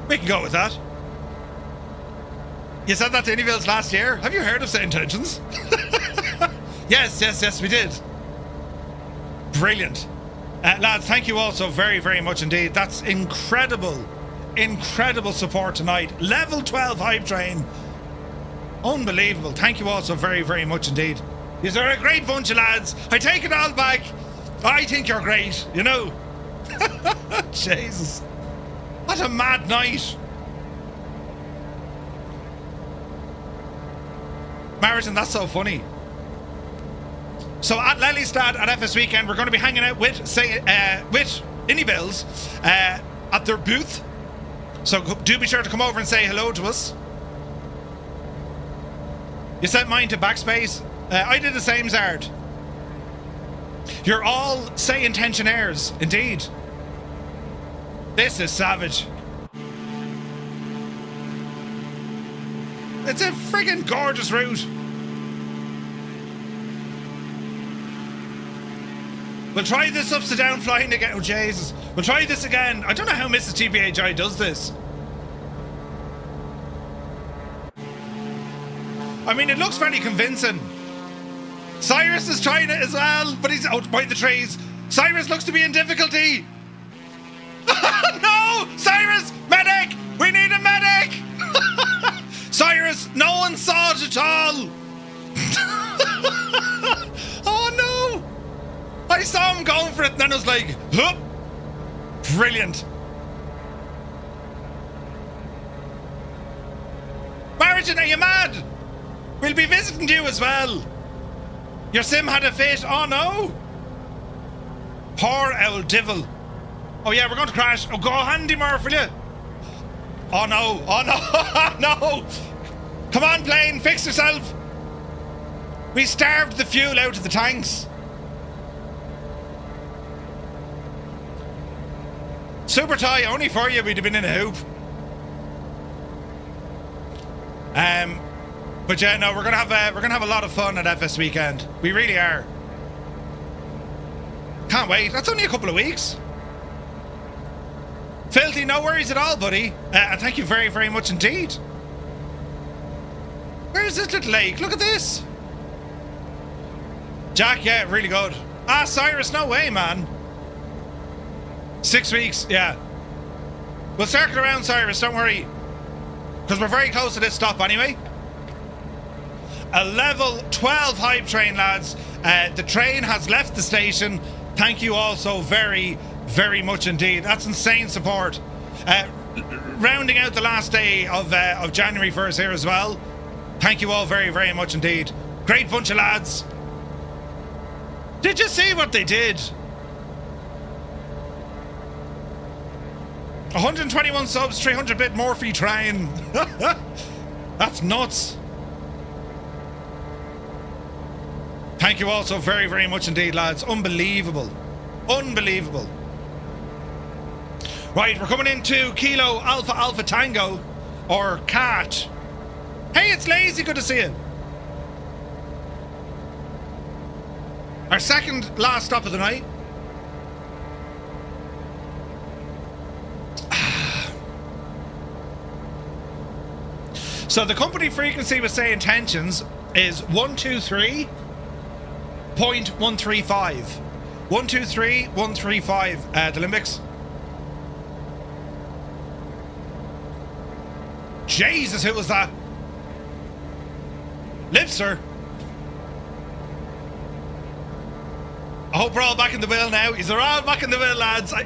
We can go with that. You said that to Anyvilles last year. Have you heard of Say Intentions? Yes, we did. Brilliant. Lads, thank you all so very, very much indeed. That's incredible support tonight. Level 12 hype train. Unbelievable. Thank you all so very, very much indeed. You're a great bunch of lads. I take it all back. I think you're great, you know. Jesus. What a mad night. Marathon, that's so funny. So at Lelystad at FS Weekend, we're going to be hanging out with Any Bills at their booth. So do be sure to come over and say hello to us. You sent mine to backspace. I did the same, Zard. You're all Say Intentionaires, indeed. This is savage. It's a friggin' gorgeous route. We'll try this upside down flying again. Oh, Jesus. We'll try this again. I don't know how Mrs. TBHI does this. I mean, it looks very convincing. Cyrus is trying it as well, but he's out by the trees. Cyrus looks to be in difficulty. No! Cyrus! Medic! We need a medic! Cyrus, no one saw it at all. Oh, no! I saw him going for it, and then I was like, huh? Brilliant. Margin, are you mad? We'll be visiting you as well. Your sim had a fit. Oh, no. Poor old devil. Oh, yeah, we're going to crash. Oh, go handy, Murph, will you? Oh, no. Oh, no. No. Come on, plane. Fix yourself. We starved the fuel out of the tanks. Super tie, only for you, we'd have been in a hoop. But yeah, no, we're gonna have a lot of fun at FS Weekend. We really are. Can't wait. That's only a couple of weeks. Filthy, no worries at all, buddy. And thank you very, very much indeed. Where is this little lake? Look at this. Jack, yeah, really good. Ah, Cyrus, no way, man. 6 weeks, yeah. We'll circle around, Cyrus, don't worry. because we're very close to this stop anyway. A level 12 hype train, lads. The train has left the station. Thank you all so very, very much indeed. That's insane support. Rounding out the last day of January 1st here as well. Thank you all very, very much indeed. Great bunch of lads. Did you see what they did? 121 subs, 300 bit more for you train. That's nuts. Thank you all so very, very much indeed, lads. Unbelievable. Unbelievable. Right, we're coming into Kilo Alpha Alpha Tango, or KAAT. Hey, it's Lazy. Good to see you. Our second last stop of the night. So the company frequency was saying tensions is 123.135. 123.135, the Olympics. Jesus, who was that? Lipster. I hope we're all back in the wheel now. Is they're all back in the wheel, lads. I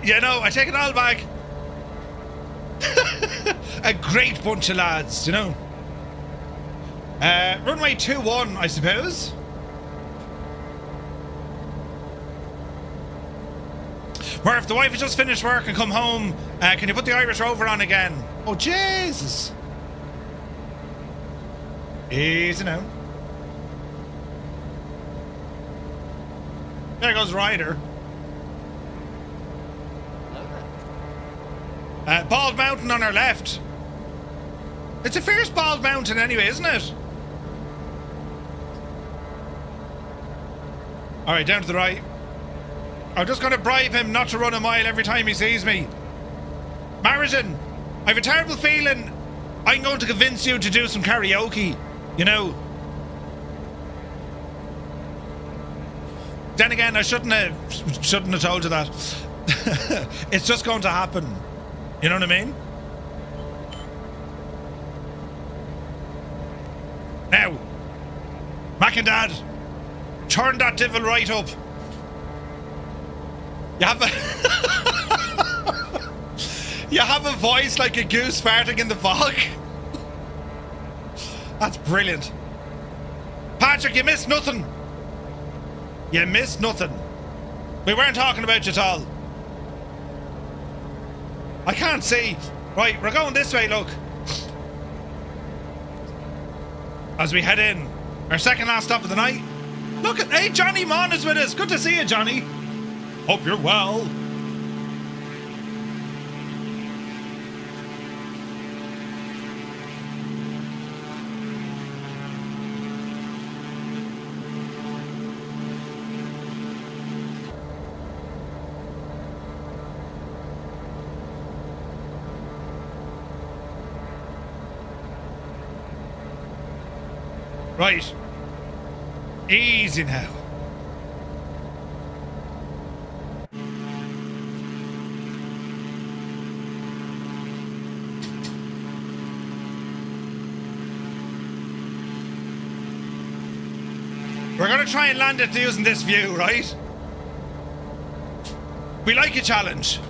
take it all back. A great bunch of lads, you know. Runway 21, I suppose. Murph, the wife has just finished work and come home. Can you put the Irish Rover on again? Oh, Jesus. Easy now. There goes Ryder. Bald Mountain on our left. It's a fierce bald mountain anyway, isn't it? Alright, down to the right. I'm just going to bribe him not to run a mile every time he sees me. Marathon, I have a terrible feeling I'm going to convince you to do some karaoke, you know. Then again, I shouldn't have told you that. It's just going to happen. You know what I mean? Now, Mac and Dad, turn that devil right up. You have a you have a voice like a goose farting in the fog. That's brilliant. Patrick, you missed nothing. You missed nothing. We weren't talking about you at all. I can't see. Right, we're going this way, look. As we head in, our second last stop of the night. Look at, hey, Johnny Mon is with us. Good to see you, Johnny. Hope you're well. Right. Easy now. We're going to try and land it using this view, right? We like a challenge.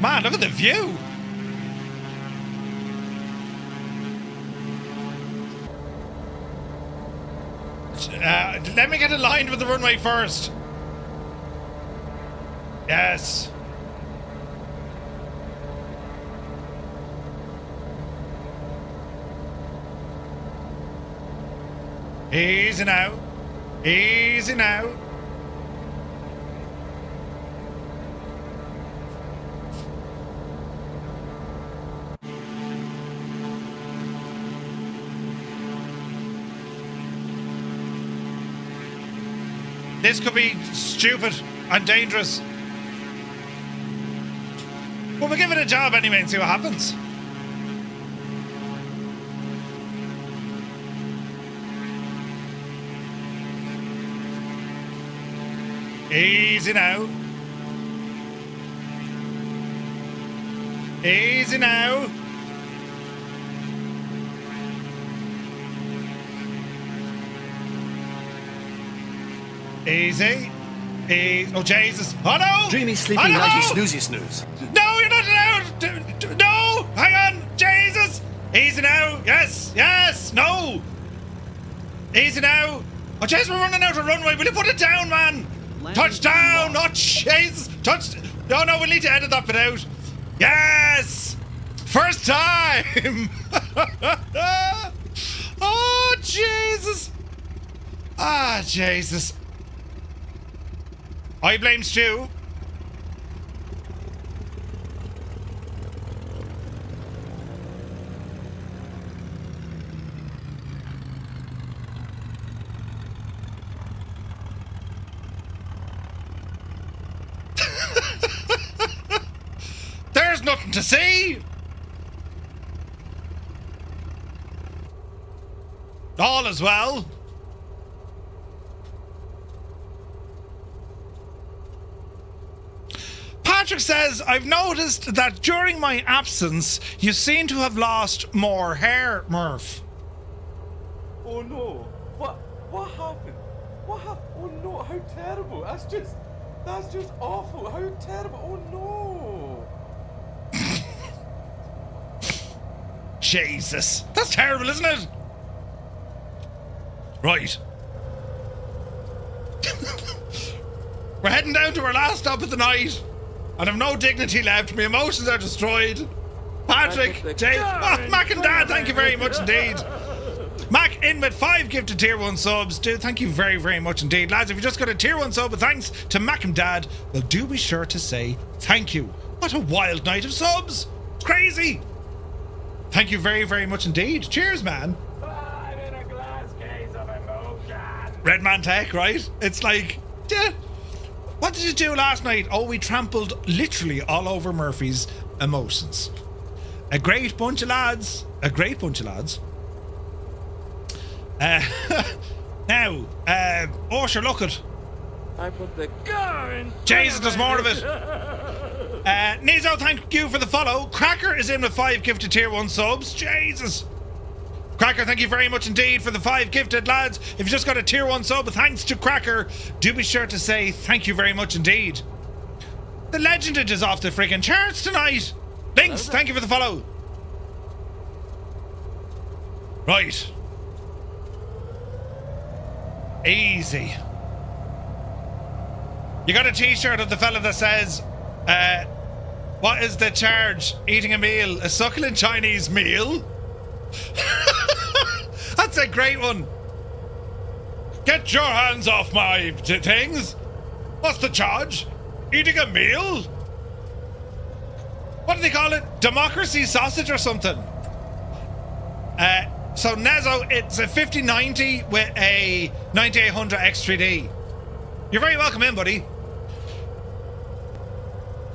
Man, look at the view. Let me get aligned with the runway first. Yes. Easy now. Easy now. This could be stupid and dangerous. But we'll give it a job anyway and see what happens. Easy now. Easy now. Easy. Oh, Jesus. Oh, no. Dreamy, sleepy, Oh, no! nighty, snoozy, snooze. No, you're not allowed. No. Hang on. Jesus. Easy now. Yes. Yes. No. Easy now. Oh, Jesus, we're running out of runway. Will you put it down, man? Touchdown. Oh, Jesus. No, we'll need to edit that bit out. Yes. First time. Oh, Jesus. Ah, Jesus. I blame Stu. There's nothing to see. All is well. Patrick says, I've noticed that during my absence, you seem to have lost more hair, Murph. Oh no! What happened? What happened? Oh no! How terrible! That's just awful! How terrible! Oh no! Jesus, that's terrible, isn't it? Right. We're heading down to our last stop of the night. And I've no dignity left. My emotions are destroyed. Patrick, Jay, Mac and Dad, thank you very much indeed. Mac in with 5 gifted tier 1 subs. Dude, thank you very, very much indeed. Lads, if you just got a tier 1 sub with thanks to Mac and Dad, well, do be sure to say thank you. What a wild night of subs. It's crazy. Thank you very, very much indeed. Cheers, man. I'm in a glass case of emotion. Red Man Tech, right? It's like, yeah. What did you do last night? Oh, we trampled literally all over Murphy's emotions. A great bunch of lads. A great bunch of lads. Now, oh, sure, look it. I put the car in. Jesus, there's more of it. Nizo, thank you for the follow. Cracker is in with 5 gifted tier 1 subs. Jesus. Cracker, thank you very much indeed for the 5 gifted, lads. If you just got a tier 1 sub, thanks to Cracker, do be sure to say thank you very much indeed. The legendage is off the freaking charts tonight. Links, thank you for the follow. Right. Easy. You got a t-shirt of the fella that says, what is the charge? Eating a meal, a succulent Chinese meal? That's a great one. Get your hands off my things. What's the charge? Eating a meal? What do they call it? Democracy sausage or something? So Nezo, it's a 5090 with a 9800 X3D. You're very welcome in, buddy.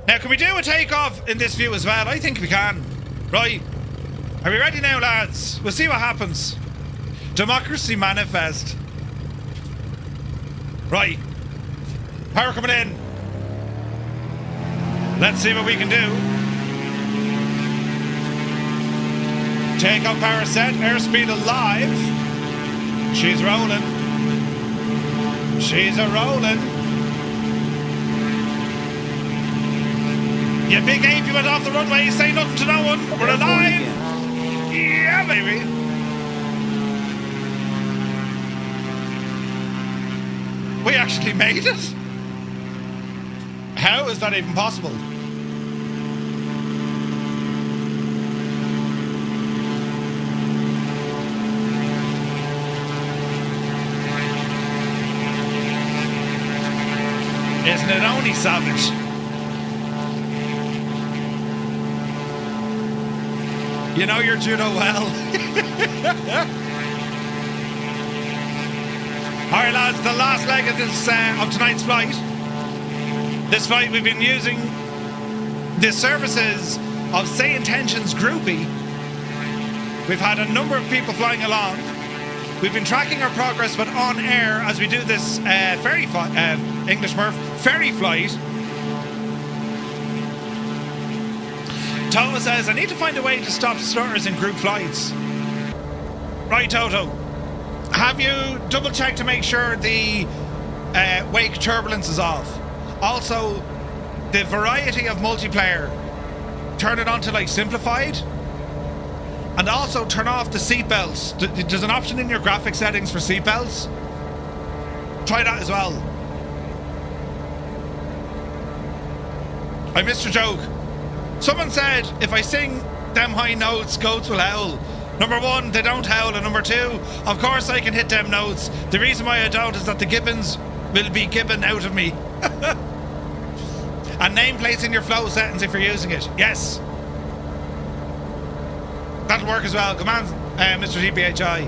Now, can we do a takeoff in this view as well? I think we can. Right. Are we ready now, lads? We'll see what happens. Democracy manifest. Right. Power coming in. Let's see what we can do. Takeoff power set. Airspeed alive. She's rolling. She's a rolling. You big ape, you went off the runway. Say nothing to no one. We're alive. Yeah, baby. We actually made it. How is that even possible? Isn't it only savage? You know your judo well. Alright lads, the last leg of this of tonight's flight. This flight we've been using the services of Say Intentions Groupie. We've had a number of people flying along. we've been tracking our progress with on air as we do this ferry English Murph ferry flight. Toto says, I need to find a way to stop stutters in group flights. Right, Toto. Have you double checked to make sure the wake turbulence is off? Also, the variety of multiplayer, turn it on to like simplified. And also turn off the seatbelts. There's an option in your graphic settings for seatbelts. Try that as well. I missed your joke. Someone said, if I sing them high notes, goats will howl. Number one, they don't howl. And number two, of course I can hit them notes. The reason why I don't is that the gibbons will be gibbon out of me. And nameplates in your flow settings if you're using it. Yes. That'll work as well. Come on, Mr. TBHI.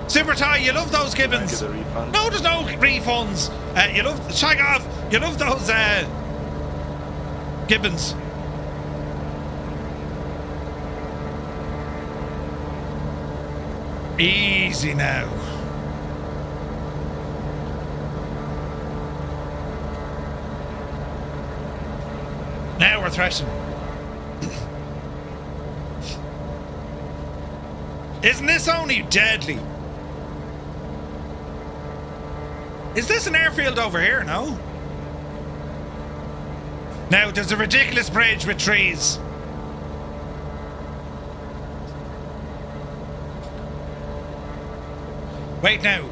Super Ty, you love those gibbons. No, there's no refunds. You love... Shag off. You love those gibbons. Easy now. Now we're thrashing. Isn't this only deadly? Is this an airfield over here? No. Now there's a ridiculous bridge with trees. Wait now.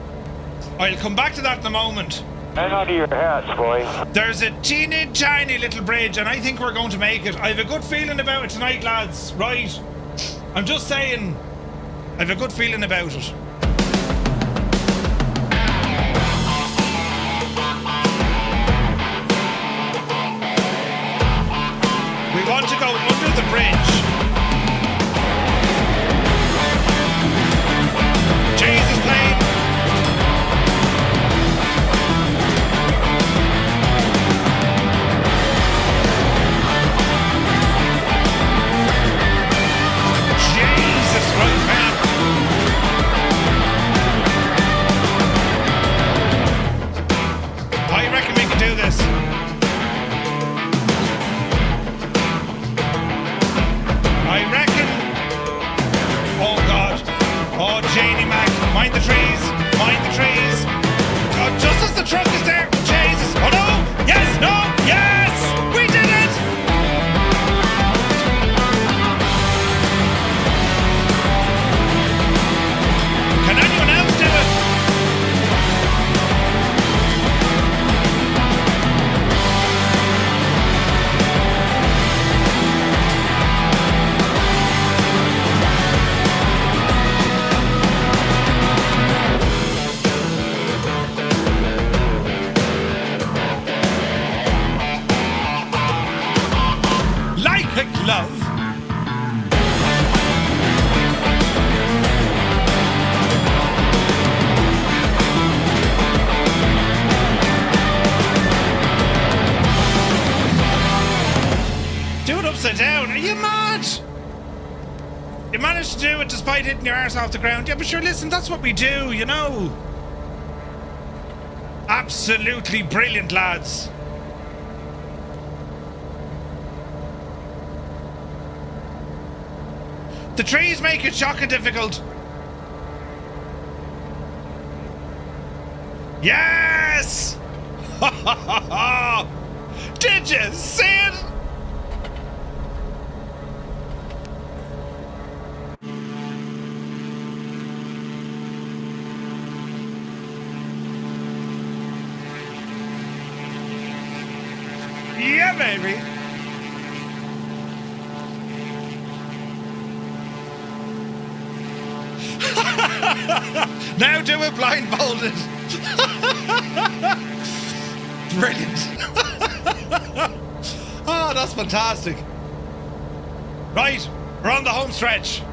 I'll come back to that in a moment. Hang on to your hats, boy. There's a teeny tiny little bridge and I think we're going to make it. I have a good feeling about it tonight, lads. Right. I'm just saying, I have a good feeling about it. We want to go under the bridge. Jesus plane. Jesus, right, man. I reckon we can do this. I reckon. Oh God. Oh, Janie Mac. Mind the trees. Mind the trees. Oh, just as the truck is there. Jesus. Oh no. Yes. No. Yes. We did it. Can anyone else do it? Love. Do it upside down. Are you mad? You managed to do it despite hitting your arse off the ground. Yeah, but sure, listen, that's what we do, you know. Absolutely brilliant, lads. The trees make it shocking difficult. Yes! Did you see it? Yeah, baby. Now do it blindfolded. Brilliant. Oh, that's fantastic. Right, we're on the home stretch.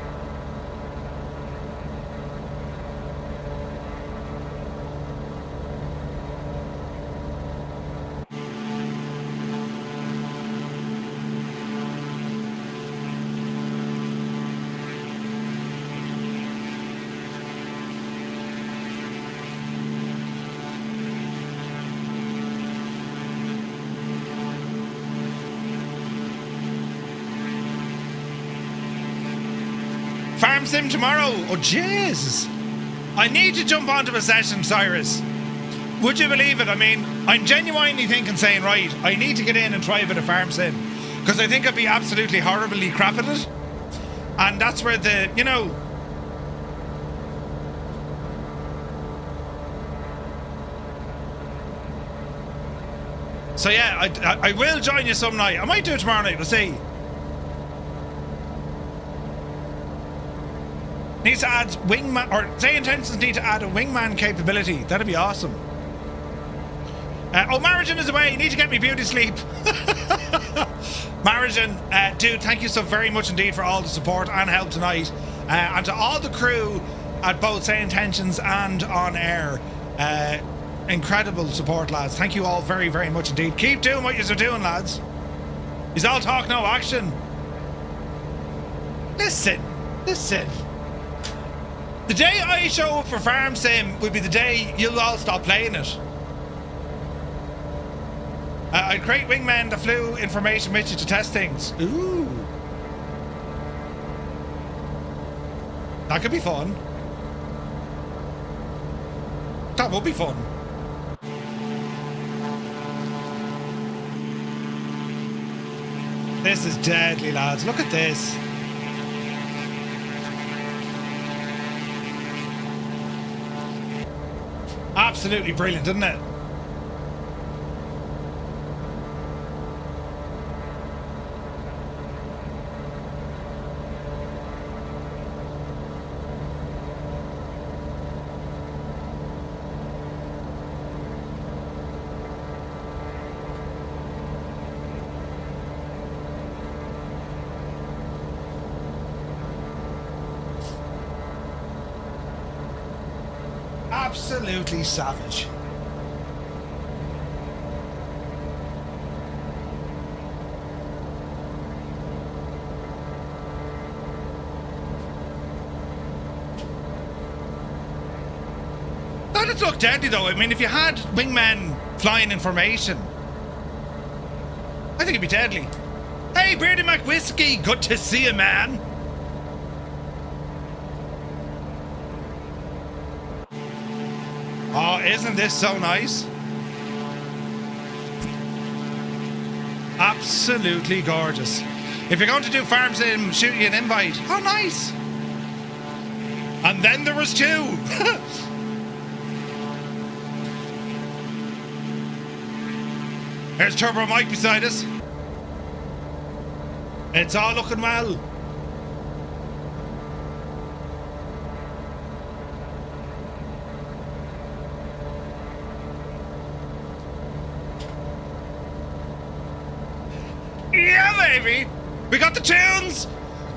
sim tomorrow. Oh, Jesus. I need to jump onto a session, Cyrus. Would you believe it? I mean, I'm genuinely thinking, saying, right, I need to get in and try a bit of farm sim. Because I think I'd be absolutely horribly crap at it. And that's where the, you know... So yeah, I will join you some night. I might do it tomorrow night, we'll see. Needs to add wingman, or say intentions need to add a wingman capability. That'd be awesome. Oh, Marijan is away. You need to get me beauty sleep. Marijan, dude, thank you so very much indeed for all the support and help tonight. And to all the crew at both Say Intentions and On Air. Incredible support, lads. Thank you all very, very much indeed. Keep doing what you're doing, lads. He's all talk, no action. Listen. The day I show up for Farm Sim will be the day you'll all stop playing it. I'd create wingmen that flew information with you to test things. Ooh. That could be fun. That would be fun. This is deadly, lads. Look at this. Absolutely brilliant, isn't it? Absolutely savage. That would look deadly though. I mean, if you had wingmen flying information, I think it'd be deadly. Hey, Beardy McWhiskey, good to see you, man. Oh, isn't this so nice? Absolutely gorgeous. If you're going to do Farm Sim, shoot you an invite. Oh, nice. And then there was two. There's Turbo Mike beside us. It's all looking well. Yeah, baby! We got the tunes!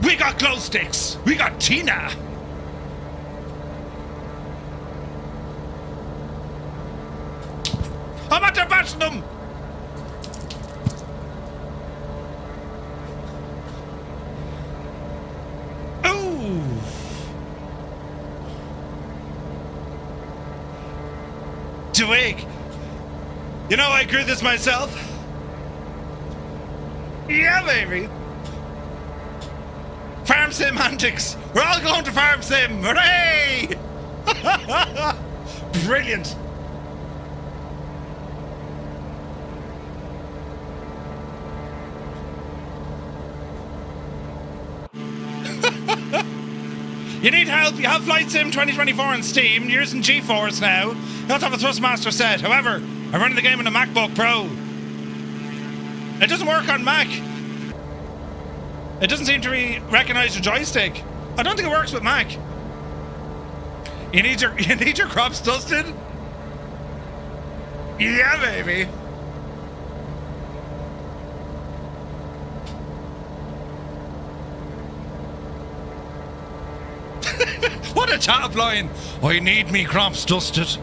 We got glow sticks! We got Tina! I'm out there bashing them! Ooh! Twig! You know, I grew this myself. Yeah, baby! Farm Sim antics! We're all going to Farm Sim! Hooray! Brilliant! You need help? You have Flight Sim 2024 on Steam. You're using GeForce now. You also have a Thrustmaster set. However, I'm running the game on a MacBook Pro. It doesn't work on Mac. It doesn't seem to recognize your joystick. I don't think it works with Mac. You need your crops dusted? Yeah, baby. What a top line. I need me crops dusted.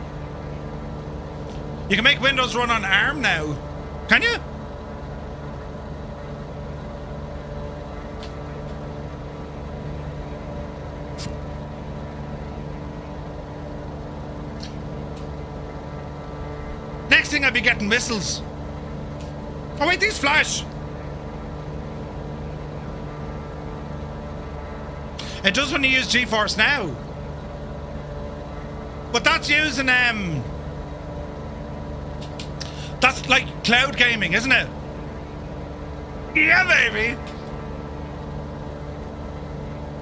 You can make Windows run on ARM now. Can you? Next thing I'll be getting missiles. Oh wait, these flash. It does when you use G-Force now. But that's using, that's like cloud gaming, isn't it? Yeah, baby.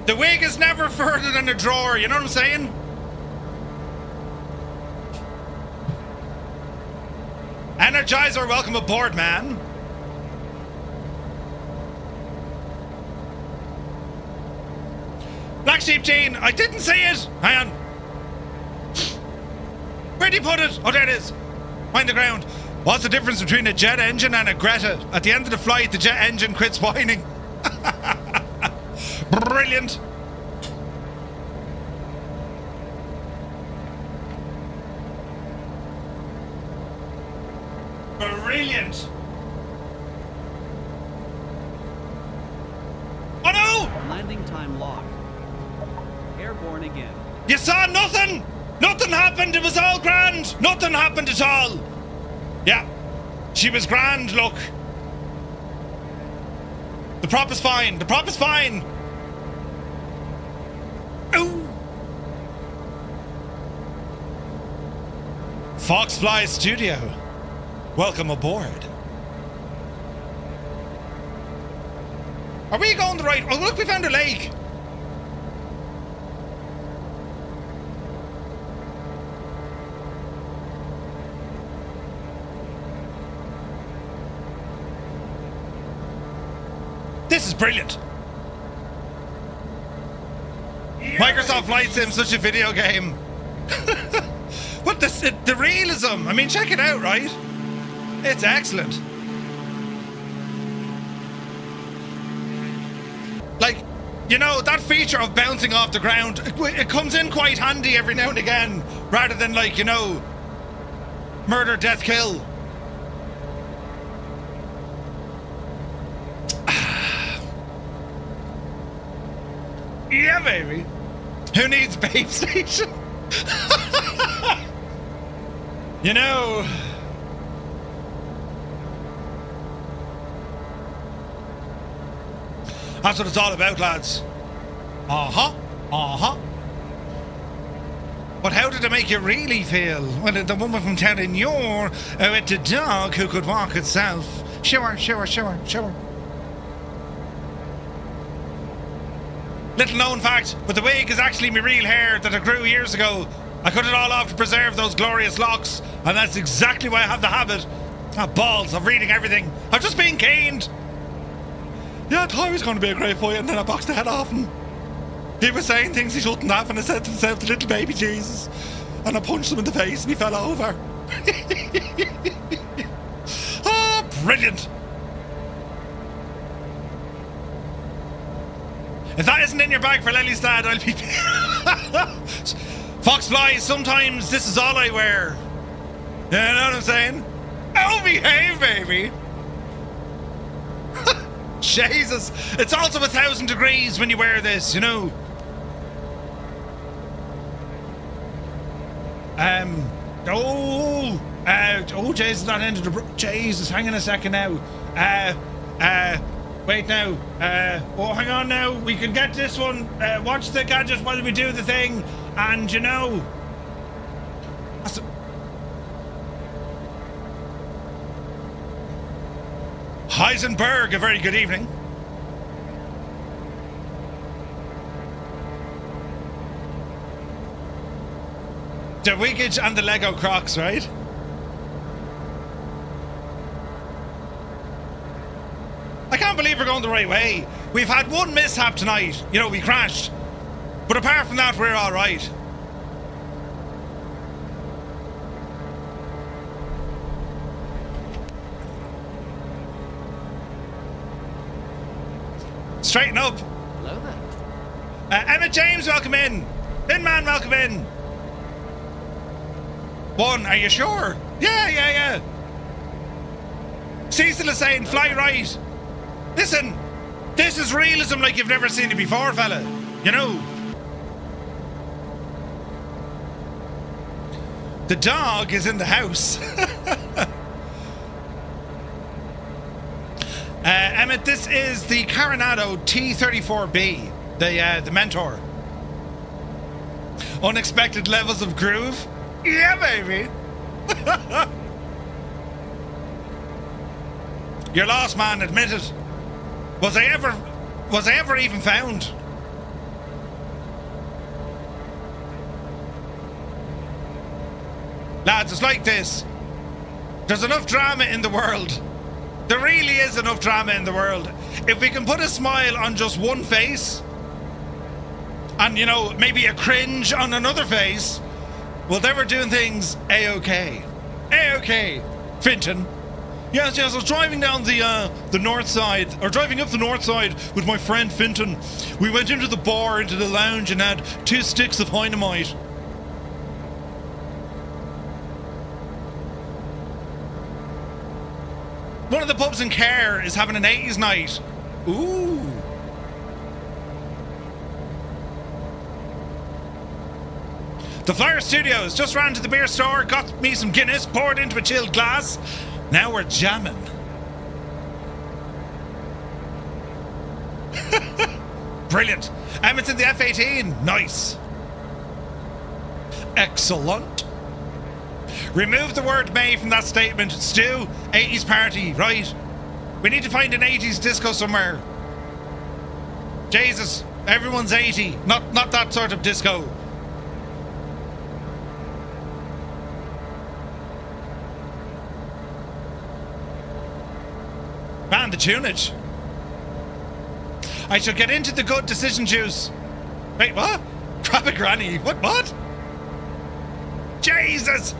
The wig is never further than a drawer, you know what I'm saying? Energizer, welcome aboard, man. Black Sheep Gene, I didn't see it. Hang on. Where'd you put it? Oh, there it is. Find the ground. What's the difference between a jet engine and a Greta? At the end of the flight, the jet engine quits whining. Brilliant. Brilliant. Oh no! Landing time locked. Airborne again. You saw nothing! Nothing happened, it was all grand! Nothing happened at all! Yeah, she was grand, look. The prop is fine, the prop is fine! Ooh! Foxfly Studio, welcome aboard. Are we going the right? Oh look, we found a lake! This is brilliant. Microsoft Flight Sim, such a video game. What the realism? I mean, check it out, right? It's excellent. Like, you know, that feature of bouncing off the ground, it comes in quite handy every now and again, rather than like, you know, murder, death, kill. Yeah, baby. Who needs Babe Station? You know, that's what it's all about, lads. Uh-huh. Uh-huh. But how did it make you really feel when the woman from telling you're with the dog who could walk itself? Sure. Little known fact, but the wig is actually my real hair that I grew years ago. I cut it all off to preserve those glorious locks, and that's exactly why I have the habit, balls, of reading everything. I've just been caned. Yeah, I thought he was going to be a great boy, and then I boxed the head off him. He was saying things he shouldn't have, and I said to himself, the little baby Jesus, and I punched him in the face, and he fell over. Ah, brilliant. If that isn't in your bag for Lely's dad, I'll be... Foxflies, sometimes this is all I wear. You know what I'm saying? Oh, behave, baby. Jesus. It's also 1,000 degrees when you wear this, you know. Jesus, that ended the... Jesus, hang on a second now. Wait now. Hang on now. We can get this one. Watch the gadget while we do the thing. And, you know... Heisenberg, a very good evening. The wiggage and the Lego Crocs, right? I can't believe we're going the right way. We've had one mishap tonight. You know, we crashed. But apart from that, we're all right. Straighten up. Hello there. Emmett James, welcome in. Thin Man, welcome in. One, are you sure? Yeah. Cecil is saying, fly right. Listen, this is realism like you've never seen it before, fella. You know. The dog is in the house. Emmett, this is the Coronado T-34B. The Mentor. Unexpected levels of groove. Yeah, baby. You're lost, man. Admit it. Was I ever even found? Lads, it's like this. There's enough drama in the world. There really is enough drama in the world. If we can put a smile on just one face, and, you know, maybe a cringe on another face, well, then we're doing things A-OK. A-OK, Finton. Yes, I was driving down the north side, or driving up the north side with my friend Finton. We went into the bar, into the lounge, and had 2 sticks of dynamite. One of the pubs in Kerr is having an 80s night. Ooh. The Flyer Studios just ran to the beer store, got me some Guinness, poured into a chilled glass. Now we're jamming. Brilliant. It's in the F-18. Nice. Excellent. Remove the word may from that statement. Stu, 80s party, right? We need to find an 80s disco somewhere. Jesus, everyone's 80. Not that sort of disco. Man, the tunage. I shall get into the good decision juice. Wait, what? Grab a granny. What? Jesus!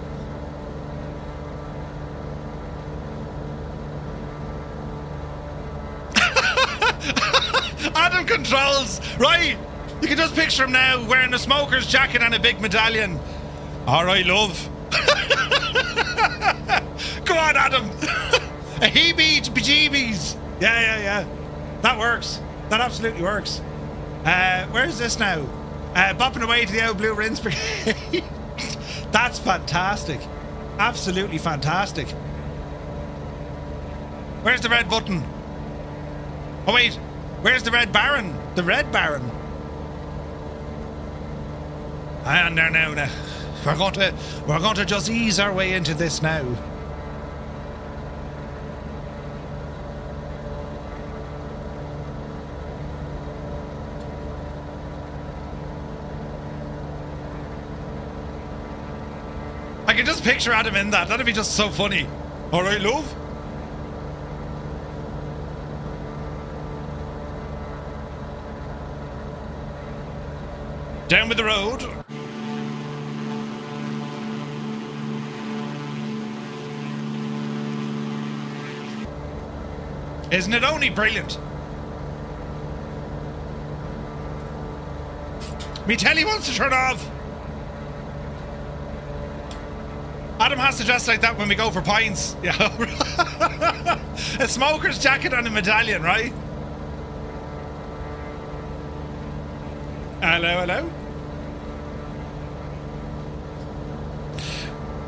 Adam controls, right? You can just picture him now wearing a smoker's jacket and a big medallion. All right, love. Go on, Adam. A heebie-jeebies. Yeah. That works. That absolutely works. Where's this now? Bopping away to the old Blue Rinse Brigade. That's fantastic. Absolutely fantastic. Where's the red button? Oh, wait. Where's the Red Baron? The Red Baron. And there now. We're going to just ease our way into this now. I can just picture Adam in that. That'd be just so funny. All right, love. Down with the road. Isn't it only brilliant? Me telly wants to turn off. Adam has to dress like that when we go for pints. Yeah. A smoker's jacket and a medallion, right? Hello.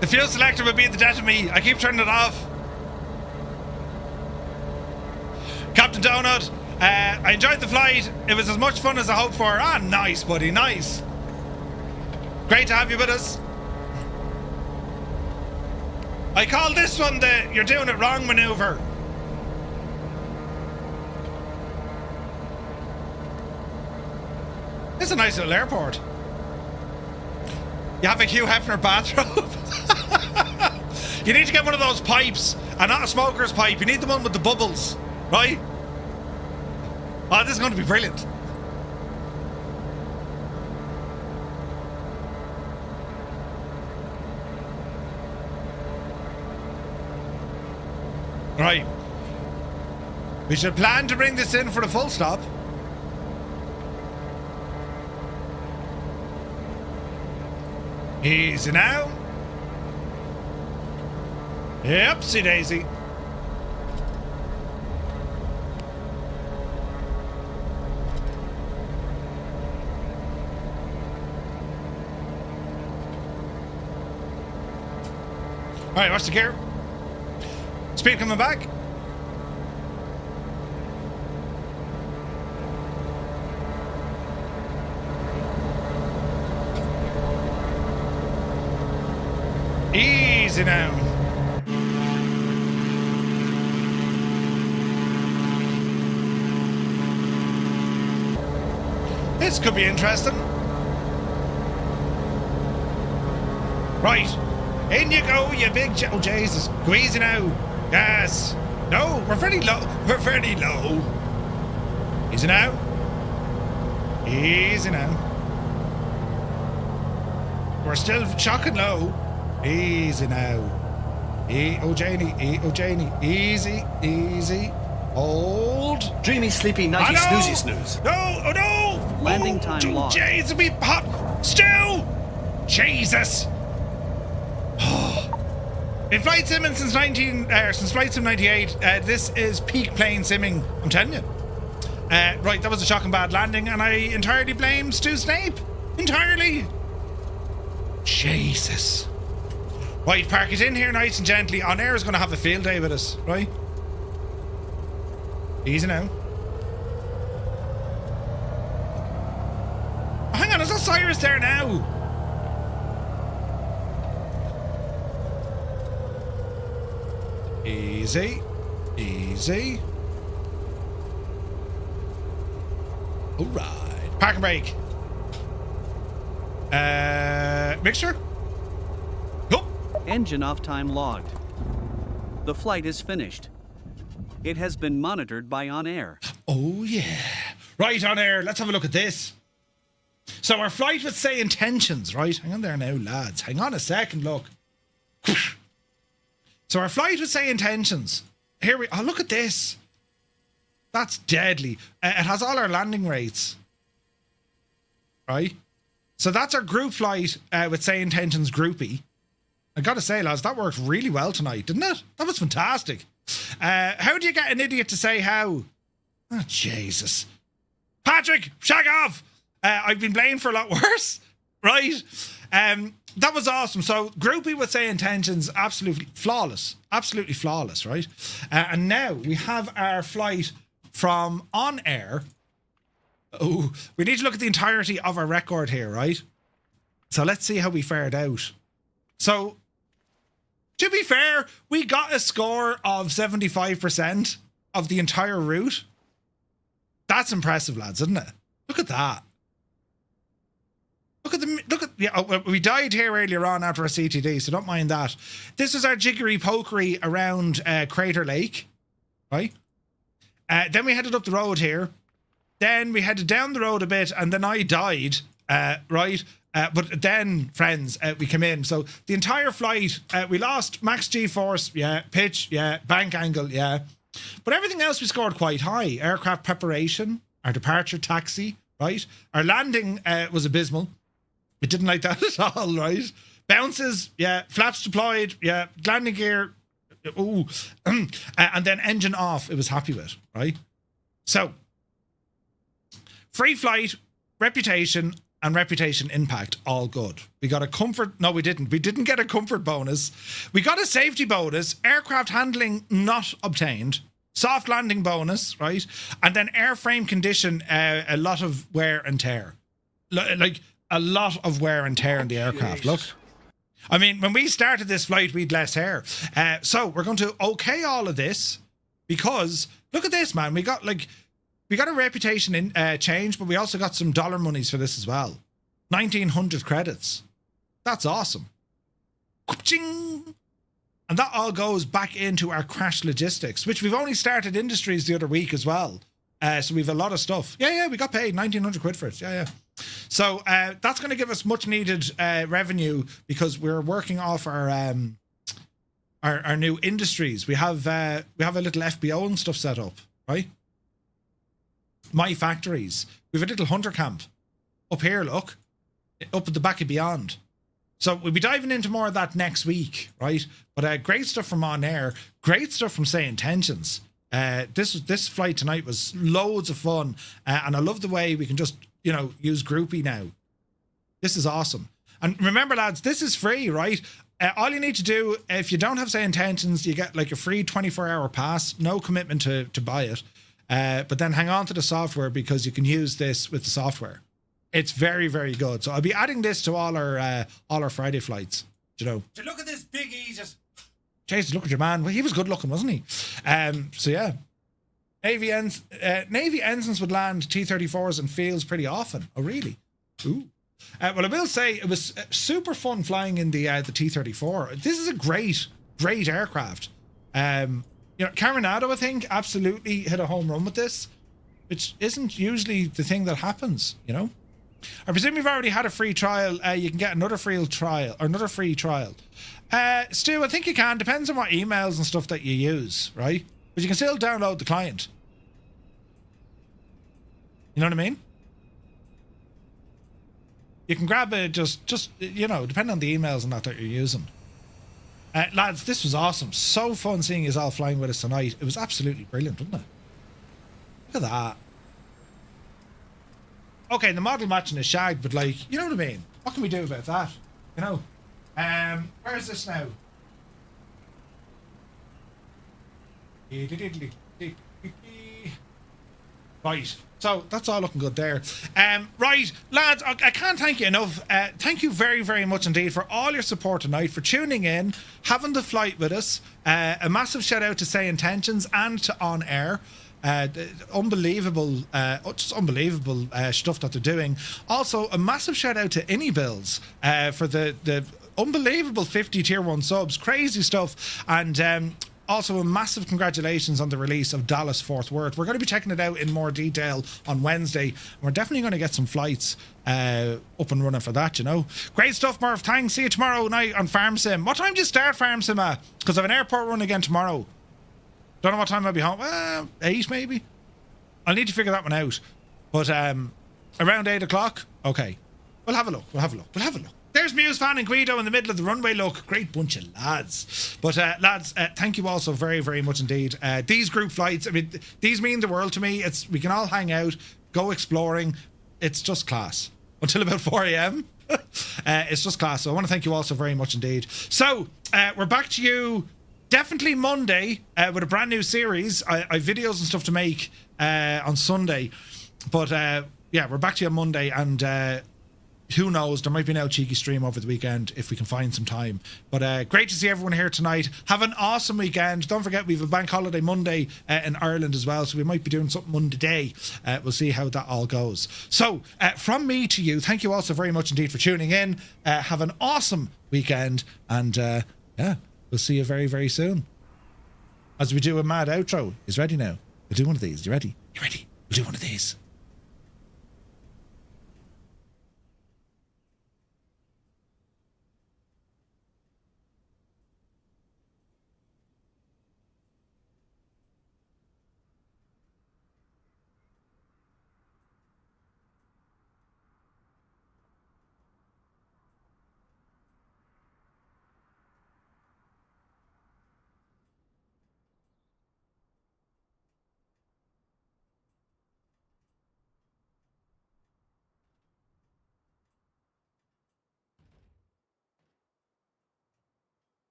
The fuel selector would be at the death of me. I keep turning it off. Captain Donut, I enjoyed the flight. It was as much fun as I hoped for. Ah, nice, buddy, nice. Great to have you with us. I call this one the "you're doing it wrong" maneuver. It's a nice little airport. You have a Hugh Hefner bathrobe. You need to get one of those pipes, and not a smoker's pipe. You need the one with the bubbles, right? Oh, this is going to be brilliant. Right. We should plan to bring this in for the full stop. Easy now. Yepsy daisy. Alright, watch the gear. Speed coming back. Easy now. This could be interesting. Right. In you go, you big... Oh, Jesus. Go easy now. Yes. No, we're very low. We're very low. Easy now. Easy now. We're still shocking low. Easy now. Oh, Janie. Oh, Janie. Easy. Easy. Hold. Dreamy, sleepy, nighty, snoozy, snooze. No. Oh, no. Landing time lost. Jesus, we pop. Still. Jesus. In flight simming since Flight Sim 98, this is peak plane simming. I'm telling you. Right, that was a shocking bad landing, and I entirely blame Stu Snape. Entirely. Jesus. Right, park it in here nice and gently. OnAir is going to have a field day with us, right? Easy now. Oh, hang on, is that Cyrus there now? Easy. Easy. Alright. Park and brake. Mixture? Go. Engine off time logged. The flight is finished. It has been monitored by OnAir. Oh yeah. Right, OnAir, let's have a look at this. So our flight would say intentions, right? Hang on there now, lads. Hang on a second, look. So our flight would say intentions. Here we... Oh, look at this. That's deadly. It has all our landing rates. Right? So that's our group flight with say intentions groupie. I gotta say, lads, that worked really well tonight, didn't it? That was fantastic. How do you get an idiot to say how? Oh, Jesus. Patrick, shag off! I've been blamed for a lot worse. Right? That was awesome. So groupie would say intentions, absolutely flawless, right? And now we have our flight from OnAir. Oh, we need to look at the entirety of our record here, right? So let's see how we fared out. So, to be fair, we got a score of 75% of the entire route. That's impressive, lads, isn't it? Look at that. We died here earlier on after a CTD, so don't mind that. This is our jiggery pokery around Crater Lake, right? Then we headed up the road here. Then we headed down the road a bit, and then I died, right? But then, friends, we came in. So the entire flight, we lost max G-force, yeah. Pitch, yeah. Bank angle, yeah. But everything else we scored quite high. Aircraft preparation, our departure taxi, right? Our landing was abysmal. We didn't like that at all, right? Bounces, yeah. Flaps deployed, yeah. Landing gear, ooh. And then engine off, it was happy with, right? So, free flight, reputation, and reputation impact, all good. We got a comfort... No, we didn't. We didn't get a comfort bonus. We got a safety bonus. Aircraft handling not obtained. Soft landing bonus, right? And then airframe condition, a lot of wear and tear. Like, a lot of wear and tear in the aircraft. Look. I mean, when we started this flight, we'd less hair. So we're going to okay all of this because look at this, man. We got a reputation in change, but we also got some dollar monies for this as well. 1,900 credits. That's awesome. Ching! And that all goes back into our crash logistics, which we've only started industries the other week as well. So we've a lot of stuff. Yeah, we got paid 1,900 quid for it. Yeah. So that's going to give us much needed revenue because we're working off our new industries. We have a little FBO and stuff set up, right? My factories. We have a little hunter camp up here. Look, up at the back of Beyond. So we'll be diving into more of that next week, right? But great stuff from OnAir, great stuff from Say Intentions. This flight tonight was loads of fun, and I love the way we can just use groupie now. This is awesome. And remember, lads, this is free, right? All you need to do, if you don't have Say Intentions, you get like a free 24-hour pass, no commitment to buy it. But then hang on to the software because you can use this with the software. It's very, very good. So I'll be adding this to all our Friday flights. To look at this Jesus, look at your man. Well, he was good looking, wasn't he? So yeah. Navy ensigns would land T-34s in fields pretty often. Oh, really? Ooh. Well, I will say it was super fun flying in the T-34. This is a great aircraft. Carinado, I think, absolutely hit a home run with this, which isn't usually the thing that happens, I presume you've already had a free trial. You can get another free trial. Stu, I think you can. Depends on what emails and stuff that you use, right? But you can still download the client. You know what I mean? You can grab it just depending on the emails and that you're using. Lads, this was awesome. So fun seeing you all flying with us tonight. It was absolutely brilliant, wasn't it? Look at that. Okay, the model matching is shagged, but you know what I mean? What can we do about that? Where is this now? Right, so that's all looking good there. Right, lads, I can't thank you enough. Thank you very, very much indeed for all your support tonight, for tuning in, having the flight with us. A massive shout out to Say Intentions and to On Air. Unbelievable stuff that they're doing. Also, a massive shout out to Builds for the unbelievable 50 tier 1 subs. Crazy stuff. And also a massive congratulations on the release of Dallas Fort Worth. We're going to be checking it out in more detail on Wednesday. We're definitely going to get some flights up and running for that, Great stuff, Murph. Thanks. See you tomorrow night on Farm Sim. What time do you start Farm Sim at? Because I have an airport run again tomorrow. Don't know what time I'll be home. 8 maybe. I'll need to figure that one out. But around 8 o'clock. Okay. We'll have a look. There's Muse Fan and Guido in the middle of the runway. Look, great bunch of lads. But lads, thank you all so very, very much indeed. These group flights, I mean, these mean the world to me. We can all hang out, go exploring. It's just class. Until about 4 a.m. It's just class. So I want to thank you all so very much indeed. So we're back to you. Definitely Monday with a brand new series. I have videos and stuff to make on Sunday. But we're back to you on Monday. And who knows, there might be an cheeky stream over the weekend if we can find some time. But great to see everyone here tonight. Have an awesome weekend. Don't forget, we have a bank holiday Monday in Ireland as well. So we might be doing something Monday. We'll see how that all goes. So from me to you, thank you all so very much indeed for tuning in. Have an awesome weekend. And we'll see you very, very soon. As we do a mad outro. He's ready now. We'll do one of these. You ready? You ready? We'll do one of these.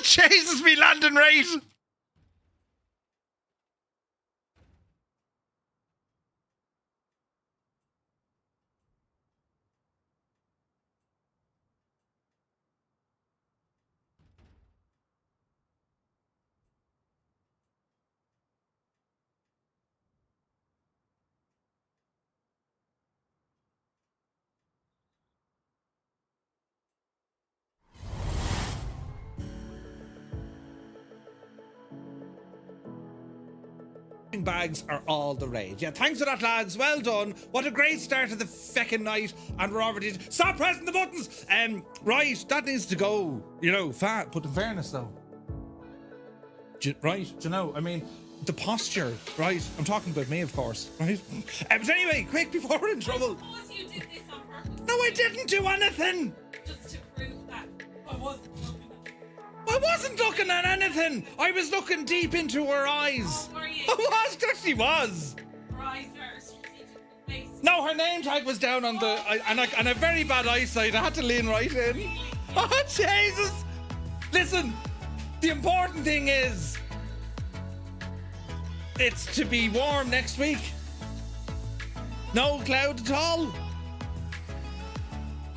Jesus, me landing rate. Bags are all the rage. Yeah, thanks for that, lads. Well done. What a great start of the feckin' night. And we're already... Stop pressing the buttons! Right, that needs to go. You know, fat. But in fairness, though. Right, do you know, I mean, the posture, right? I'm talking about me, of course, right? But anyway, quick, before we're in trouble. I suppose you did this on purpose. No, I didn't do anything. Just to prove that I wasn't looking at you. I wasn't looking at anything. I was looking deep into her eyes. Oh, were you? I was, that she was. Her eyes are strategically placed. No, her name tag was down on the... and a very bad eyesight. I had to lean right in. Oh, Jesus. Listen, the important thing is... it's to be warm next week. No cloud at all.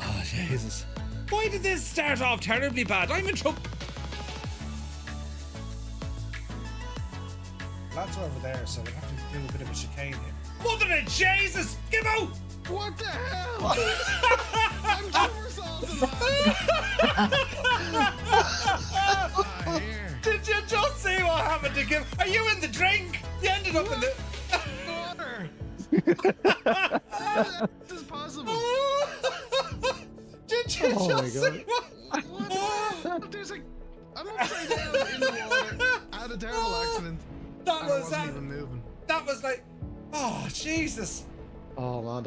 Oh, Jesus. Why did this start off terribly bad? I'm in trouble. Lads are over there, so we'll have to do a bit of a chicane here. Mother of Jesus! Give out! What the hell? I'm Did you just see what happened to Kim? Are you in the drink? You ended up in the water. This is possible. Did you just see what? There's like, I'm upside down in the water. I had a terrible accident. That was wasn't even moving. That was like, oh Jesus. Oh man,